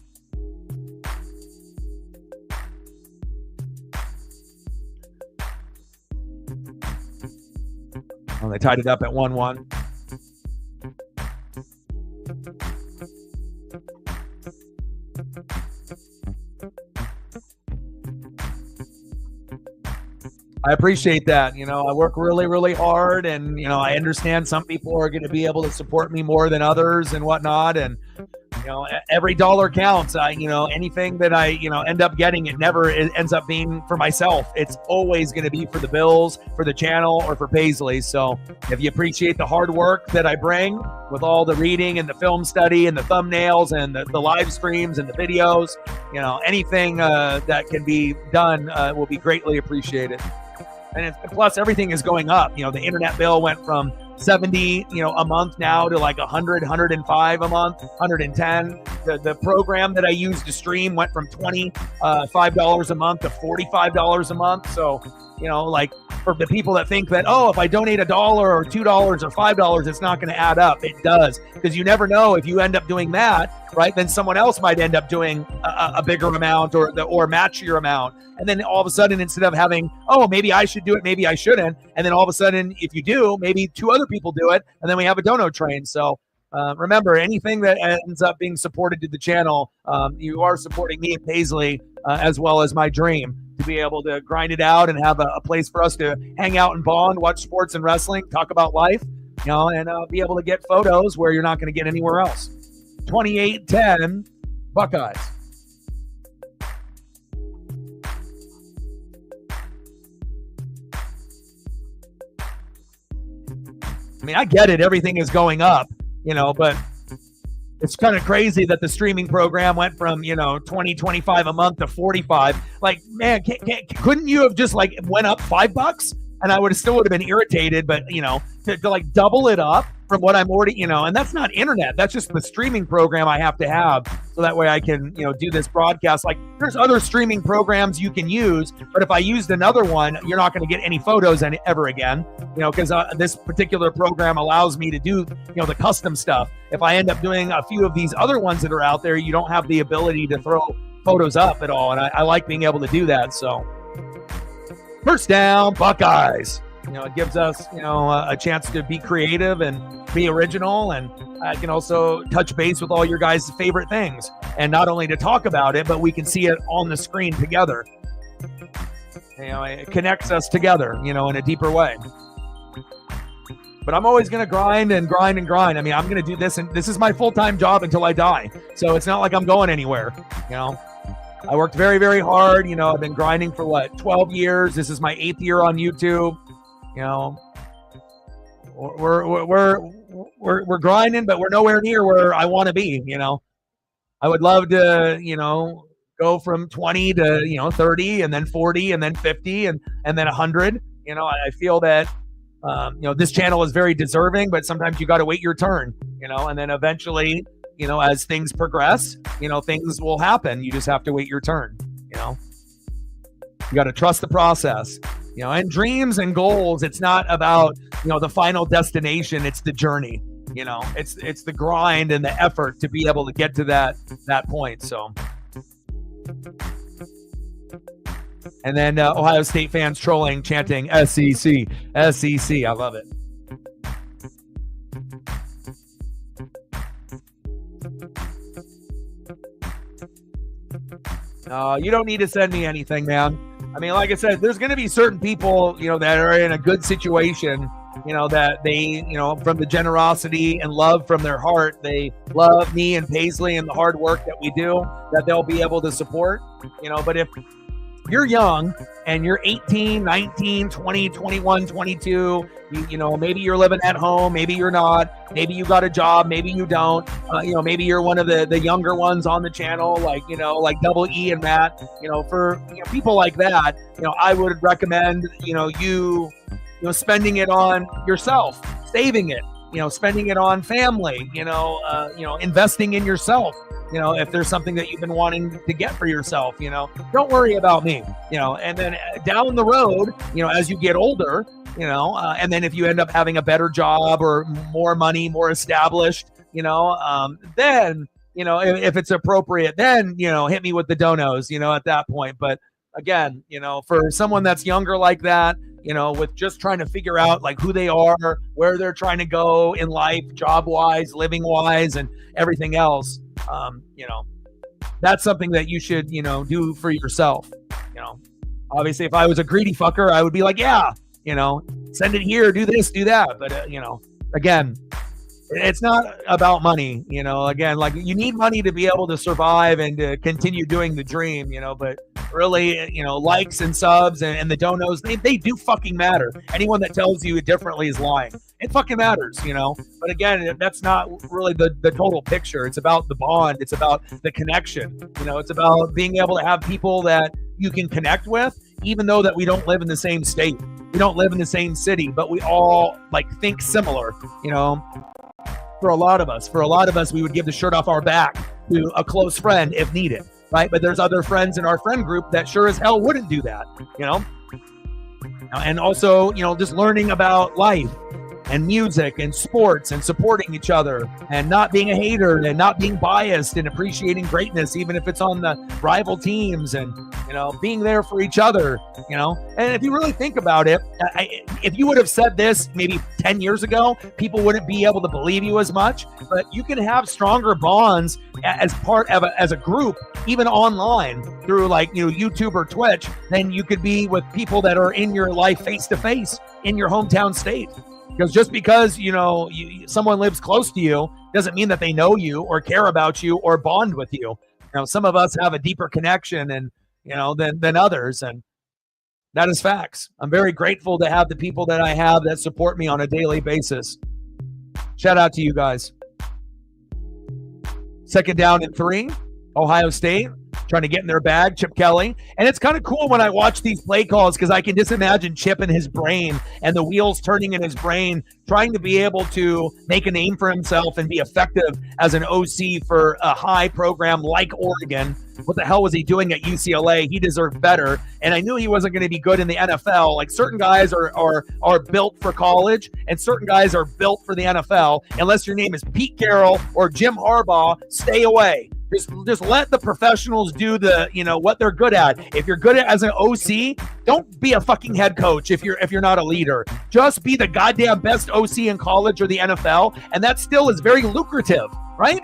Well, they tied it up at 1-1. I appreciate that. I work really, really hard, and, I understand some people are going to be able to support me more than others and whatnot. And, every dollar counts. Anything that I, end up getting, it never ends up being for myself. It's always going to be for the bills, for the channel, or for Paisley. So if you appreciate the hard work that I bring with all the reading and the film study and the thumbnails and the live streams and the videos, anything that can be done will be greatly appreciated. And plus everything is going up. The internet bill went from 70, a month now to like 100, 105 a month, 110. The program that I use to stream went from $25 a month to $45 a month. So, like for the people that think that, if I donate $1 or $2 or $5, it's not going to add up. It does, because you never know if you end up doing that, right? Then someone else might end up doing a bigger amount or match your amount. And then all of a sudden, instead of having, maybe I should do it, maybe I shouldn't. And then all of a sudden, if you do, maybe 2 other people do it. And then we have a dono train. So remember, anything that ends up being supported to the channel, you are supporting me and Paisley, as well as my dream to be able to grind it out and have a place for us to hang out and bond, watch sports and wrestling, talk about life, and be able to get photos where you're not going to get anywhere else. 28-10 Buckeyes. I mean, I get it. Everything is going up, but it's kind of crazy that the streaming program went from, 20, 25 a month to 45. Like, man, couldn't you have just like went up $5? And I would have been irritated, but to like double it up from what I'm already, and that's not internet. That's just the streaming program I have to have. So that way I can, do this broadcast. Like there's other streaming programs you can use, but if I used another one, you're not going to get any photos ever again, because this particular program allows me to do, the custom stuff. If I end up doing a few of these other ones that are out there, you don't have the ability to throw photos up at all. And I like being able to do that. So first down, Buckeyes. It gives us, a chance to be creative and be original, and I can also touch base with all your guys' favorite things, and not only to talk about it, but we can see it on the screen together. It connects us together, in a deeper way. But I'm always going to grind and grind and grind. I mean, I'm going to do this, and this is my full-time job until I die. So it's not like I'm going anywhere, I worked very, very hard. I've been grinding for 12 years. This is my 8th year on YouTube. We're grinding, but we're nowhere near where I want to be. I would love to, go from 20 to 30, and then 40, and then 50, and then 100. I feel that this channel is very deserving, but sometimes you got to wait your turn. And then eventually, as things progress, things will happen. You just have to wait your turn. You got to trust the process. And dreams and goals, it's not about, the final destination. It's the journey, it's the grind and the effort to be able to get to that point. So, and then Ohio State fans trolling, chanting SEC, SEC. I love it. You don't need to send me anything, man. I mean, like I said, there's going to be certain people, that are in a good situation, that they, from the generosity and love from their heart, they love me and Paisley and the hard work that we do, that they'll be able to support, but if you're young and you're 18, 19, 20, 21, 22, maybe you're living at home, maybe you're not, maybe you got a job, maybe you don't, maybe you're one of the younger ones on the channel, like Double E and Matt, for people like that, I would recommend, you spending it on yourself, saving it, spending it on family, investing in yourself. If there's something that you've been wanting to get for yourself, don't worry about me, and then down the road, as you get older, and then if you end up having a better job or more money, more established, then, if it's appropriate, then, hit me with the donos, at that point. But again, for someone that's younger like that, with just trying to figure out like who they are, where they're trying to go in life, job wise, living wise, and everything else, that's something that you should, do for yourself. Obviously if I was a greedy fucker, I would be like, yeah, send it here, do this, do that. But, again, it's not about money, again, like you need money to be able to survive and to continue doing the dream, but really, likes and subs and the donos, they do fucking matter. Anyone that tells you differently is lying. It fucking matters, but again, that's not really the total picture. It's about the bond. It's about the connection. It's about being able to have people that you can connect with, even though that we don't live in the same state. We don't live in the same city, but we all like think similar, For a lot of us, we would give the shirt off our back to a close friend if needed, right? But there's other friends in our friend group that sure as hell wouldn't do that, And also, just learning about life and music and sports and supporting each other and not being a hater and not being biased and appreciating greatness, even if it's on the rival teams, and, being there for each other, And if you really think about it, if you would have said this maybe 10 years ago, people wouldn't be able to believe you as much, but you can have stronger bonds as part of as a group, even online through like, YouTube or Twitch, than you could be with people that are in your life face to face in your hometown state. Because just because, someone lives close to you doesn't mean that they know you or care about you or bond with you. Some of us have a deeper connection and, than others. And that is facts. I'm very grateful to have the people that I have that support me on a daily basis. Shout out to you guys. Second down and 3, Ohio State. Trying to get in their bag, Chip Kelly. And it's kind of cool when I watch these play calls because I can just imagine Chip in his brain and the wheels turning in his brain, trying to be able to make a name for himself and be effective as an OC for a high program like Oregon. What the hell was he doing at UCLA? He deserved better. And I knew he wasn't going to be good in the NFL. Like certain guys are built for college and certain guys are built for the NFL. Unless your name is Pete Carroll or Jim Harbaugh, stay away. Just let the professionals do the, what they're good at. If you're good at as an OC, don't be a fucking head coach if you're not a leader. Just be the goddamn best OC in college or the NFL, and that still is very lucrative, right?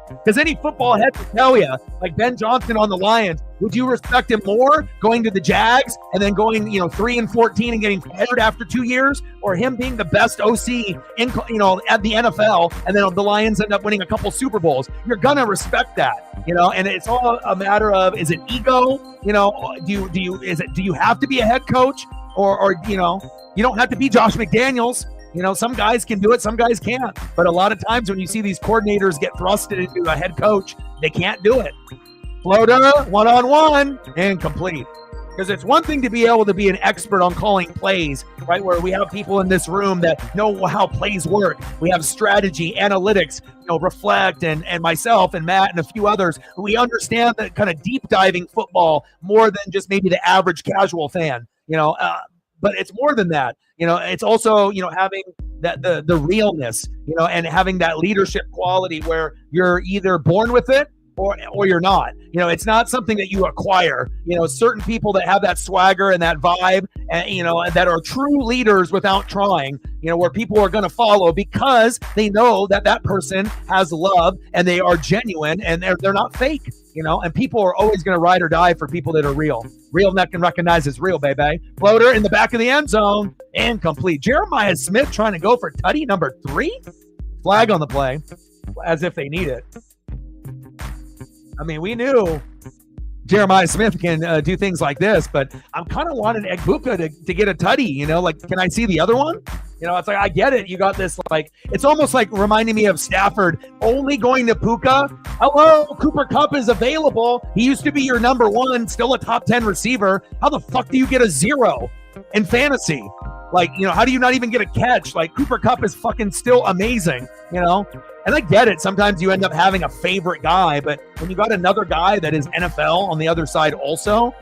Because any football head will tell you, like Ben Johnson on the Lions, would you respect him more going to the Jags and then going, 3-14 and getting fired after 2 years, or him being the best OC in, at the NFL, and then the Lions end up winning a couple Super Bowls? You're gonna respect that, and it's all a matter of, is it ego? Do you have to be a head coach, or you don't have to be Josh McDaniels. Some guys can do it, some guys can't. But a lot of times when you see these coordinators get thrusted into a head coach, they can't do it. Floater, one-on-one, and complete. Because it's one thing to be able to be an expert on calling plays, right? Where we have people in this room that know how plays work. We have strategy, analytics, Reflect, and myself and Matt and a few others. We understand that kind of deep diving football more than just maybe the average casual fan, but it's more than that. It's also, having that the realness, and having that leadership quality where you're either born with it or you're not. It's not something that you acquire. Certain people that have that swagger and that vibe, and that are true leaders without trying, where people are going to follow because they know that that person has love and they are genuine and they're not fake. And people are always going to ride or die for people that are real. Real that can recognize as real, baby. Floater in the back of the end zone. Incomplete. Jeremiah Smith trying to go for tutty number 3. Flag on the play, as if they need it. I mean, we knew Jeremiah Smith can do things like this, but I'm kind of wanting Egbuka to get a tutty, can I see the other one? It's like, I get it. You got this, it's almost like reminding me of Stafford only going to Puka. Hello, Cooper Kupp is available. He used to be your number 1, still a top 10 receiver. How the fuck do you get a 0 in fantasy? How do you not even get a catch? Cooper Kupp is fucking still amazing, And I get it. Sometimes you end up having a favorite guy, but when you got another guy that is NFL on the other side also,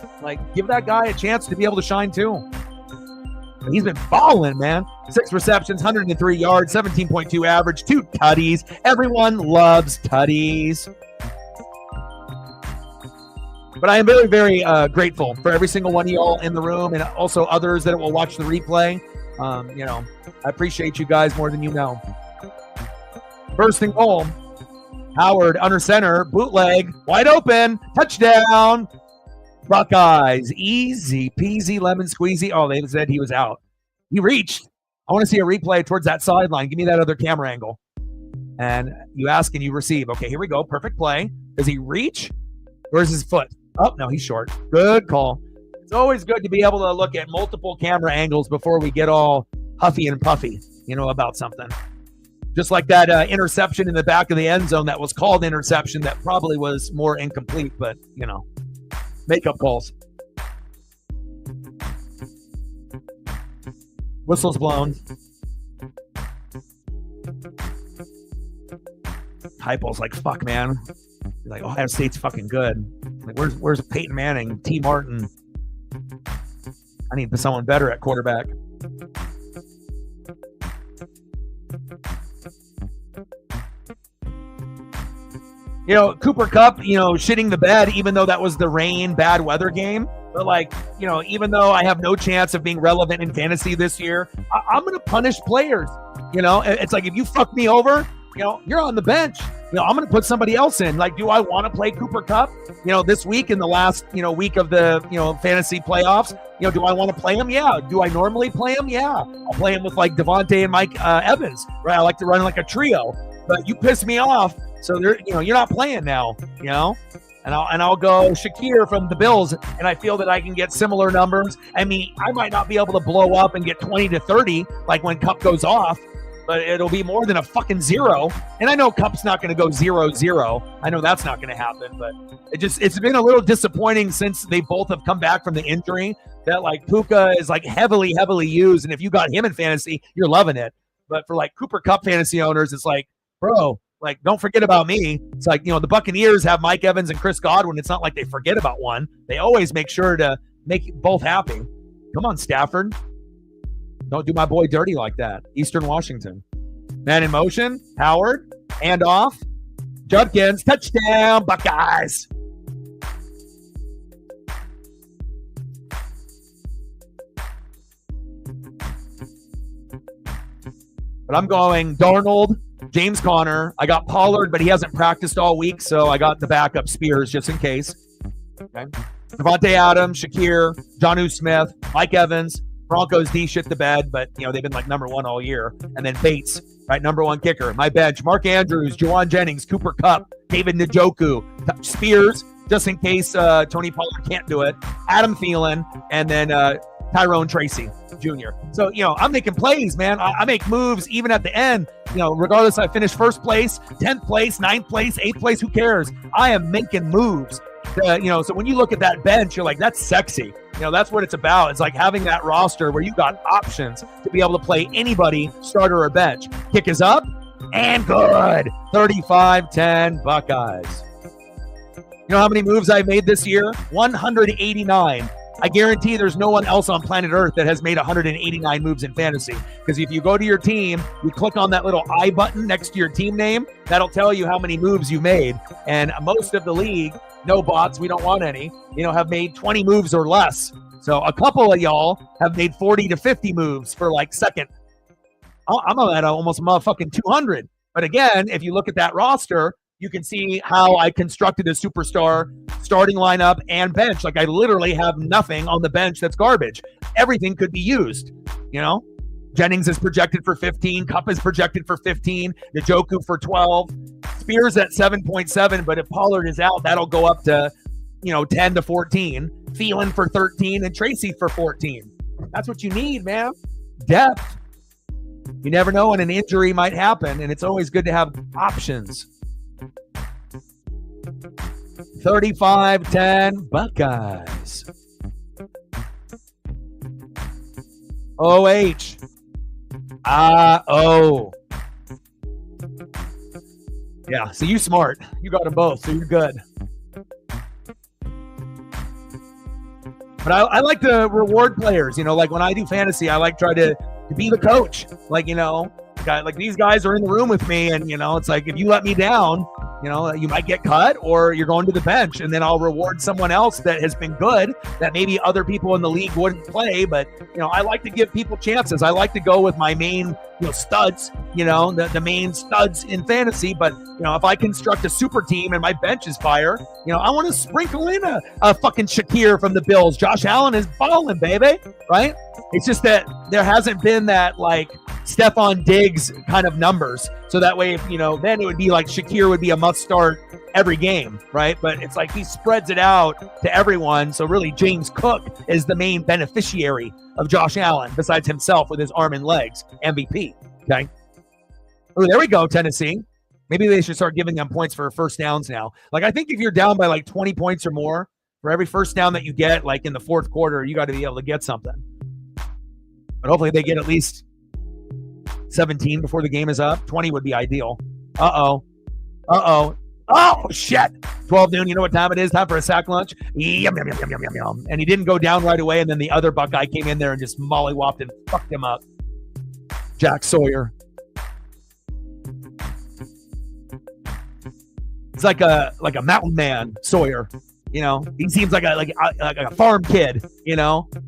give that guy a chance to be able to shine too. And he's been balling, man. 6 receptions, 103 yards, 17.2 average, 2 tutties. Everyone loves tutties. But I am very, very grateful for every single one of y'all in the room and also others that will watch the replay. I appreciate you guys more than you know. First and goal. Howard under center, bootleg, wide open, touchdown. Buckeyes, easy peasy lemon squeezy. Oh, they said he was out. He reached. I want to see a replay towards that sideline. Give me that other camera angle. And you ask and you receive. Okay, here we go. Perfect play. Does he reach? Where's his foot? Oh, no, he's short. Good call. It's always good to be able to look at multiple camera angles before we get all huffy and puffy, about something. Just like that interception in the back of the end zone that was called interception that probably was more incomplete, but, makeup calls. Whistle's blown. Typo's like, fuck, man. Ohio State's fucking good. Where's Peyton Manning, T. Martin? I need someone better at quarterback. Cooper Kupp, shitting the bed, even though that was the rain, bad weather game. But even though I have no chance of being relevant in fantasy this year, I'm going to punish players. It's like, if you fuck me over, you're on the bench. I'm going to put somebody else in. Do I want to play Cooper Kupp, this week in the last, week of the, fantasy playoffs? Do I want to play him? Yeah. Do I normally play him? Yeah. I'll play him with Devontae and Mike Evans, right? I like to run like a trio, but you piss me off. So you're not playing now, and I'll go Shakir from the Bills, and I feel that I can get similar numbers. I mean, I might not be able to blow up and get 20 to 30 like when Kupp goes off, but it'll be more than a fucking 0. And I know Kupp's not going to go 0-0. I know that's not going to happen, but it's been a little disappointing since they both have come back from the injury that Puka is heavily, heavily used. And if you got him in fantasy, you're loving it. But for Cooper Kupp fantasy owners, it's bro, don't forget about me. It's the Buccaneers have Mike Evans and Chris Godwin. It's not like they forget about one. They always make sure to make both happy. Come on, Stafford. Don't do my boy dirty like that. Eastern Washington. Man in motion. Howard. Handoff. Judkins. Touchdown. Buckeyes. But I'm going Darnold, James Conner. I got Pollard, but he hasn't practiced all week, so I got the backup Spears just in case. Okay. Devontae Adams, Shakir, Jonnu Smith, Mike Evans. Broncos D shit the bed, but they've been number 1 all year. And then Bates, right, number 1 kicker. My bench: Mark Andrews, Juwan Jennings, Cooper Kupp, David Njoku, Spears, just in case Tony Pollard can't do it. Adam Thielen, and then Tyrone Tracy Jr. So, I'm making plays, man. I make moves even at the end. Regardless, I finish first place, 10th place, 9th place, 8th place. Who cares? I am making moves. So when you look at that bench, you're like, that's sexy. That's what it's about. It's having that roster where you got options to be able to play anybody, starter or bench. Kick is up and good. 35-10 Buckeyes. You know how many moves I made this year? 189. I guarantee there's no one else on planet Earth that has made 189 moves in fantasy. Because if you go to your team, you click on that little I button next to your team name, that'll tell you how many moves you made. And most of the league, no bots, we don't want any, have made 20 moves or less. So a couple of y'all have made 40 to 50 moves for like second. I'm at almost motherfucking 200. But again, if you look at that roster, you can see how I constructed a superstar starting lineup and bench. Like I literally have nothing on the bench that's garbage. Everything could be used, Jennings is projected for 15. Kupp is projected for 15. Njoku for 12. Spears at 7.7, but if Pollard is out, that'll go up to, 10 to 14. Thielen for 13 and Tracy for 14. That's what you need, man. Depth. You never know when an injury might happen, and it's always good to have options. 35-10 Buckeyes. OH. O. Yeah, so you smart. You got them both, so you're good. But I like to reward players, like when I do fantasy, I like try to be the coach. Like, like these guys are in the room with me, and it's like if you let me down, you might get cut or you're going to the bench, and then I'll reward someone else that has been good that maybe other people in the league wouldn't play. But I like to give people chances. I like to go with my main studs, the main studs in fantasy. But if I construct a super team and my bench is fire, I want to sprinkle in a fucking Shakir from the Bills. Josh Allen is balling, baby, right? It's just that there hasn't been that like Stephon Diggs kind of numbers. So that way, if, then it would be like Shakir would be a must start every game, right? But it's like he spreads it out to everyone. So really, James Cook is the main beneficiary of Josh Allen, besides himself with his arm and legs. MVP, okay? Oh, there we go, Tennessee. Maybe they should start giving them points for first downs now. Like, I think if you're down by like 20 points or more, for every first down that you get, like in the fourth quarter, you got to be able to get something. But hopefully they get at least 17 before the game is up. 20 would be ideal. Uh-oh. Oh, shit. 12 noon. You know what time it is? Time for a sack lunch. Yum, yum, yum, yum, yum, yum, yum. And he didn't go down right away, and then the other Buckeye came in there and just mollywopped and fucked him up. Jack Sawyer. It's like a mountain man, Sawyer. He seems like a farm kid,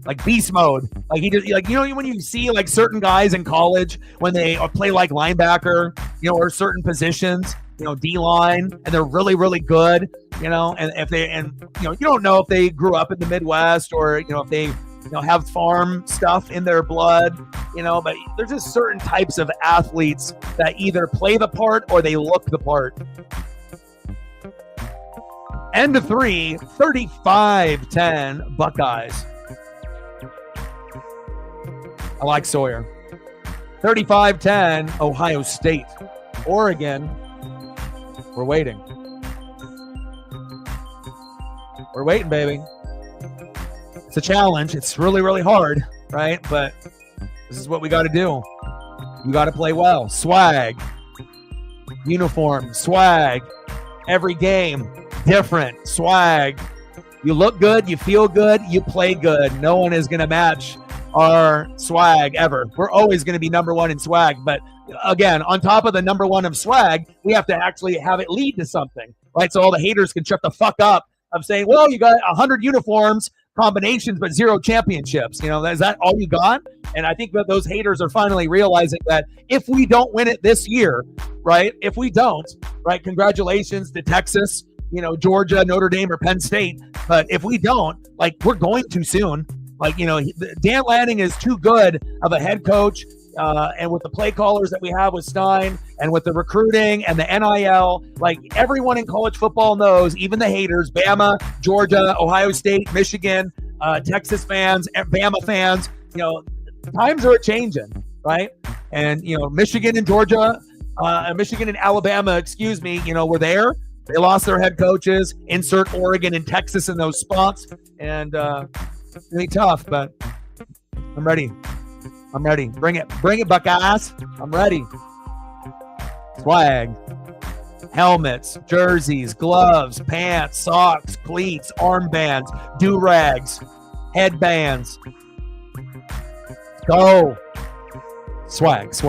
like beast mode. Like he just when you see like certain guys in college when they play like linebacker, or certain positions, D-line, and they're really, really good, and if they, you don't know if they grew up in the Midwest or, if they, have farm stuff in their blood, but there's just certain types of athletes that either play the part or they look the part. End of 3, 35-10 Buckeyes. I like Sawyer. 35-10 Ohio State. Oregon, we're waiting. We're waiting, baby. It's a challenge. It's really, really hard, right? But this is what we got to do. You got to play well. Swag. Uniform. Swag. Every game. Different. Swag. You look good. You feel good. You play good. No one is going to match our swag ever. We're always going to be number one in swag. But again, on top of the number one of swag, we have to actually have it lead to something, right? So all the haters can shut the fuck up of saying, well, you got 100 uniforms, combinations, but 0 championships. Is that all you got? And I think that those haters are finally realizing that if we don't win it this year, right? If we don't, right? Congratulations to Texas, Georgia, Notre Dame, or Penn State. But if we don't, like, we're going too soon. Like, Dan Lanning is too good of a head coach. And with the play callers that we have with Stein and with the recruiting and the NIL, like everyone in college football knows, even the haters, Bama, Georgia, Ohio State, Michigan, Texas fans, Bama fans, times are changing, right? And, Michigan and Georgia, Michigan and Alabama, were there. They lost their head coaches. Insert Oregon and Texas in those spots. And really tough, but I'm ready. Bring it, Buckeyes. I'm ready. Swag. Helmets, jerseys, gloves, pants, socks, cleats, armbands, do-rags. headbands. Go. Swag. Let's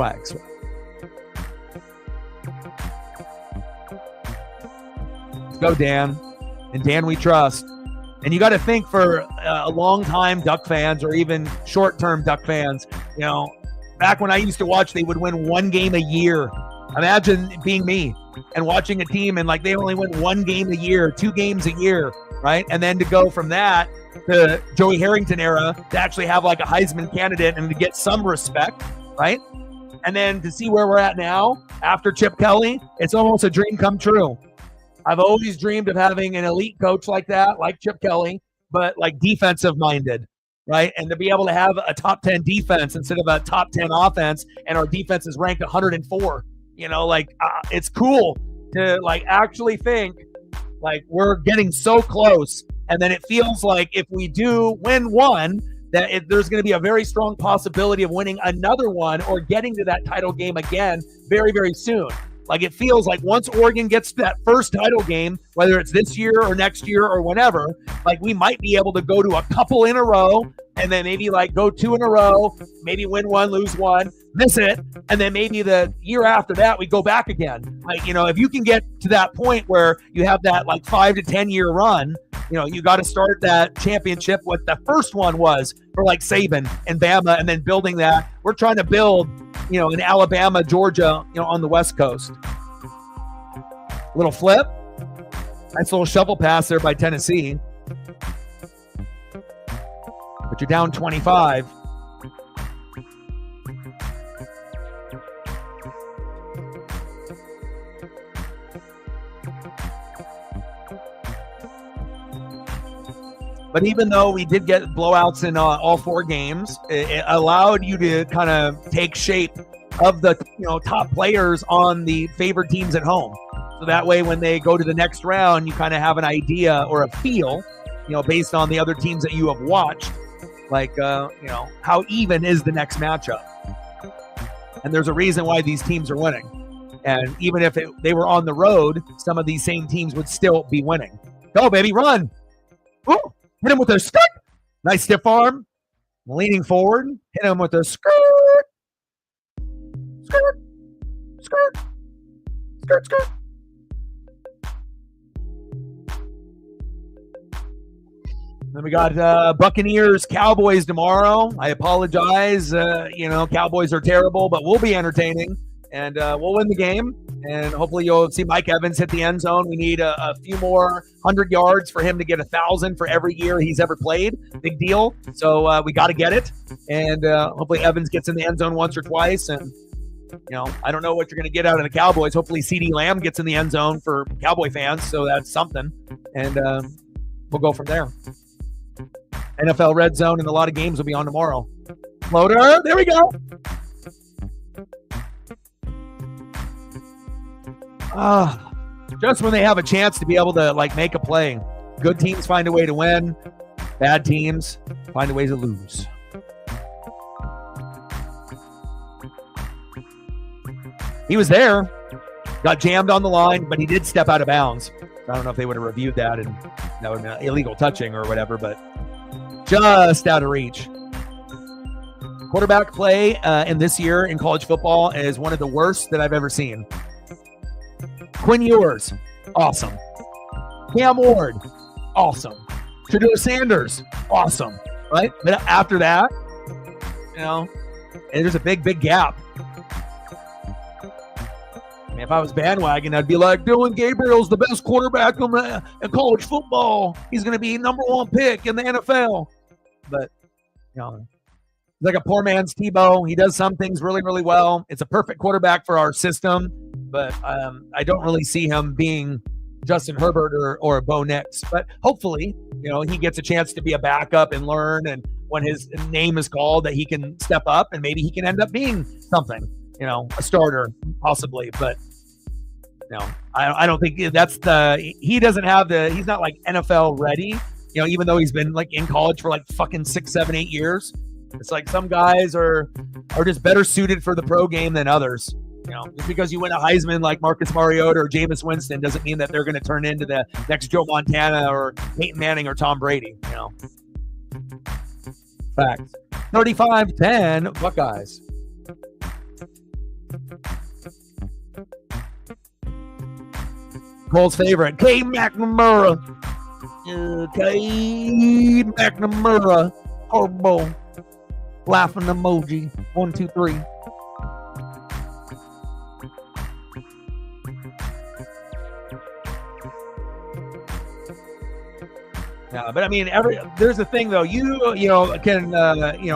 go, Dan. And Dan we trust. And you got to think, for a long-time Duck fans, or even short-term Duck fans, back when I used to watch, they would win one game a year. Imagine being me and watching a team and they only win one game a year, 2 games a year, right? And then to go from that to Joey Harrington era to actually have a Heisman candidate and to get some respect, right? And then to see where we're at now after Chip Kelly, it's almost a dream come true. I've always dreamed of having an elite coach like that, like Chip Kelly, but defensive minded, right? And to be able to have a top 10 defense instead of a top 10 offense, and our defense is ranked 104. It's cool to actually think we're getting so close. And then it feels like if we do win one, that there's going to be a very strong possibility of winning another one or getting to that title game again very, very soon. It feels like once Oregon gets to that first title game, whether it's this year or next year or whenever, we might be able to go to a couple in a row and then maybe go 2 in a row, maybe win 1, lose 1, miss it. And then maybe the year after that, we go back again. If you can get to that point where you have that 5 to 10 year run, you got to start that championship. What the first one was for Saban and Bama, and then building that. We're trying to build, in Alabama, Georgia, on the West Coast. Little flip. Nice little shovel pass there by Tennessee. But you're down 25. But even though we did get blowouts in all 4 games, it allowed you to kind of take shape of the top players on the favored teams at home. So that way, when they go to the next round, you kind of have an idea or a feel, based on the other teams that you have watched, how even is the next matchup. And there's a reason why these teams are winning. And even if they were on the road, some of these same teams would still be winning. Go, baby, run. Ooh. Hit him with a skirt. Nice stiff arm. Leaning forward. Hit him with a skirt. Skirt. Skirt. Skirt, skirt. Then we got Buccaneers, Cowboys tomorrow. I apologize. Cowboys are terrible, but we'll be entertaining. And we'll win the game. And hopefully you'll see Mike Evans hit the end zone. We need a few more 100 yards for him to get 1,000 for every year he's ever played. Big deal. So we got to get it. And hopefully Evans gets in the end zone once or twice. And, I don't know what you're going to get out of the Cowboys. Hopefully CeeDee Lamb gets in the end zone for Cowboy fans. So that's something. And we'll go from there. NFL Red Zone and a lot of games will be on tomorrow. Floater. There we go. Just when they have a chance to be able to make a play. Good teams find a way to win. Bad teams find a way to lose. He was there, got jammed on the line, but he did step out of bounds. I don't know if they would have reviewed that and that would have been illegal touching or whatever, but just out of reach. Quarterback play in this year in college football is one of the worst that I've ever seen. Quinn Ewers, awesome. Cam Ward, awesome. Shedeur Sanders, awesome. Right? But after that, there's a big gap. If I was bandwagon, I'd be like, Dylan Gabriel's the best quarterback in college football. He's going to be number 1 pick in the NFL. But, he's like a poor man's Tebow. He does some things really, really well. It's a perfect quarterback for our system. But I don't really see him being Justin Herbert or Bo Nix. But hopefully, he gets a chance to be a backup and learn. And when his name is called, that he can step up and maybe he can end up being something, a starter possibly. But, I don't think he doesn't have he's not NFL ready, even though he's been in college for fucking 6, 7, 8 years. It's some guys are just better suited for the pro game than others. Just because you win a Heisman like Marcus Mariota or Jameis Winston doesn't mean that they're going to turn into the next Joe Montana or Peyton Manning or Tom Brady. Facts. 35-10 Buckeyes. Cole's favorite, K. McNamara. K. McNamara. Horrible. Laughing emoji. 1, 2, 3. Yeah, but I mean, there's a thing though. You can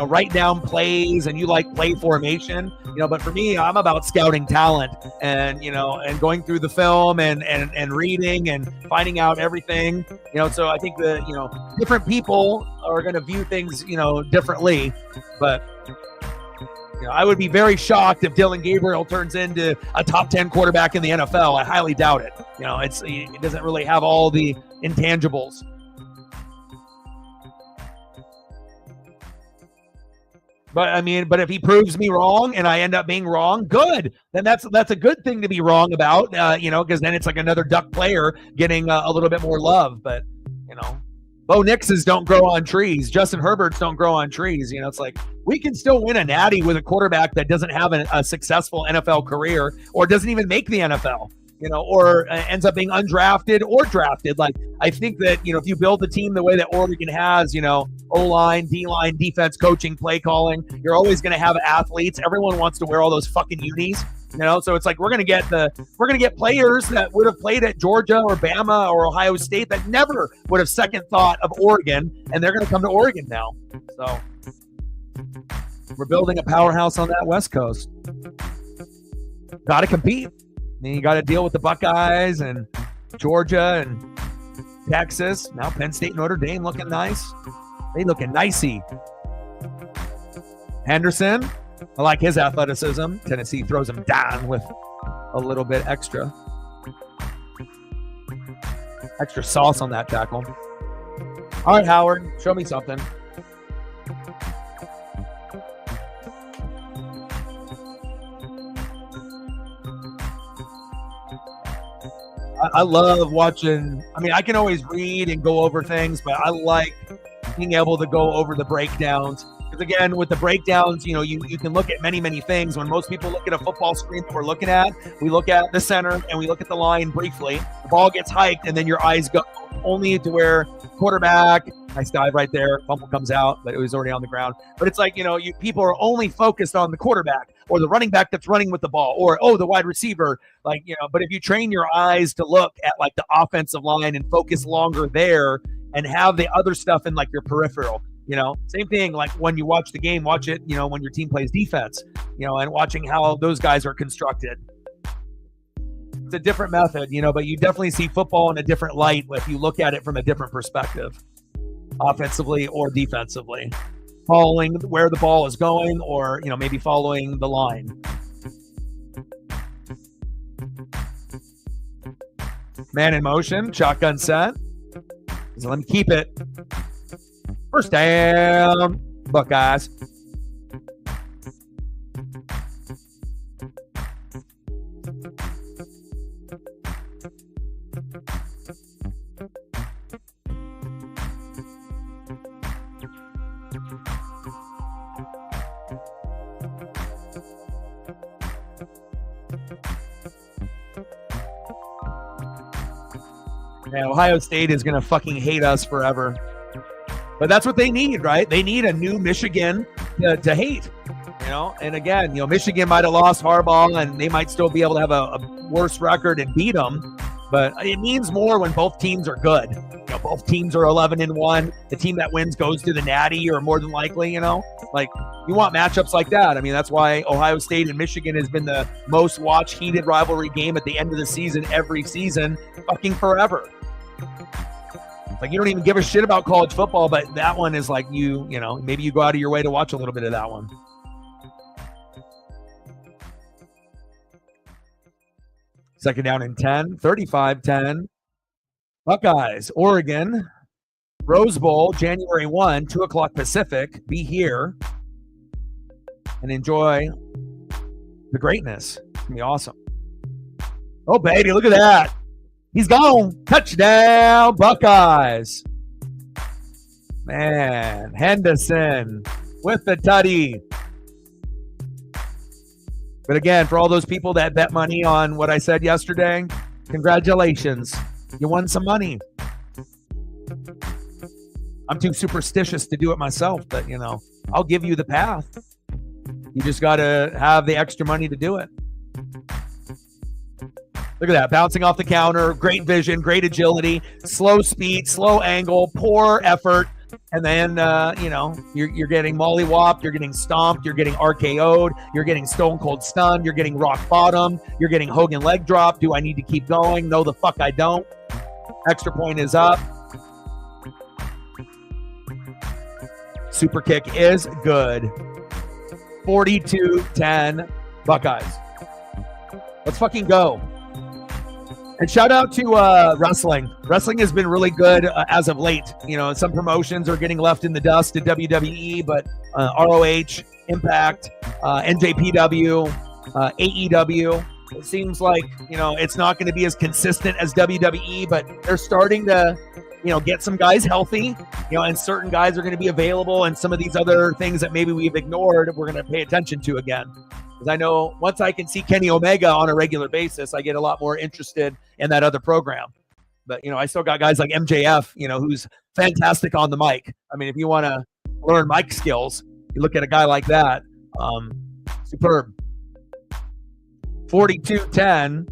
write down plays and you like play formation. But for me, I'm about scouting talent and and going through the film and reading and finding out everything. So I think that different people are going to view things differently. But I would be very shocked if Dylan Gabriel turns into a top 10 quarterback in the NFL. I highly doubt it. It doesn't really have all the intangibles. But if he proves me wrong and I end up being wrong, good. Then that's a good thing to be wrong about, because then it's like another Duck player getting a little bit more love. But, Bo Nix's don't grow on trees. Justin Herbert's don't grow on trees. It's like we can still win a natty with a quarterback that doesn't have a successful NFL career or doesn't even make the NFL. Or ends up being undrafted or drafted. Like, I think that, if you build the team the way that Oregon has, O-line, D-line, defense, coaching, play calling, you're always going to have athletes. Everyone wants to wear all those fucking unis, so it's like we're going to get players that would have played at Georgia or Bama or Ohio State that never would have second thought of Oregon, and they're going to come to Oregon now. So we're building a powerhouse on that West Coast. Got to compete. Then you got to deal with the Buckeyes and Georgia and Texas. Now Penn State, Notre Dame looking nice. They looking nicey. Henderson, I like his athleticism. Tennessee throws him down with a little bit extra sauce on that tackle. All right, Howard, show me something. I love watching. I can always read and go over things, but I like being able to go over the breakdowns. Because again, with the breakdowns, you can look at many, many things. When most people look at a football screen that we're looking at, we look at the center and we look at the line briefly. The ball gets hiked, and then your eyes go only to where quarterback, nice dive right there, fumble comes out, but it was already on the ground. But it's like, people are only focused on the quarterback or the running back that's running with the ball or, the wide receiver. But if you train your eyes to look at like the offensive line and focus longer there and have the other stuff in like your peripheral, same thing. Like when you watch the game, watch it, when your team plays defense, and watching how those guys are constructed. It's a different method, but you definitely see football in a different light if you look at it from a different perspective, offensively or defensively, following where the ball is going or, maybe following the line. Man in motion, shotgun set. So let me keep it. First down, Buckeyes. Yeah, Ohio State is going to fucking hate us forever. But that's what they need, right? They need a new Michigan to hate, And again, Michigan might have lost Harbaugh and they might still be able to have a worse record and beat them. But it means more when both teams are good. Both teams are 11-1. The team that wins goes to the Natty, or more than likely. Like you want matchups like that. That's why Ohio State and Michigan has been the most watched heated rivalry game at the end of the season every season, fucking forever. Like you don't even give a shit about college football, but that one is like maybe you go out of your way to watch a little bit of that one. Second down and 10, 35-10. Buckeyes, Oregon, Rose Bowl, January 1, 2 o'clock Pacific. Be here and enjoy the greatness. It's going to be awesome. Oh, baby, look at that. He's gone. Touchdown, Buckeyes. Man, Henderson with the tutty. But again, for all those people that bet money on what I said yesterday, congratulations. You won some money. I'm too superstitious to do it myself, but, I'll give you the path. You just got to have the extra money to do it. Look at that, bouncing off the counter, great vision, great agility, slow speed, slow angle, poor effort. And then, you're getting mollywopped, you're getting stomped, you're getting RKO'd, you're getting stone cold stunned, you're getting rock bottom, you're getting Hogan leg drop. Do I need to keep going? No, the fuck I don't. Extra point is up. Super kick is good. 42-10 Buckeyes. Let's fucking go. And shout out to wrestling. Wrestling has been really good as of late. Some promotions are getting left in the dust at WWE, but ROH, Impact, NJPW, AEW. It seems like, it's not going to be as consistent as WWE, but they're starting to, get some guys healthy, and certain guys are going to be available, and some of these other things that maybe we've ignored, we're going to pay attention to again. Because I know once I can see Kenny Omega on a regular basis, I get a lot more interested in that other program. But, I still got guys like MJF, who's fantastic on the mic. I mean, if you want to learn mic skills, you look at a guy like that. Superb. 42-10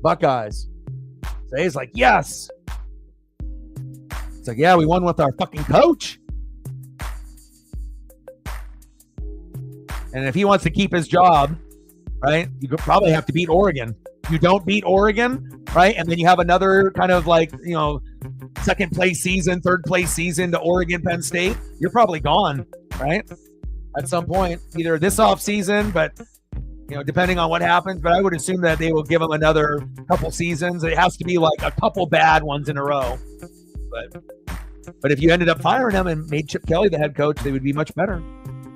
Buckeyes. So he's like, yes. It's like, yeah, we won with our fucking coach. And if he wants to keep his job, right, you could probably have to beat Oregon. You don't beat Oregon, right, and then you have another kind of like, second place season, third place season to Oregon, Penn State, you're probably gone, right, at some point, either this off season, but, depending on what happens. But I would assume that they will give him another couple seasons. It has to be like a couple bad ones in a row. But if you ended up firing him and made Chip Kelly the head coach, they would be much better.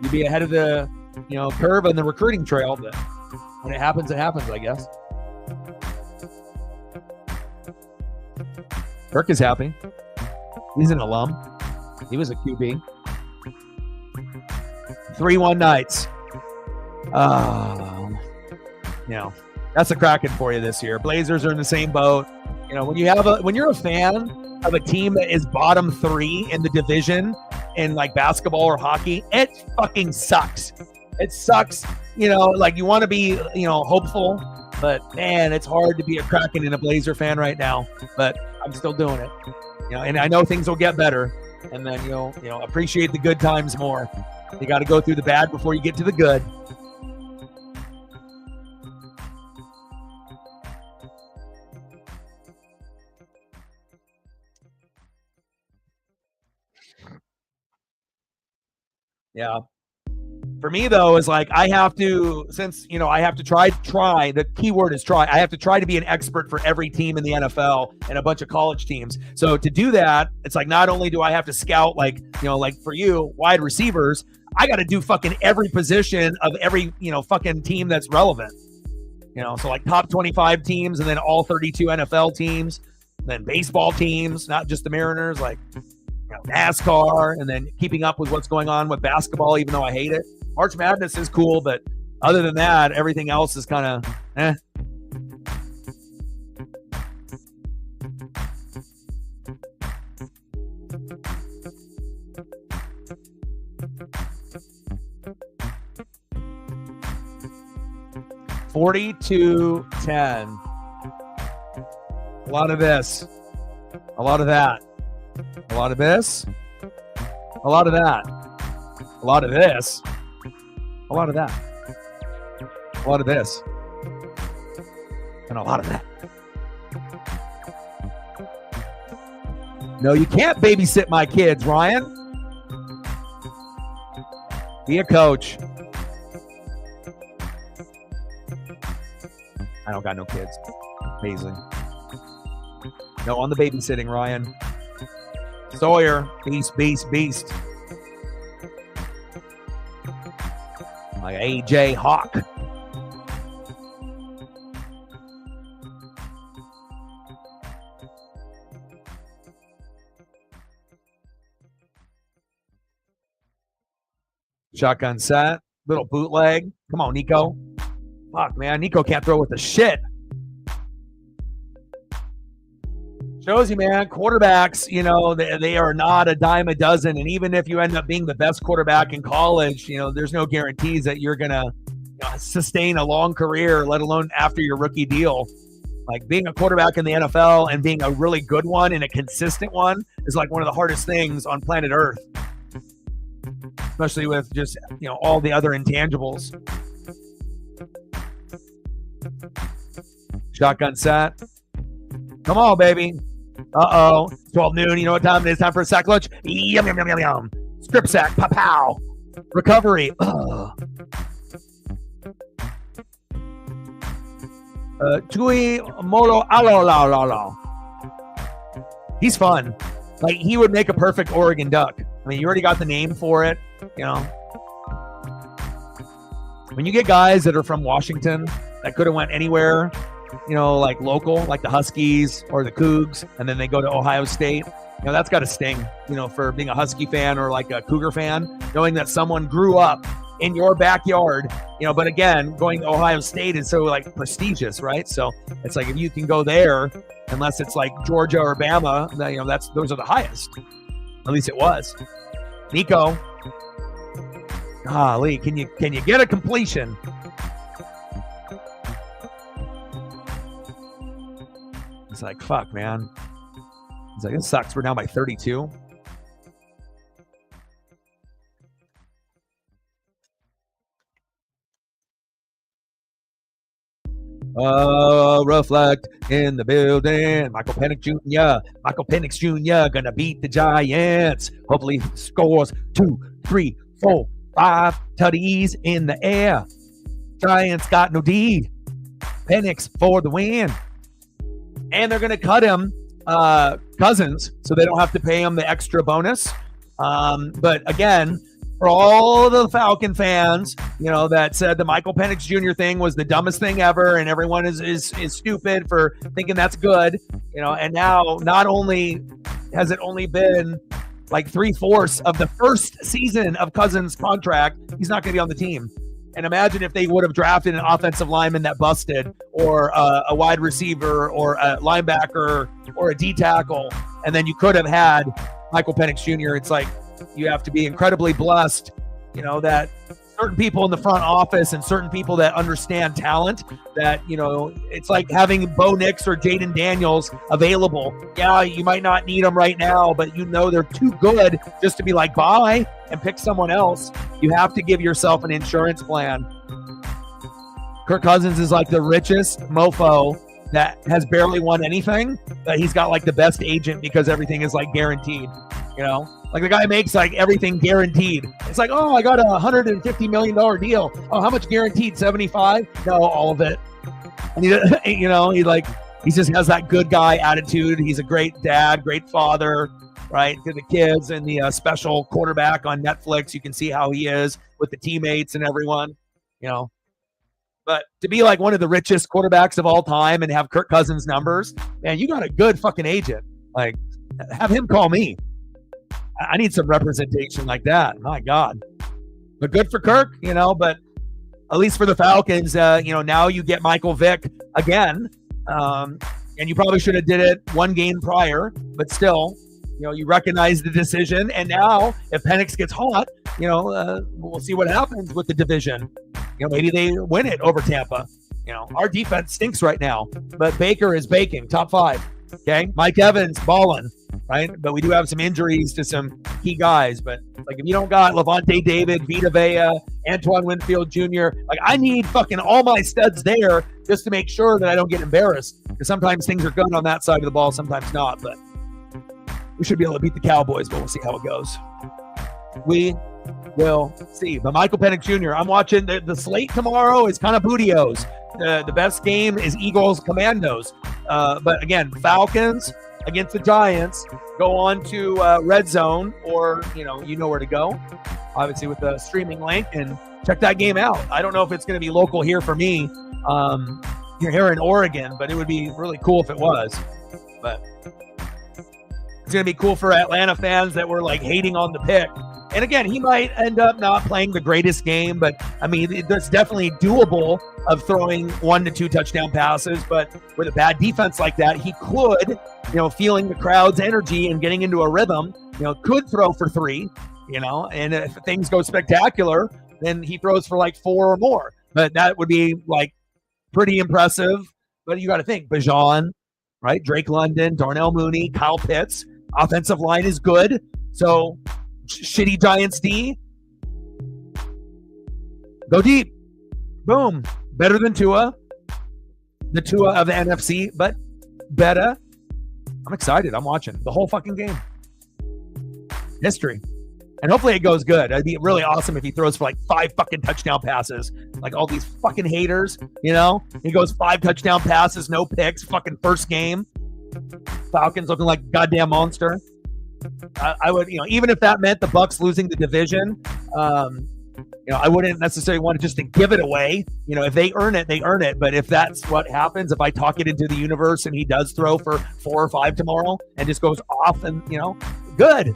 You'd be ahead of the curve on the recruiting trail. But when it happens, I guess. Kirk is happy. He's an alum. He was a QB. 3-1 Knights. That's a Kraken for you this year. Blazers are in the same boat. When you're a fan of a team that is bottom 3 in the division in like basketball or hockey, it fucking sucks. It sucks. Like you want to be, hopeful, but man, it's hard to be a Kraken and a Blazer fan right now. But I'm still doing it. And I know things will get better, and then you'll appreciate the good times more. You got to go through the bad before you get to the good. Yeah. For me, though, is like I have to, since, I have to try, the key word is try. I have to try to be an expert for every team in the NFL and a bunch of college teams. So to do that, it's like not only do I have to scout, like for you, wide receivers, I got to do fucking every position of every, fucking team that's relevant. So like top 25 teams and then all 32 NFL teams, then baseball teams, not just the Mariners, like NASCAR, and then keeping up with what's going on with basketball, even though I hate it. March Madness is cool, but other than that, everything else is kind of 42-10. A lot of this, a lot of that, a lot of this, a lot of that, a lot of this, a lot of that, a lot of this, and a lot of that. No, you can't babysit my kids, Ryan. Be a coach. I don't got no kids. Amazing. No on the babysitting, Ryan. Sawyer, beast, beast, beast. My AJ Hawk. Shotgun set. Little bootleg. Come on, Nico. Fuck, man. Nico can't throw with the shit. Shows you, man, quarterbacks, you know, they are not a dime a dozen. And even if you end up being the best quarterback in college, you know, there's no guarantees that you're going to sustain a long career, let alone after your rookie deal. Like being a quarterback in the NFL and being a really good one and a consistent one is like one of the hardest things on planet Earth, especially with just, you know, all the other intangibles. Shotgun set. Come on, baby. Uh-oh. 12 noon. You know what time it is? Time for a sack lunch. Yum, yum, yum, yum, yum. Strip sack. Pow. Recovery. Tui Molo Alo. He's fun. Like, he would make a perfect Oregon Duck. I mean, you already got the name for it, you know. When you get guys that are from Washington that could have went anywhere, you know, like local, like the Huskies or the Cougs, and then they go to Ohio State, you know, that's got to sting, you know, for being a Husky fan or like a Cougar fan, knowing that someone grew up in your backyard, you know. But again, going to Ohio State is so like prestigious, right? So it's like if you can go there, unless it's like Georgia or Bama, you know, those are the highest. At least it was. Nico, golly, can you get a completion? It's like, fuck, man. It's like, this sucks. We're down by 32. Reflect in the building. Michael Penix Jr. Gonna beat the Giants. Hopefully scores 2, 3, 4, 5 tutties in the air. Giants got no D. Penix for the win. And they're going to cut him Cousins, so they don't have to pay him the extra bonus. But again, for all the Falcon fans, you know, that said the Michael Penix Jr. thing was the dumbest thing ever, and everyone is stupid for thinking that's good, you know. And now, not only has it only been like 3/4 of the first season of Cousins' contract, he's not going to be on the team. And imagine if they would have drafted an offensive lineman that busted, or a wide receiver, or a linebacker, or a D tackle, and then you could have had Michael Penix Jr. It's like you have to be incredibly blessed, you know, that certain people in the front office and certain people that understand talent, that, you know, it's like having Bo Nix or Jaden Daniels available. Yeah, you might not need them right now, but you know they're too good just to be like, bye, and pick someone else. You have to give yourself an insurance plan. Kirk Cousins is like the richest mofo that has barely won anything, but he's got like the best agent because everything is like guaranteed, you know? Like the guy makes like everything guaranteed. It's like, oh, I got a $150 million deal. Oh, how much guaranteed? 75? No, all of it. And he, you know, he just has that good guy attitude. He's a great dad, great father, right? To the kids, and the special quarterback on Netflix. You can see how he is with the teammates and everyone, you know. But to be like one of the richest quarterbacks of all time and have Kirk Cousins numbers, man, you got a good fucking agent. Like, have him call me. I need some representation like that. My God. But good for Kirk, you know, but at least for the Falcons, you know, now you get Michael Vick again. And you probably should have did it one game prior, but still, you know, you recognize the decision. And now if Penix gets hot, you know, we'll see what happens with the division. You know, maybe they win it over Tampa. You know, our defense stinks right now, but Baker is baking, top 5. Okay. Mike Evans balling, right? But we do have some injuries to some key guys. But like, if you don't got Levante David, Vita Vea, Antoine Winfield Jr., like, I need fucking all my studs there just to make sure that I don't get embarrassed. Because sometimes things are good on that side of the ball, sometimes not. But we should be able to beat the Cowboys, but we'll see how it goes. We will see. But Michael Penix Jr., I'm watching the slate tomorrow is kind of bootios. The best game is Eagles Commandos. But again, Falcons against the Giants, go on to Red Zone, or, you know where to go, obviously, with the streaming link, and check that game out. I don't know if it's going to be local here for me here in Oregon, but it would be really cool if it was. But it's going to be cool for Atlanta fans that were like hating on the pick. And again, he might end up not playing the greatest game, but I mean, it's definitely doable of throwing 1 to 2 touchdown passes. But with a bad defense like that, he could, feeling the crowd's energy and getting into a rhythm, could throw for 3, and if things go spectacular, then he throws for like 4 or more. But that would be like pretty impressive. But you got to think, Bijan, right? Drake London, Darnell Mooney, Kyle Pitts. Offensive line is good. So shitty Giants D. Go deep. Boom. Better than Tua. The Tua of the NFC, but better. I'm excited. I'm watching the whole fucking game. History. And hopefully it goes good. It'd be really awesome if he throws for like 5 fucking touchdown passes. Like all these fucking haters, He goes 5 touchdown passes, no picks, fucking first game. Falcons looking like a goddamn monster. I would, even if that meant the Bucs losing the division, I wouldn't necessarily want to just to give it away. If they earn it, they earn it. But if that's what happens, if I talk it into the universe and he does throw for 4 or 5 tomorrow and just goes off and, good.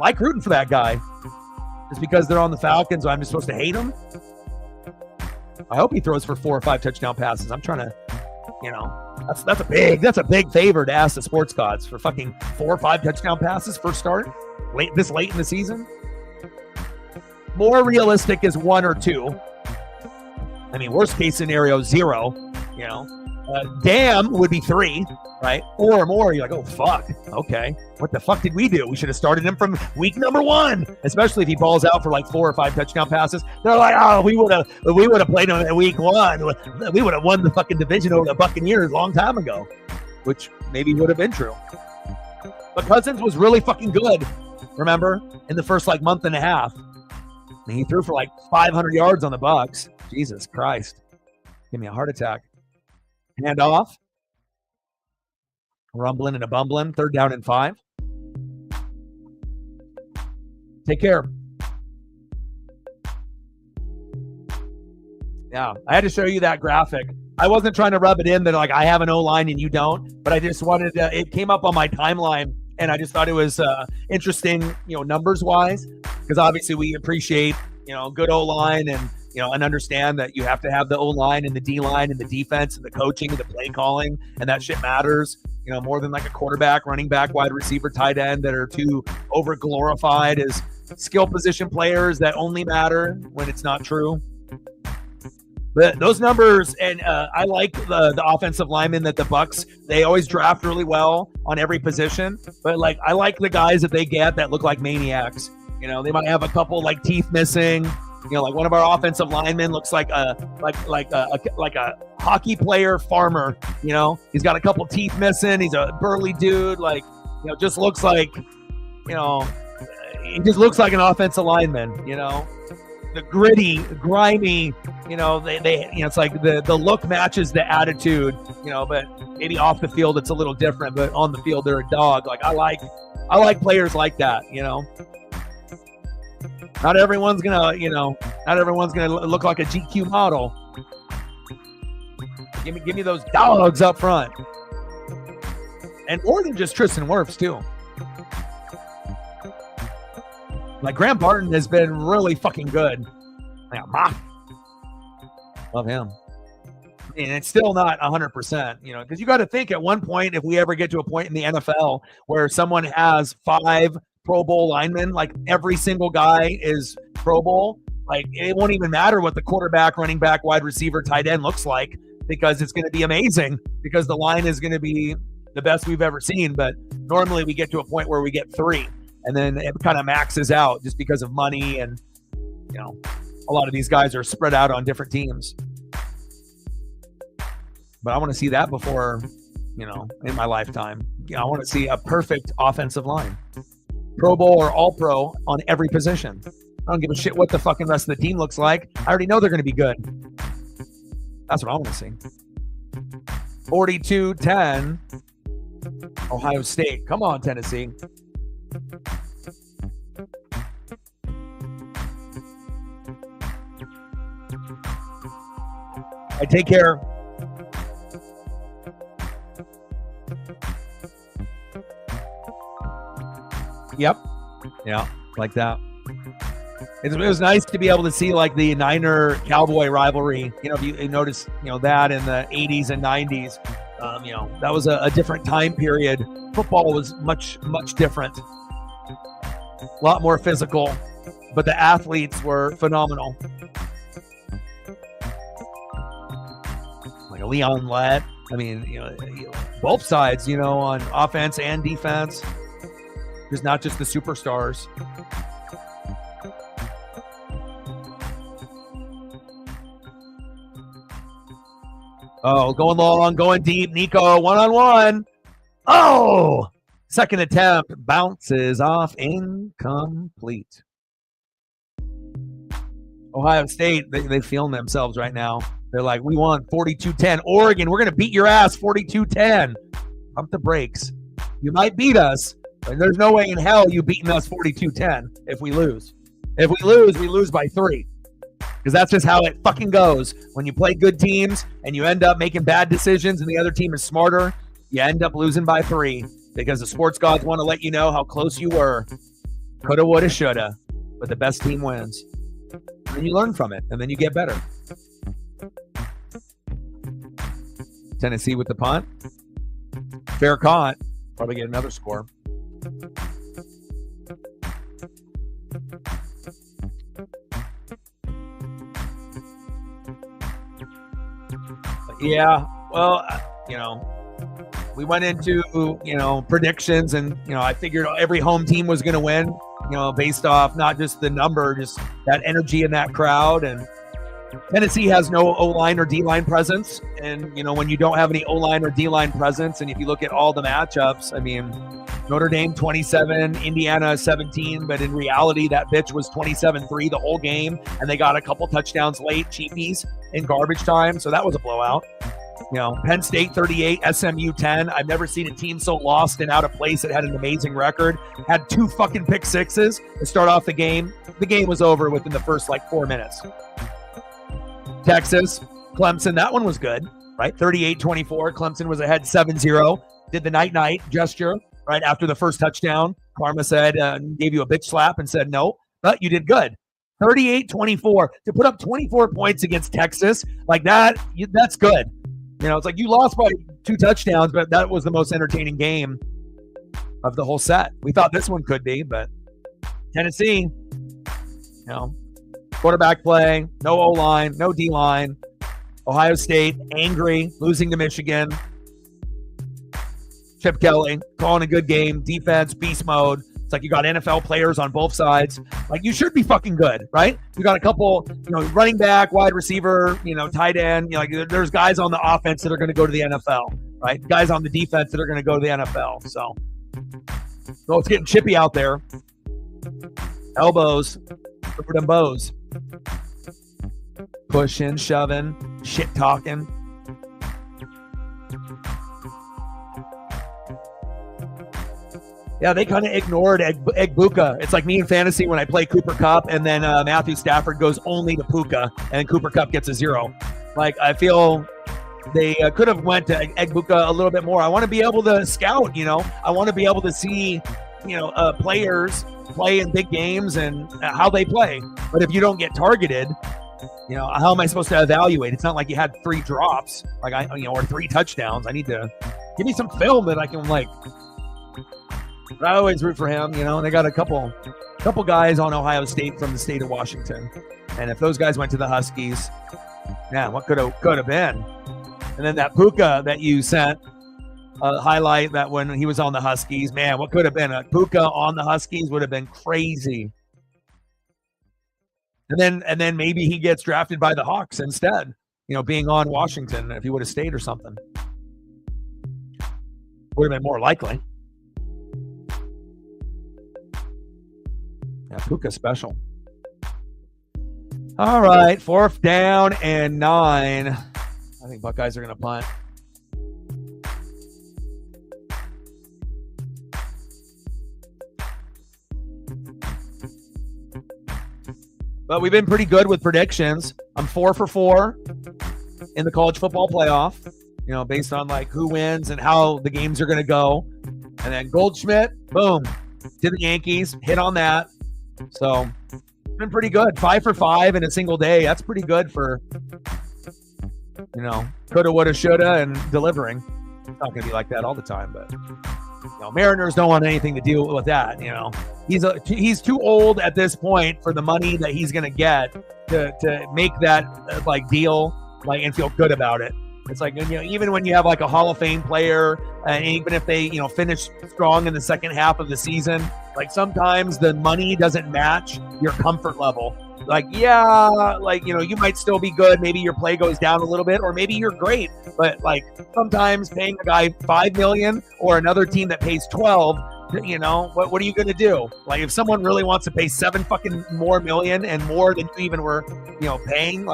Like rooting for that guy. Just because they're on the Falcons, I'm just supposed to hate him? I hope he throws for 4 or 5 touchdown passes. I'm trying to, that's a big favor to ask the sports gods for fucking 4 or 5 touchdown passes first start this late in the season. More realistic is 1 or 2. I mean, worst case scenario, 0. Damn would be 3, right? 4 or more. You're like, oh fuck. Okay, what the fuck did we do? We should have started him from week number 1. Especially if he balls out for like 4 or 5 touchdown passes. They're like, oh, we would have played him in week 1. We would have won the fucking division over the Buccaneers a long time ago, which maybe would have been true. But Cousins was really fucking good. Remember, in the first like month and a half, and he threw for like 500 yards on the Bucs. Jesus Christ, give me a heart attack. Hand off. Rumbling and a bumbling. 3rd down and 5. Take care. Yeah, I had to show you that graphic. I wasn't trying to rub it in that like I have an O-line and you don't, but I just wanted to, it came up on my timeline and I just thought it was interesting, numbers-wise, because obviously we appreciate, good O-line and, and understand that you have to have the O-line and the D-line and the defense and the coaching and the play calling, and that shit matters, more than like a quarterback, running back, wide receiver, tight end that are too over-glorified as skill position players that only matter when it's not true. But those numbers, and I like the offensive linemen that the Bucs, they always draft really well on every position. But like I like the guys that they get that look like maniacs. They might have a couple like teeth missing. Like one of our offensive linemen looks like a hockey player farmer. He's got a couple teeth missing. He's a burly dude. Like just looks like he just looks like an offensive lineman. The gritty, grimy, they it's like the look matches the attitude, but maybe off the field it's a little different, but on the field they're a dog. Like I like players like that, Not everyone's gonna look like a GQ model. Give me those dogs up front. And more than just Tristan Wirfs too. Like Graham Barton has been really fucking good. Yeah, love him. And it's still not 100%, because you got to think at one point, if we ever get to a point in the NFL where someone has 5 Pro Bowl linemen, like every single guy is Pro Bowl, like it won't even matter what the quarterback, running back, wide receiver, tight end looks like, because it's going to be amazing, because the line is going to be the best we've ever seen. But normally we get to a point where we get 3. And then it kind of maxes out just because of money. And, a lot of these guys are spread out on different teams. But I want to see that before, in my lifetime. I want to see a perfect offensive line. Pro Bowl or all pro on every position. I don't give a shit what the fucking rest of the team looks like. I already know they're going to be good. That's what I want to see. 42-10. Ohio State. Come on, Tennessee. I take care. Yep. Yeah. like that. It was nice to be able to see like the Niner-Cowboy rivalry. If you notice, that in the 80s and 90s, that was a different time period. Football was much, much different. A lot more physical, but the athletes were phenomenal. Like a Leon Lett. I mean, both sides, on offense and defense. There's not just the superstars. Oh, going long, going deep. Nico, one-on-one. Oh! Second attempt bounces off, incomplete. Ohio State, they feeling themselves right now. They're like, we won 42-10. Oregon, we're going to beat your ass 42-10. Pump the brakes. You might beat us, but there's no way in hell you beating us 42-10 if we lose. If we lose by 3. Because that's just how it fucking goes. When you play good teams and you end up making bad decisions and the other team is smarter, you end up losing by 3 because the sports gods want to let you know how close you were. Coulda, woulda, shoulda. But the best team wins. And you learn from it, and then you get better. Tennessee with the punt. Fair caught. Probably get another score. Yeah, well, we went into, predictions and, I figured every home team was going to win, based off not just the number, just that energy in that crowd. And Tennessee has no O-line or D-line presence. And, when you don't have any O-line or D-line presence, and if you look at all the matchups, I mean, Notre Dame 27, Indiana 17, but in reality, that bitch was 27-3 the whole game, and they got a couple touchdowns late, cheapies, in garbage time, so that was a blowout. Penn State 38, SMU 10. I've never seen a team so lost and out of place that had an amazing record. Had 2 fucking pick sixes to start off the game. The game was over within the first, 4 minutes. Texas, Clemson, that one was good, right? 38-24. Clemson was ahead 7-0. Did the night-night gesture. Right after the first touchdown, Karma said, gave you a bitch slap and said, no, but you did good. 38-24 to put up 24 points against Texas like that. That's good. It's like you lost by 2 touchdowns, but that was the most entertaining game of the whole set. We thought this one could be, but Tennessee, quarterback play, no O-line, no D-line. Ohio State, angry, losing to Michigan. Chip Kelly calling a good game, defense, beast mode. It's like you got NFL players on both sides. Like you should be fucking good, right? You got a couple, running back, wide receiver, tight end. There's guys on the offense that are going to go to the NFL, right? Guys on the defense that are going to go to the NFL. So it's getting chippy out there. Elbows, for them bows. Pushing, shoving, shit talking. Yeah, they kind of ignored Egbuka. It's like me in fantasy when I play Cooper Kupp and then Matthew Stafford goes only to Puka and Cooper Kupp gets a 0. Like, I feel they could have went to Egbuka a little bit more. I want to be able to scout, I want to be able to see, players play in big games and how they play. But if you don't get targeted, how am I supposed to evaluate? It's not like you had 3 drops, or 3 touchdowns. I need to give me some film that I can But I always root for him, and they got a couple guys on Ohio State from the state of Washington. And if those guys went to the Huskies, man, what could have been? And then that Puka that you sent, highlight that when he was on the Huskies, man, what could have been? A Puka on the Huskies would have been crazy. And then maybe he gets drafted by the Hawks instead, being on Washington if he would have stayed or something. Would have been more likely. Yeah, Puka special. All right, 4th down and 9. I think Buckeyes are going to punt. But we've been pretty good with predictions. I'm 4 for 4 in the college football playoff, based on who wins and how the games are going to go. And then Goldschmidt, boom, to the Yankees, hit on that. So it's been pretty good. 5 for 5 in a single day. That's pretty good for, coulda, woulda, shoulda, and delivering. It's not going to be like that all the time, but Mariners don't want anything to deal with that. He's too old at this point for the money that he's going to get to make that deal and feel good about it. It's like, even when you have a Hall of Fame player, and even if they, finish strong in the second half of the season, sometimes the money doesn't match your comfort level. You might still be good. Maybe your play goes down a little bit, or maybe you're great. But sometimes paying a guy $5 million or another team that pays 12, what are you going to do? If someone really wants to pay $7 fucking more million and more than you even were, paying,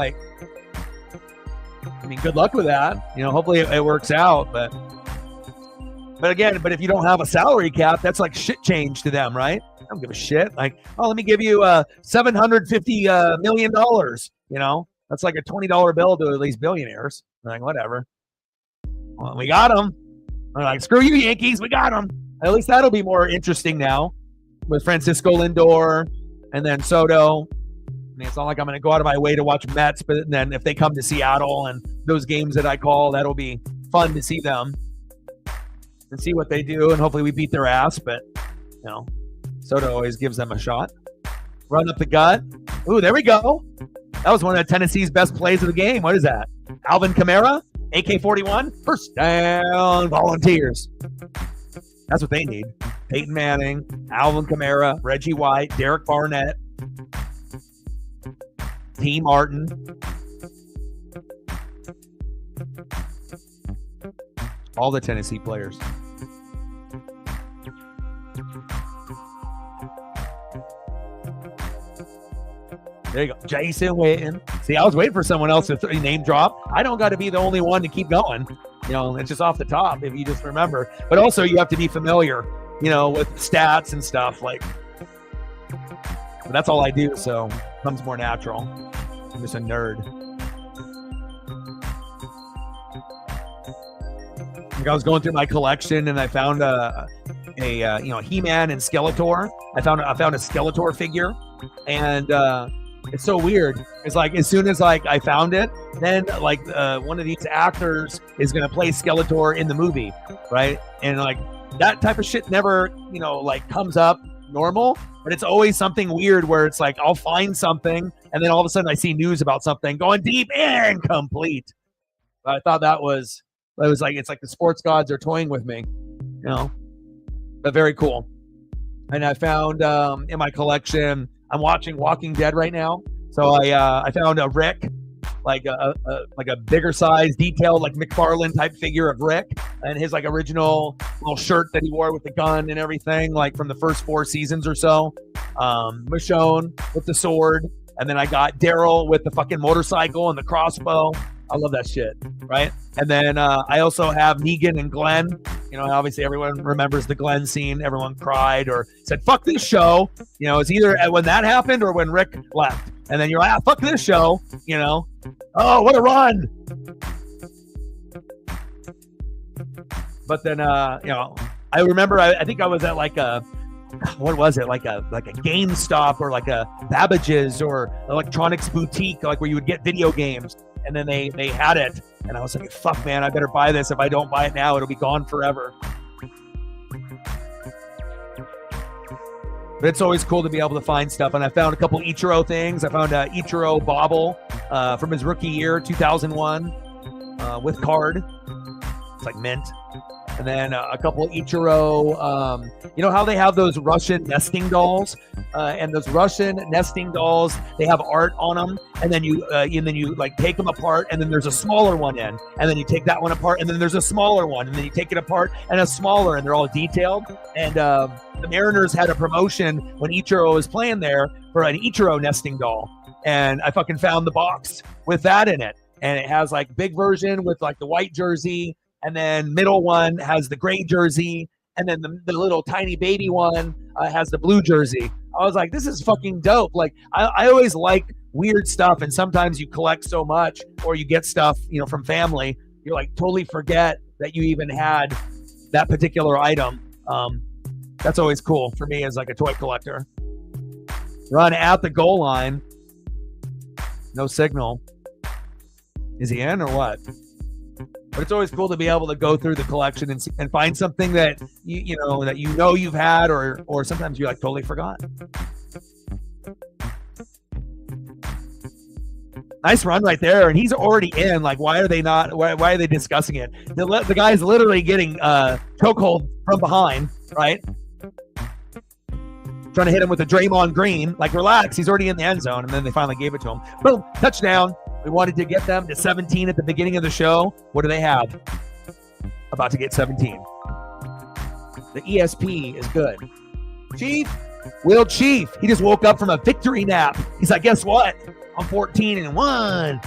good luck with that. Hopefully it works out. But if you don't have a salary cap, that's shit change to them, right? I don't give a shit. Let me give you $750 million. That's like a $20 bill to at least billionaires. Whatever. Well, we got them. I'm screw you, Yankees. We got them. At least that'll be more interesting now with Francisco Lindor and then Soto. It's not like I'm going to go out of my way to watch Mets, but then if they come to Seattle and those games that I call, that'll be fun to see them and see what they do, and hopefully we beat their ass. But Soto always gives them a shot. Run up the gut. Ooh, there we go. That was one of Tennessee's best plays of the game. What is that? Alvin Kamara, AK-41, first down, Volunteers. That's what they need. Peyton Manning, Alvin Kamara, Reggie White, Derek Barnett, T. Martin. All the Tennessee players. There you go. Jason Witten. See, I was waiting for someone else to name drop. I don't got to be the only one to keep going. It's just off the top if you just remember. But also you have to be familiar, with stats and stuff. But that's all I do, so it comes more natural. I'm just a nerd. I was going through my collection and I found a He-Man and Skeletor. I found a Skeletor figure, and it's so weird. It's as soon as I found it, then one of these actors is gonna play Skeletor in the movie, right? And that type of shit never comes up normal, but it's always something weird where it's I'll find something and then all of a sudden I see news about something going deep and complete. But I thought it's like the sports gods are toying with me, but very cool. And I found in my collection, I'm watching Walking Dead right now, so I found a Rick, a bigger size, detailed McFarlane type figure of Rick, and his original little shirt that he wore with the gun and everything, from the first 4 seasons or so. Michonne with the sword, and then I got Daryl with the fucking motorcycle and the crossbow. I love that shit, right? And then I also have Negan and Glenn. Obviously everyone remembers the Glenn scene. Everyone cried or said, fuck this show. It's either when that happened or when Rick left. And then you're like, fuck this show. Oh, what a run. But then, I remember, I think I was at what was it? Like a GameStop or a Babbage's or electronics boutique, where you would get video games. And then they had it. And I was like, fuck, man, I better buy this. If I don't buy it now, it'll be gone forever. But it's always cool to be able to find stuff. And I found a couple Ichiro things. I found a Ichiro bauble from his rookie year, 2001, with card. It's mint. And then a couple Ichiro, how they have those Russian nesting dolls, and those Russian nesting dolls, they have art on them, and then you take them apart, and then there's a smaller one in, and then you take that one apart, and then there's a smaller one, and then you take it apart, and a smaller, and they're all detailed. And the Mariners had a promotion when Ichiro was playing there for an Ichiro nesting doll, and I fucking found the box with that in it, and it has big version with the white jersey. And then middle one has the gray jersey. And then the little tiny baby one has the blue jersey. I was like, this is fucking dope. I always like weird stuff. And sometimes you collect so much or you get stuff, from family. You totally forget that you even had that particular item. That's always cool for me as a toy collector. Run at the goal line. No signal. Is he in or what? But it's always cool to be able to go through the collection and find something that you know you've had, or sometimes you like totally forgot. Nice run right there, and he's already in. Like, why are they not? Why are they discussing it? The guy's literally getting chokehold from behind, right? Trying to hit him with a Draymond Green. Like, relax, he's already in the end zone, and then they finally gave it to him. Boom, touchdown. We wanted to get them to 17 at the beginning of the show. What do they have? About to get 17. The ESP is good. Chief, Will Chief, he just woke up from a victory nap. He's like, guess what? I'm 14-1.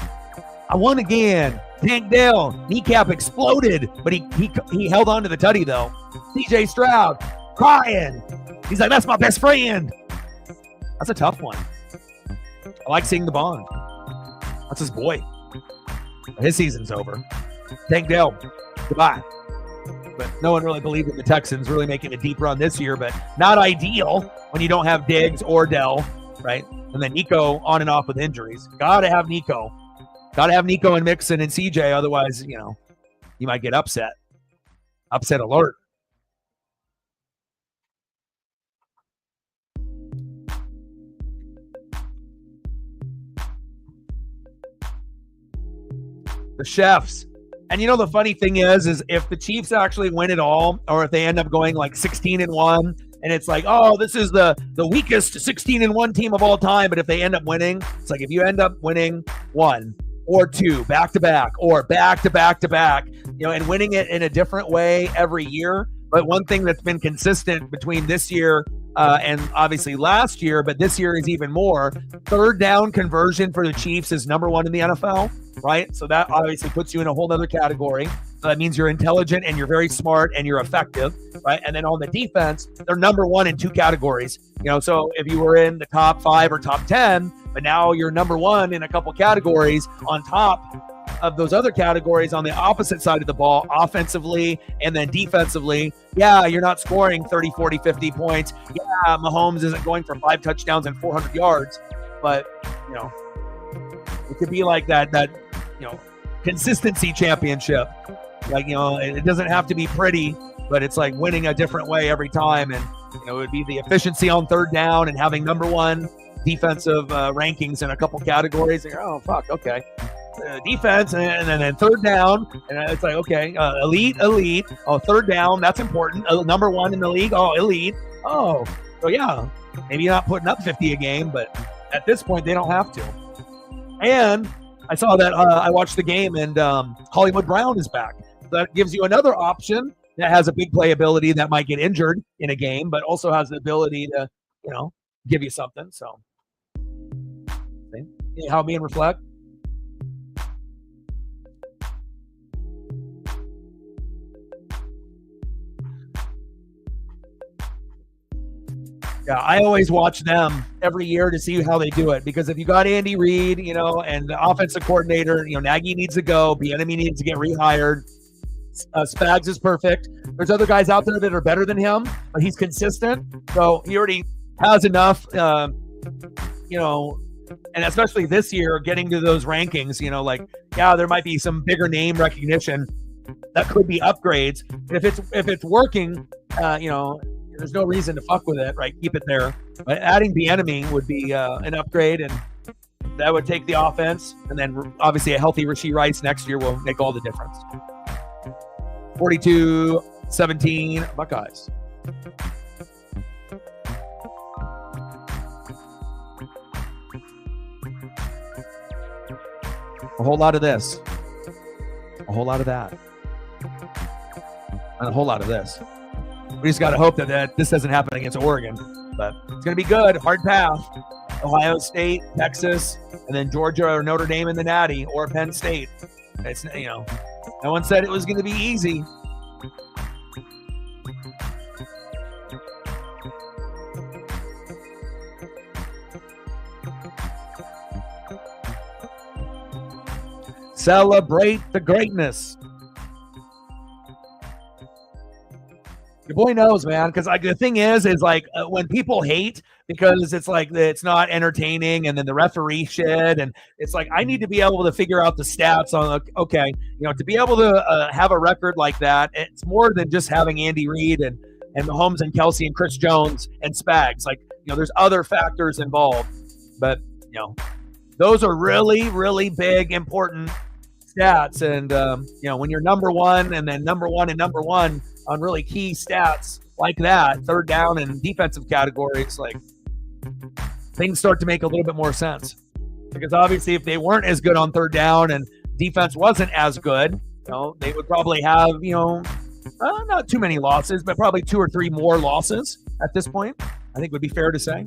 I won again. Tank Dale, kneecap exploded, but he held on to the tutty though. CJ Stroud, crying. He's like, that's my best friend. That's a tough one. I like seeing the bond. That's his boy. His season's over. Tank Dell, goodbye. But no one really believed in the Texans really making a deep run this year, but not ideal when you don't have Diggs or Dell, right? And then Nico on and off with injuries. Gotta have Nico. Gotta have Nico and Mixon and CJ, otherwise, you might get upset. Upset alert. The Chefs. And the funny thing is if the Chiefs actually win it all, or if they end up going like 16-1, and it's like, oh, this is the weakest 16-1 team of all time, but if they end up winning, it's like if you end up winning 1 or 2 back-to-back or back-to-back-to-back, and winning it in a different way every year. But one thing that's been consistent between this year and obviously last year, but this year is even more, third down conversion for the Chiefs is number 1 in the NFL, right? So that obviously puts you in a whole other category. So that means you're intelligent and you're very smart and you're effective, right? And then on the defense, they're number 1 in 2 categories. So if you were in the top 5 or top 10, but now you're number 1 in a couple categories on top of those other categories on the opposite side of the ball, offensively and then defensively. Yeah, you're not scoring 30, 40, 50 points. Yeah, Mahomes isn't going for 5 touchdowns and 400 yards, but it could be like that consistency championship. Like, it doesn't have to be pretty, but it's like winning a different way every time. And it would be the efficiency on third down and having number 1 defensive rankings in a couple categories. And oh, fuck, okay. Defense, and then third down, and it's like, okay, elite. Oh, third down, that's important. Number 1 in the league. Oh, elite. Oh, so yeah, maybe you're not putting up 50 a game, but at this point they don't have to. And I saw that I watched the game, and Hollywood Brown is back. That gives you another option that has a big playability that might get injured in a game, but also has the ability to, give you something. So, see how me and reflect. Yeah, I always watch them every year to see how they do it, because if you got Andy Reid, and the offensive coordinator, Nagy needs to go, Bieniemy needs to get rehired. Spags is perfect. There's other guys out there that are better than him, but he's consistent, so he already has enough. And especially this year, getting to those rankings, there might be some bigger name recognition that could be upgrades. If it's working, there's no reason to fuck with it, right? Keep it there. But adding Bieniemy would be an upgrade, and that would take the offense. And then obviously a healthy Rashee Rice next year will make all the difference. 42-17 Buckeyes. A whole lot of this. A whole lot of that. And a whole lot of this. We just got to hope that this doesn't happen against Oregon. But it's going to be good. Hard path. Ohio State, Texas, and then Georgia or Notre Dame in the Natty, or Penn State. It's, no one said it was going to be easy. Celebrate the greatness. Your boy knows, man, because like the thing is like when people hate because it's like it's not entertaining, and then the referee shit, and it's like I need to be able to figure out the stats on okay, to be able to have a record like that, it's more than just having Andy Reid and Mahomes and Kelsey and Chris Jones and Spags. Like there's other factors involved, but those are really, really big, important stats. And when you're number one and then number one and number one on really key stats like that, third down and defensive categories, like things start to make a little bit more sense. Because obviously if they weren't as good on third down and defense wasn't as good, they would probably have, not too many losses, but probably 2 or 3 more losses at this point, I think would be fair to say.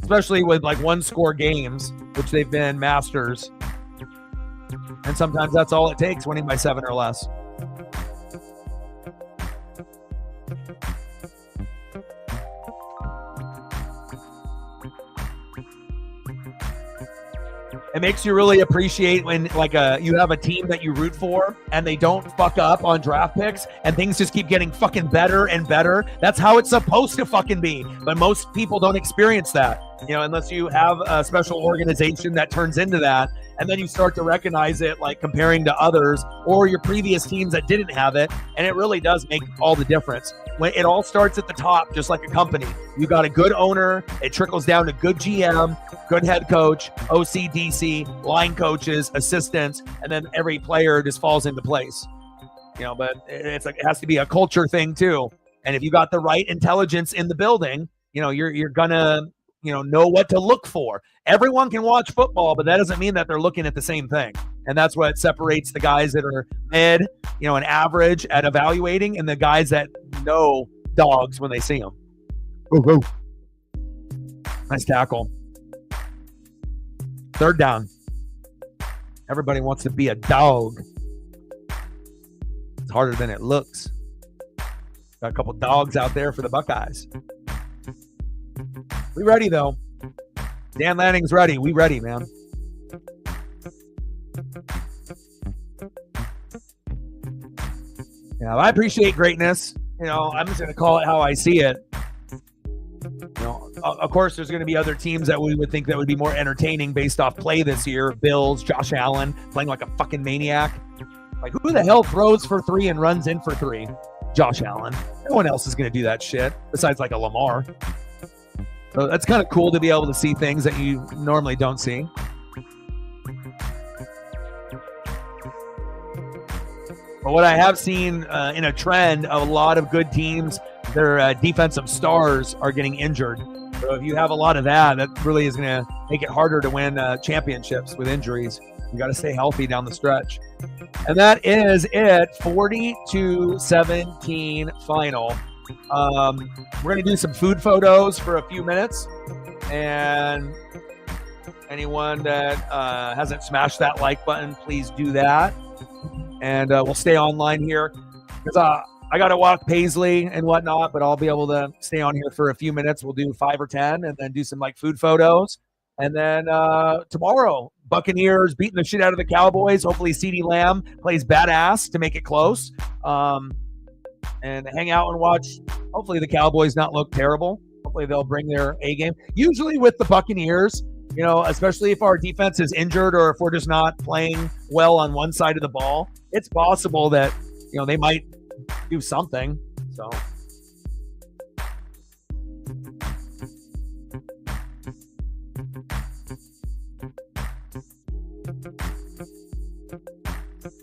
Especially with like 1-score games, which they've been masters. And sometimes that's all it takes, winning by 7 or less. It makes you really appreciate when like you have a team that you root for and they don't fuck up on draft picks and things just keep getting fucking better and better. That's how it's supposed to fucking be. But most people don't experience that, unless you have a special organization that turns into that. And then you start to recognize it, like comparing to others or your previous teams that didn't have it. And it really does make all the difference. When it all starts at the top, just like a company. You got a good owner, it trickles down to good GM, good head coach, OC, DC, line coaches, assistants, and then every player just falls into place. But it's like it has to be a culture thing too. And if you got the right intelligence in the building, you're gonna know what to look for. Everyone can watch football, but that doesn't mean that they're looking at the same thing. And that's what separates the guys that are mid, and average at evaluating, and the guys that know dogs when they see them. Ooh. Nice tackle. Third down. Everybody wants to be a dog. It's harder than it looks. Got a couple dogs out there for the Buckeyes. We ready, though. Dan Lanning's ready. We ready, man. Yeah, I appreciate greatness. I'm just going to call it how I see it. Of course, there's going to be other teams that we would think that would be more entertaining based off play this year. Bills, Josh Allen, playing like a fucking maniac. Like, who the hell throws for 3 and runs in for 3? Josh Allen. No one else is going to do that shit besides like a Lamar. So that's kind of cool to be able to see things that you normally don't see. But what I have seen in a trend, a lot of good teams, their defensive stars are getting injured. So if you have a lot of that, that really is going to make it harder to win championships with injuries. You got to stay healthy down the stretch. And that is it. 40-17 final. We're going to do some food photos for a few minutes, and anyone that hasn't smashed that like button, please do that. And we'll stay online here because I got to walk Paisley and whatnot, but I'll be able to stay on here for a few minutes. We'll do 5 or 10 and then do some like food photos. And then tomorrow, Buccaneers beating the shit out of the Cowboys. Hopefully CeeDee Lamb plays badass to make it close. And hang out and watch. Hopefully the Cowboys not look terrible. Hopefully they'll bring their A game. Usually with the Buccaneers, especially if our defense is injured or if we're just not playing well on one side of the ball, it's possible that, they might do something. So.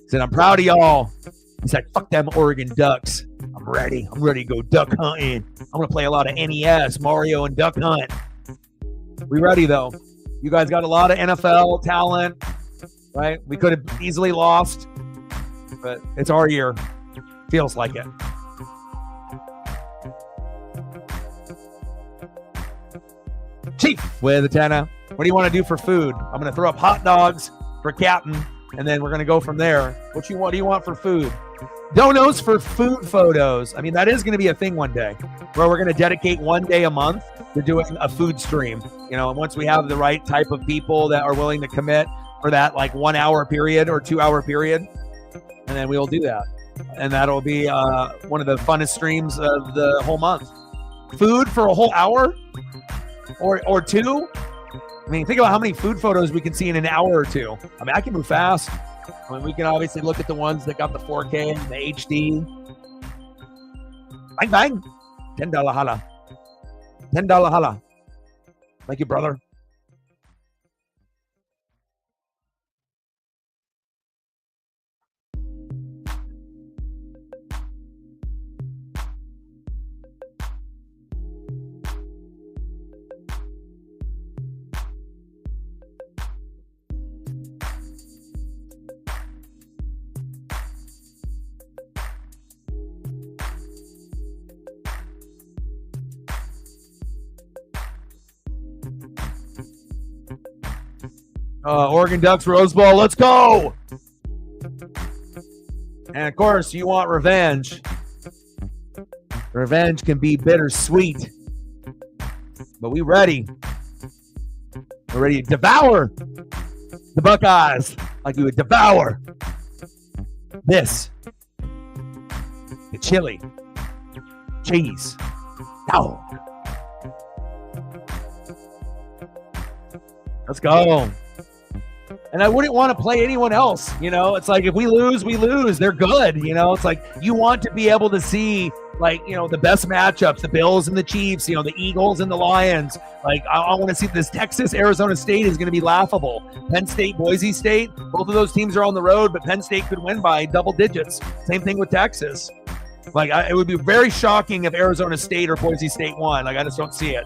Said, I'm proud of y'all. He said, fuck them Oregon Ducks. I'm ready. I'm ready to go duck hunting. I'm going to play a lot of NES, Mario and Duck Hunt. We ready, though. You guys got a lot of NFL talent, right? We could have easily lost, but it's our year. Feels like it. Chief with a tenner. What do you want to do for food? I'm going to throw up hot dogs for Captain, and then we're going to go from there. What do you want for food? Donos for food photos. I mean, that is going to be a thing one day where we're going to dedicate one day a month to doing a food stream. And once we have the right type of people that are willing to commit for that like 1 hour period or 2 hour period, and then we'll do that. And that'll be one of the funnest streams of the whole month. Food for a whole hour or two. I mean, think about how many food photos we can see in an hour or two. I mean, I can move fast. I mean, we can obviously look at the ones that got the 4K and the HD. Bang, bang. $10 holla. $10 holla. Thank you, brother. Oregon Ducks Rose Bowl. Let's go. And of course, you want revenge. Revenge can be bittersweet. But we ready. We're ready to devour the Buckeyes like we would devour this. The chili. Cheese. No. Let's go. And I wouldn't want to play anyone else. You know, it's like if we lose, we lose. They're good. You know, it's like you want to be able to see, like, you know, the best matchups, the Bills and the Chiefs, you know, the Eagles and the Lions. Like, I want to see this. Texas, Arizona State is going to be laughable. Penn State, Boise State, both of those teams are on the road, but Penn State could win by double digits. Same thing with Texas. Like, it would be very shocking if Arizona State or Boise State won. Like, I just don't see it.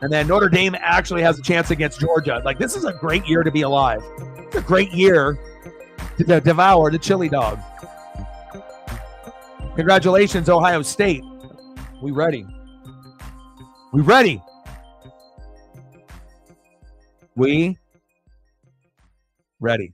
And then Notre Dame actually has a chance against Georgia. Like, this is a great year to be alive. It's a great year to devour the chili dog. Congratulations, Ohio State. We ready. We ready. We ready.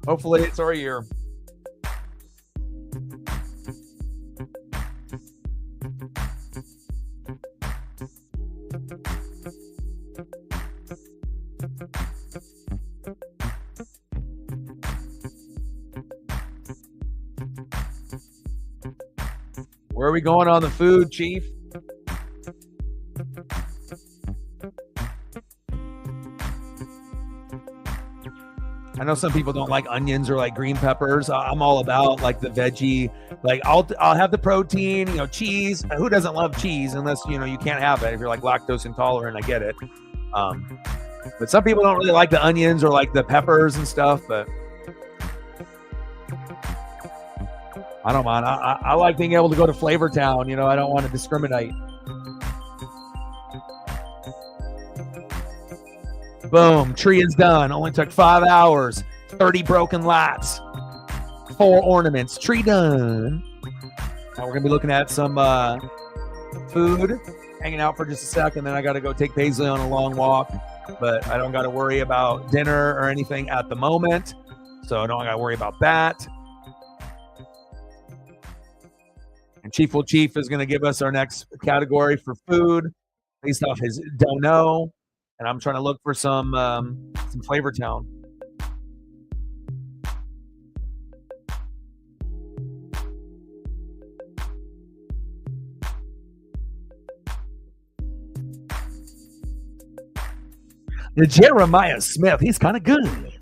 Hopefully it's our year. Where are we going on the food, Chief? I know some people don't like onions or like green peppers. I'm all about like the veggie. Like I'll have the protein, you know, cheese. Who doesn't love cheese unless, you know, you can't have it if you're like lactose intolerant. I get it. But some people don't really like the onions or like the peppers and stuff, but I don't mind. I like being able to go to Flavor Town. You know, I don't want to discriminate. Boom, tree is done. Only took 5 hours. 30 broken lats. 4 ornaments. Tree done. Now we're going to be looking at some food. Hanging out for just a second. Then I got to go take Paisley on a long walk. But I don't got to worry about dinner or anything at the moment. So I don't got to worry about that. And Chief is going to give us our next category for food based off his don't know. And I'm trying to look for some Flavor Town. The Jeremiah Smith, he's kind of good.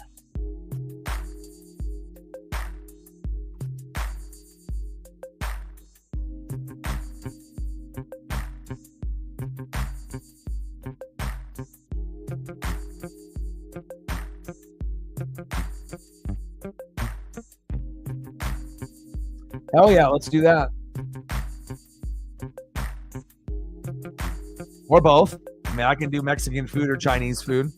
Hell yeah, let's do that. Or both. I mean, I can do Mexican food or Chinese food.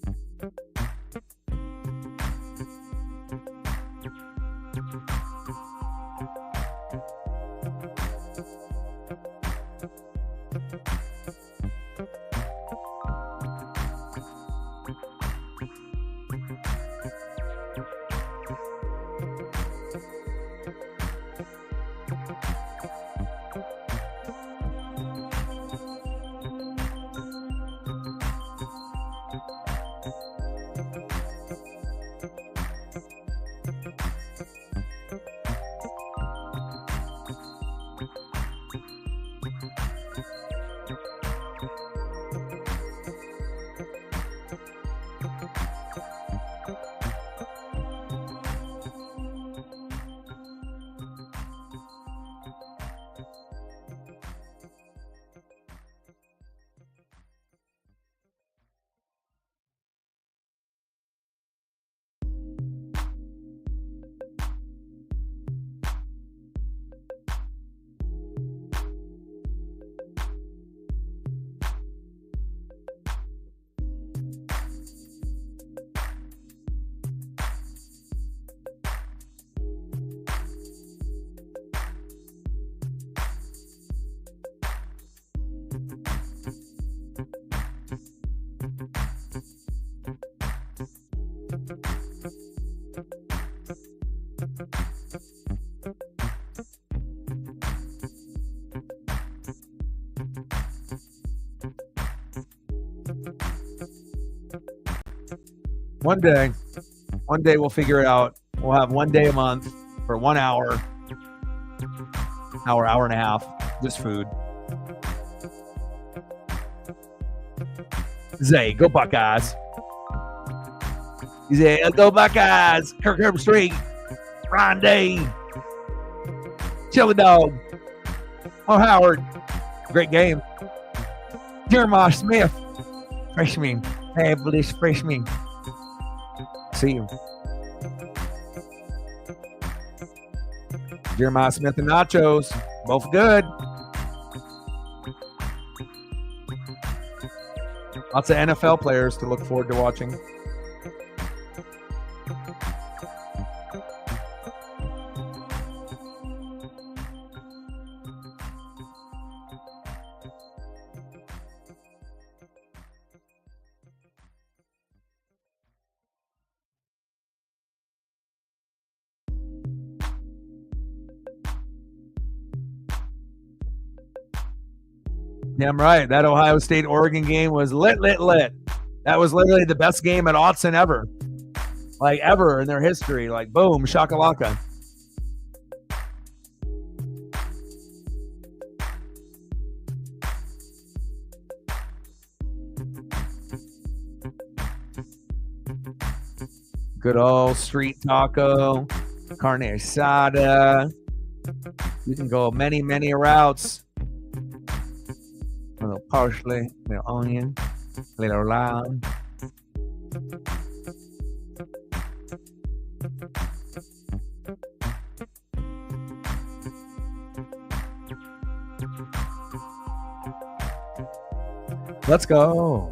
One day we'll figure it out. We'll have one day a month for 1 hour, hour and a half, just food. Zay, go Buckeyes. Zay, go Buckeyes. Kirkham Street. Ron Day. Chili Dog. Oh, Howard. Great game. Jeremiah Smith. Freshman. Fabulous freshman. See you. Jeremiah Smith and nachos. Both good. Lots of NFL players to look forward to watching. Damn right. That Ohio State-Oregon game was lit. That was literally the best game at Autzen ever. Like, ever in their history. Like, boom, shakalaka. Good old street taco, carne asada. You can go many routes. A little parsley, a little onion, a little lime. Let's go.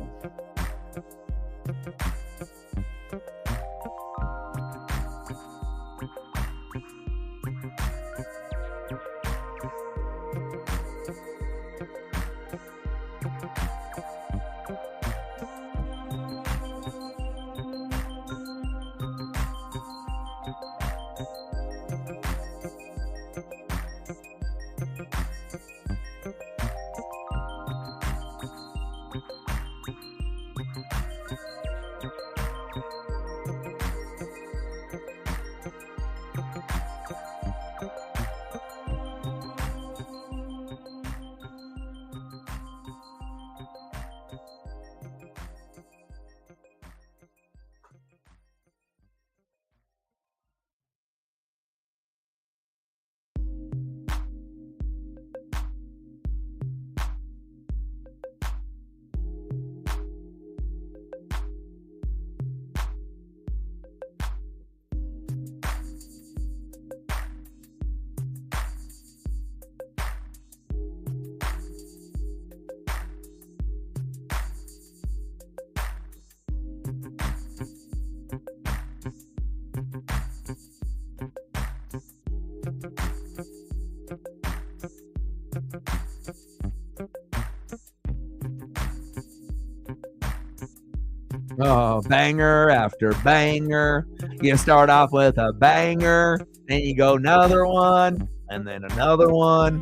Oh, banger after banger. You start off with a banger, then you go another one, and then another one.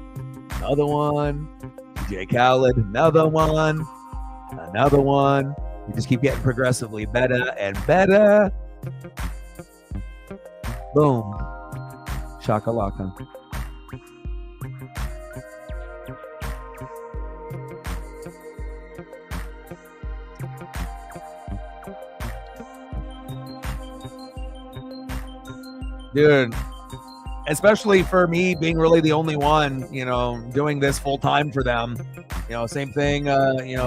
DJ Khaled, another one. You just keep getting progressively better and better. Boom. Shakalaka. Dude, especially for me being really the only one, doing this full time for them. Same thing,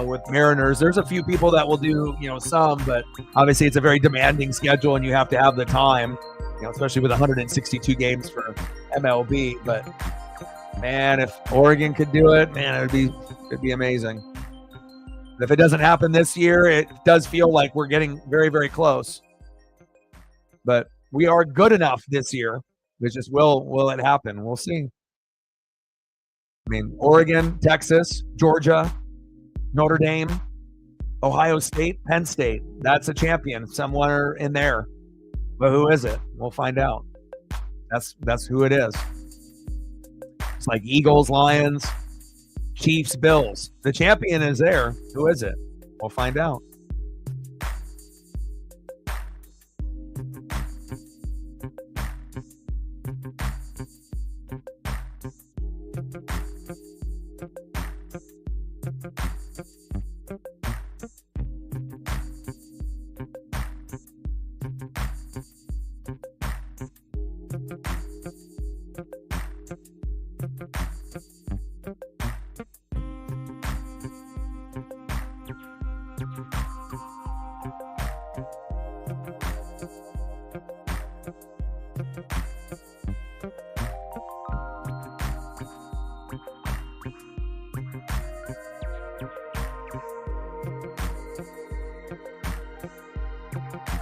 with Mariners. There's a few people that will do, some, but obviously it's a very demanding schedule and you have to have the time, especially with 162 games for MLB. But man, if Oregon could do it, man, it'd be amazing. But if it doesn't happen this year, it does feel like we're getting very, very close. But we are good enough this year. It's just will it happen? We'll see. I mean, Oregon, Texas, Georgia, Notre Dame, Ohio State, Penn State. That's a champion somewhere in there. But who is it? We'll find out. That's who it is. It's like Eagles, Lions, Chiefs, Bills. The champion is there. Who is it? We'll find out.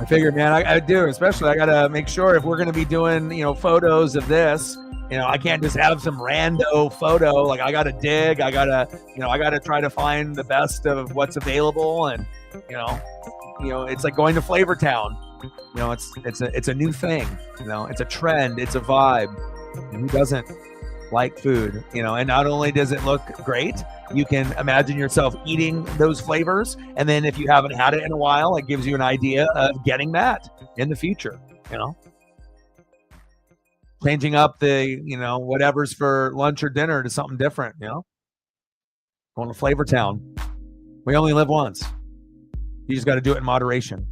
I figured, man, I do. Especially, I gotta make sure if we're gonna be doing, photos of this. I can't just have some rando photo. Like I gotta dig. I gotta try to find the best of what's available, and it's like going to Flavor Town. It's a new thing. It's a trend. It's a vibe. Who doesn't like food? And not only does it look great, you can imagine yourself eating those flavors, and then if you haven't had it in a while, it gives you an idea of getting that in the future. Changing up the whatever's for lunch or dinner to something different. Going to Flavor Town. We only live once. You just got to do it in moderation.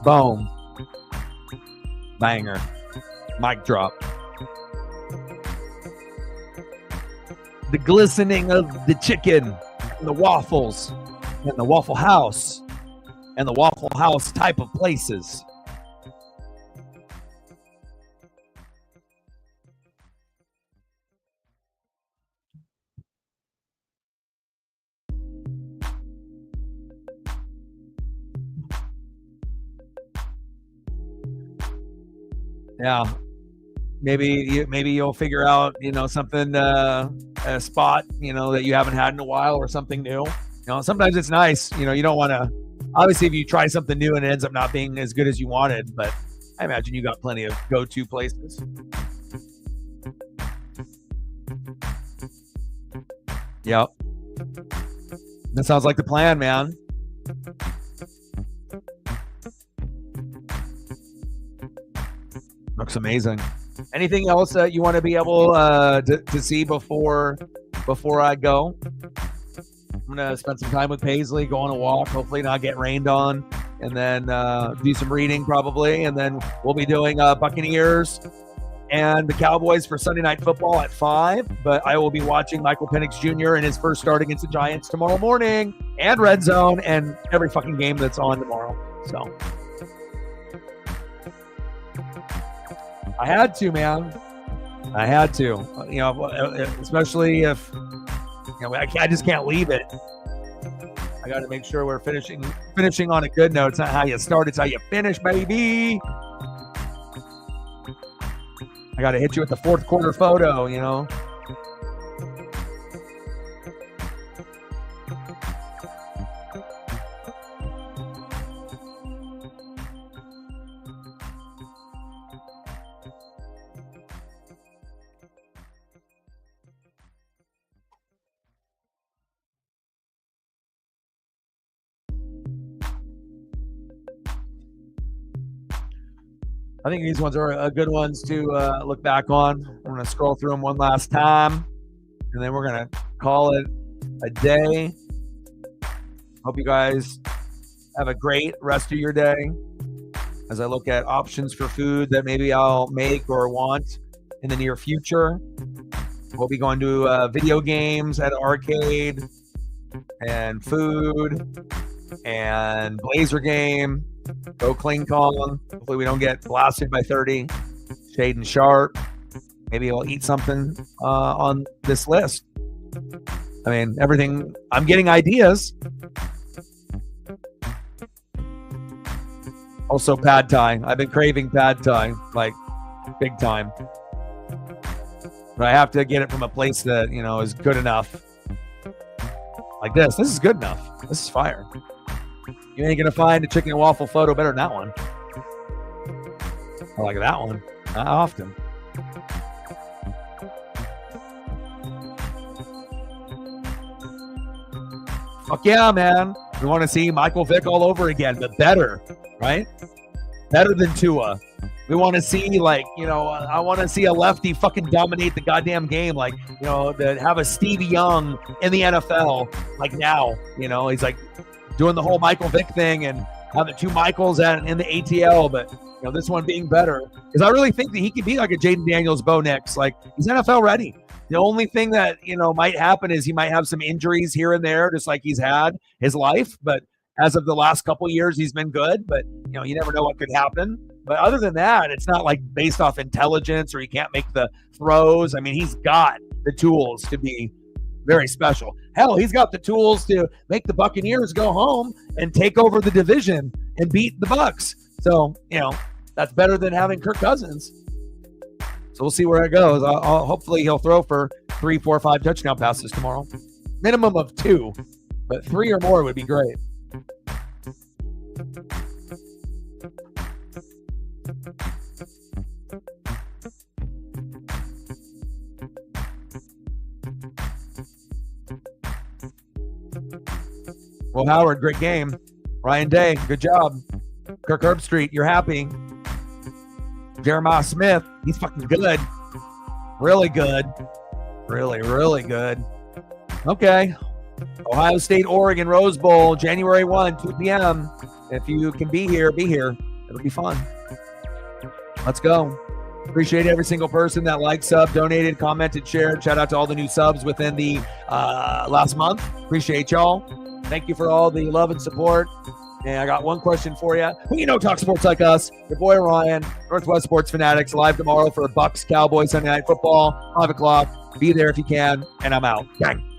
Boom. Banger. Mic drop. The glistening of the chicken and the waffles and the Waffle House and the Waffle House type of places. Yeah, maybe you'll figure out something, a spot that you haven't had in a while, or something new. Sometimes it's nice. You don't want to. Obviously, if you try something new and it ends up not being as good as you wanted, but I imagine you got plenty of go-to places. Yep, that sounds like the plan, man. Looks amazing. Anything else that you want to be able to see before I go? I'm gonna spend some time with Paisley, go on a walk, hopefully not get rained on, and then do some reading probably, and then we'll be doing Buccaneers and the Cowboys for Sunday Night Football at 5. But I will be watching Michael Penix Jr. in his first start against the Giants tomorrow morning, and Red Zone, and every fucking game that's on tomorrow. So. I had to, man. I had to. Especially if I just can't leave it. I got to make sure we're finishing on a good note. It's not how you start; it's how you finish, baby. I got to hit you with the fourth quarter photo. I think these ones are good ones to look back on. I'm going to scroll through them one last time, and then we're going to call it a day. Hope you guys have a great rest of your day as I look at options for food that maybe I'll make or want in the near future. We'll be going to video games at arcade and food and Blazer game. Go Kling Kong. Hopefully we don't get blasted by 30. Shade and Sharp. Maybe I'll eat something on this list. I mean, everything. I'm getting ideas. Also, pad thai. I've been craving pad thai, like, big time. But I have to get it from a place that, is good enough. Like this. This is good enough. This is fire. You ain't going to find a chicken and waffle photo better than that one. I like that one. Not often. Fuck yeah, man. We want to see Michael Vick all over again, but better, right? Better than Tua. We want to see, I want to see a lefty fucking dominate the goddamn game. To have a Stevie Young in the NFL, like now, he's like doing the whole Michael Vick thing and having two Michaels in the ATL, but, this one being better. Because I really think that he could be like a Jaden Daniels, Bo Nix. Like, he's NFL ready. The only thing that, might happen is he might have some injuries here and there, just like he's had his life. But as of the last couple years, he's been good. But, you never know what could happen. But other than that, it's not like based off intelligence or he can't make the throws. I mean, he's got the tools to be very special. Hell, he's got the tools to make the Buccaneers go home and take over the division and beat the Bucs. So, that's better than having Kirk Cousins. So we'll see where it goes. Hopefully he'll throw for 3, 4, 5 touchdown passes tomorrow. Minimum of 2, but 3 or more would be great. Well, Howard, great game. Ryan Day, good job. Kirk Herbstreit, you're happy. Jeremiah Smith, he's fucking good. Really good. Really, really good. Okay. Ohio State, Oregon, Rose Bowl, January 1, 2 p.m. If you can be here, be here. It'll be fun. Let's go. Appreciate every single person that liked, sub, donated, commented, shared. Shout out to all the new subs within the last month. Appreciate y'all. Thank you for all the love and support. And I got one question for you. Who talk sports like us? Your boy Ryan, Northwest Sports Fanatics, live tomorrow for Bucks Cowboys Sunday Night Football, 5 o'clock. Be there if you can, and I'm out. Gang.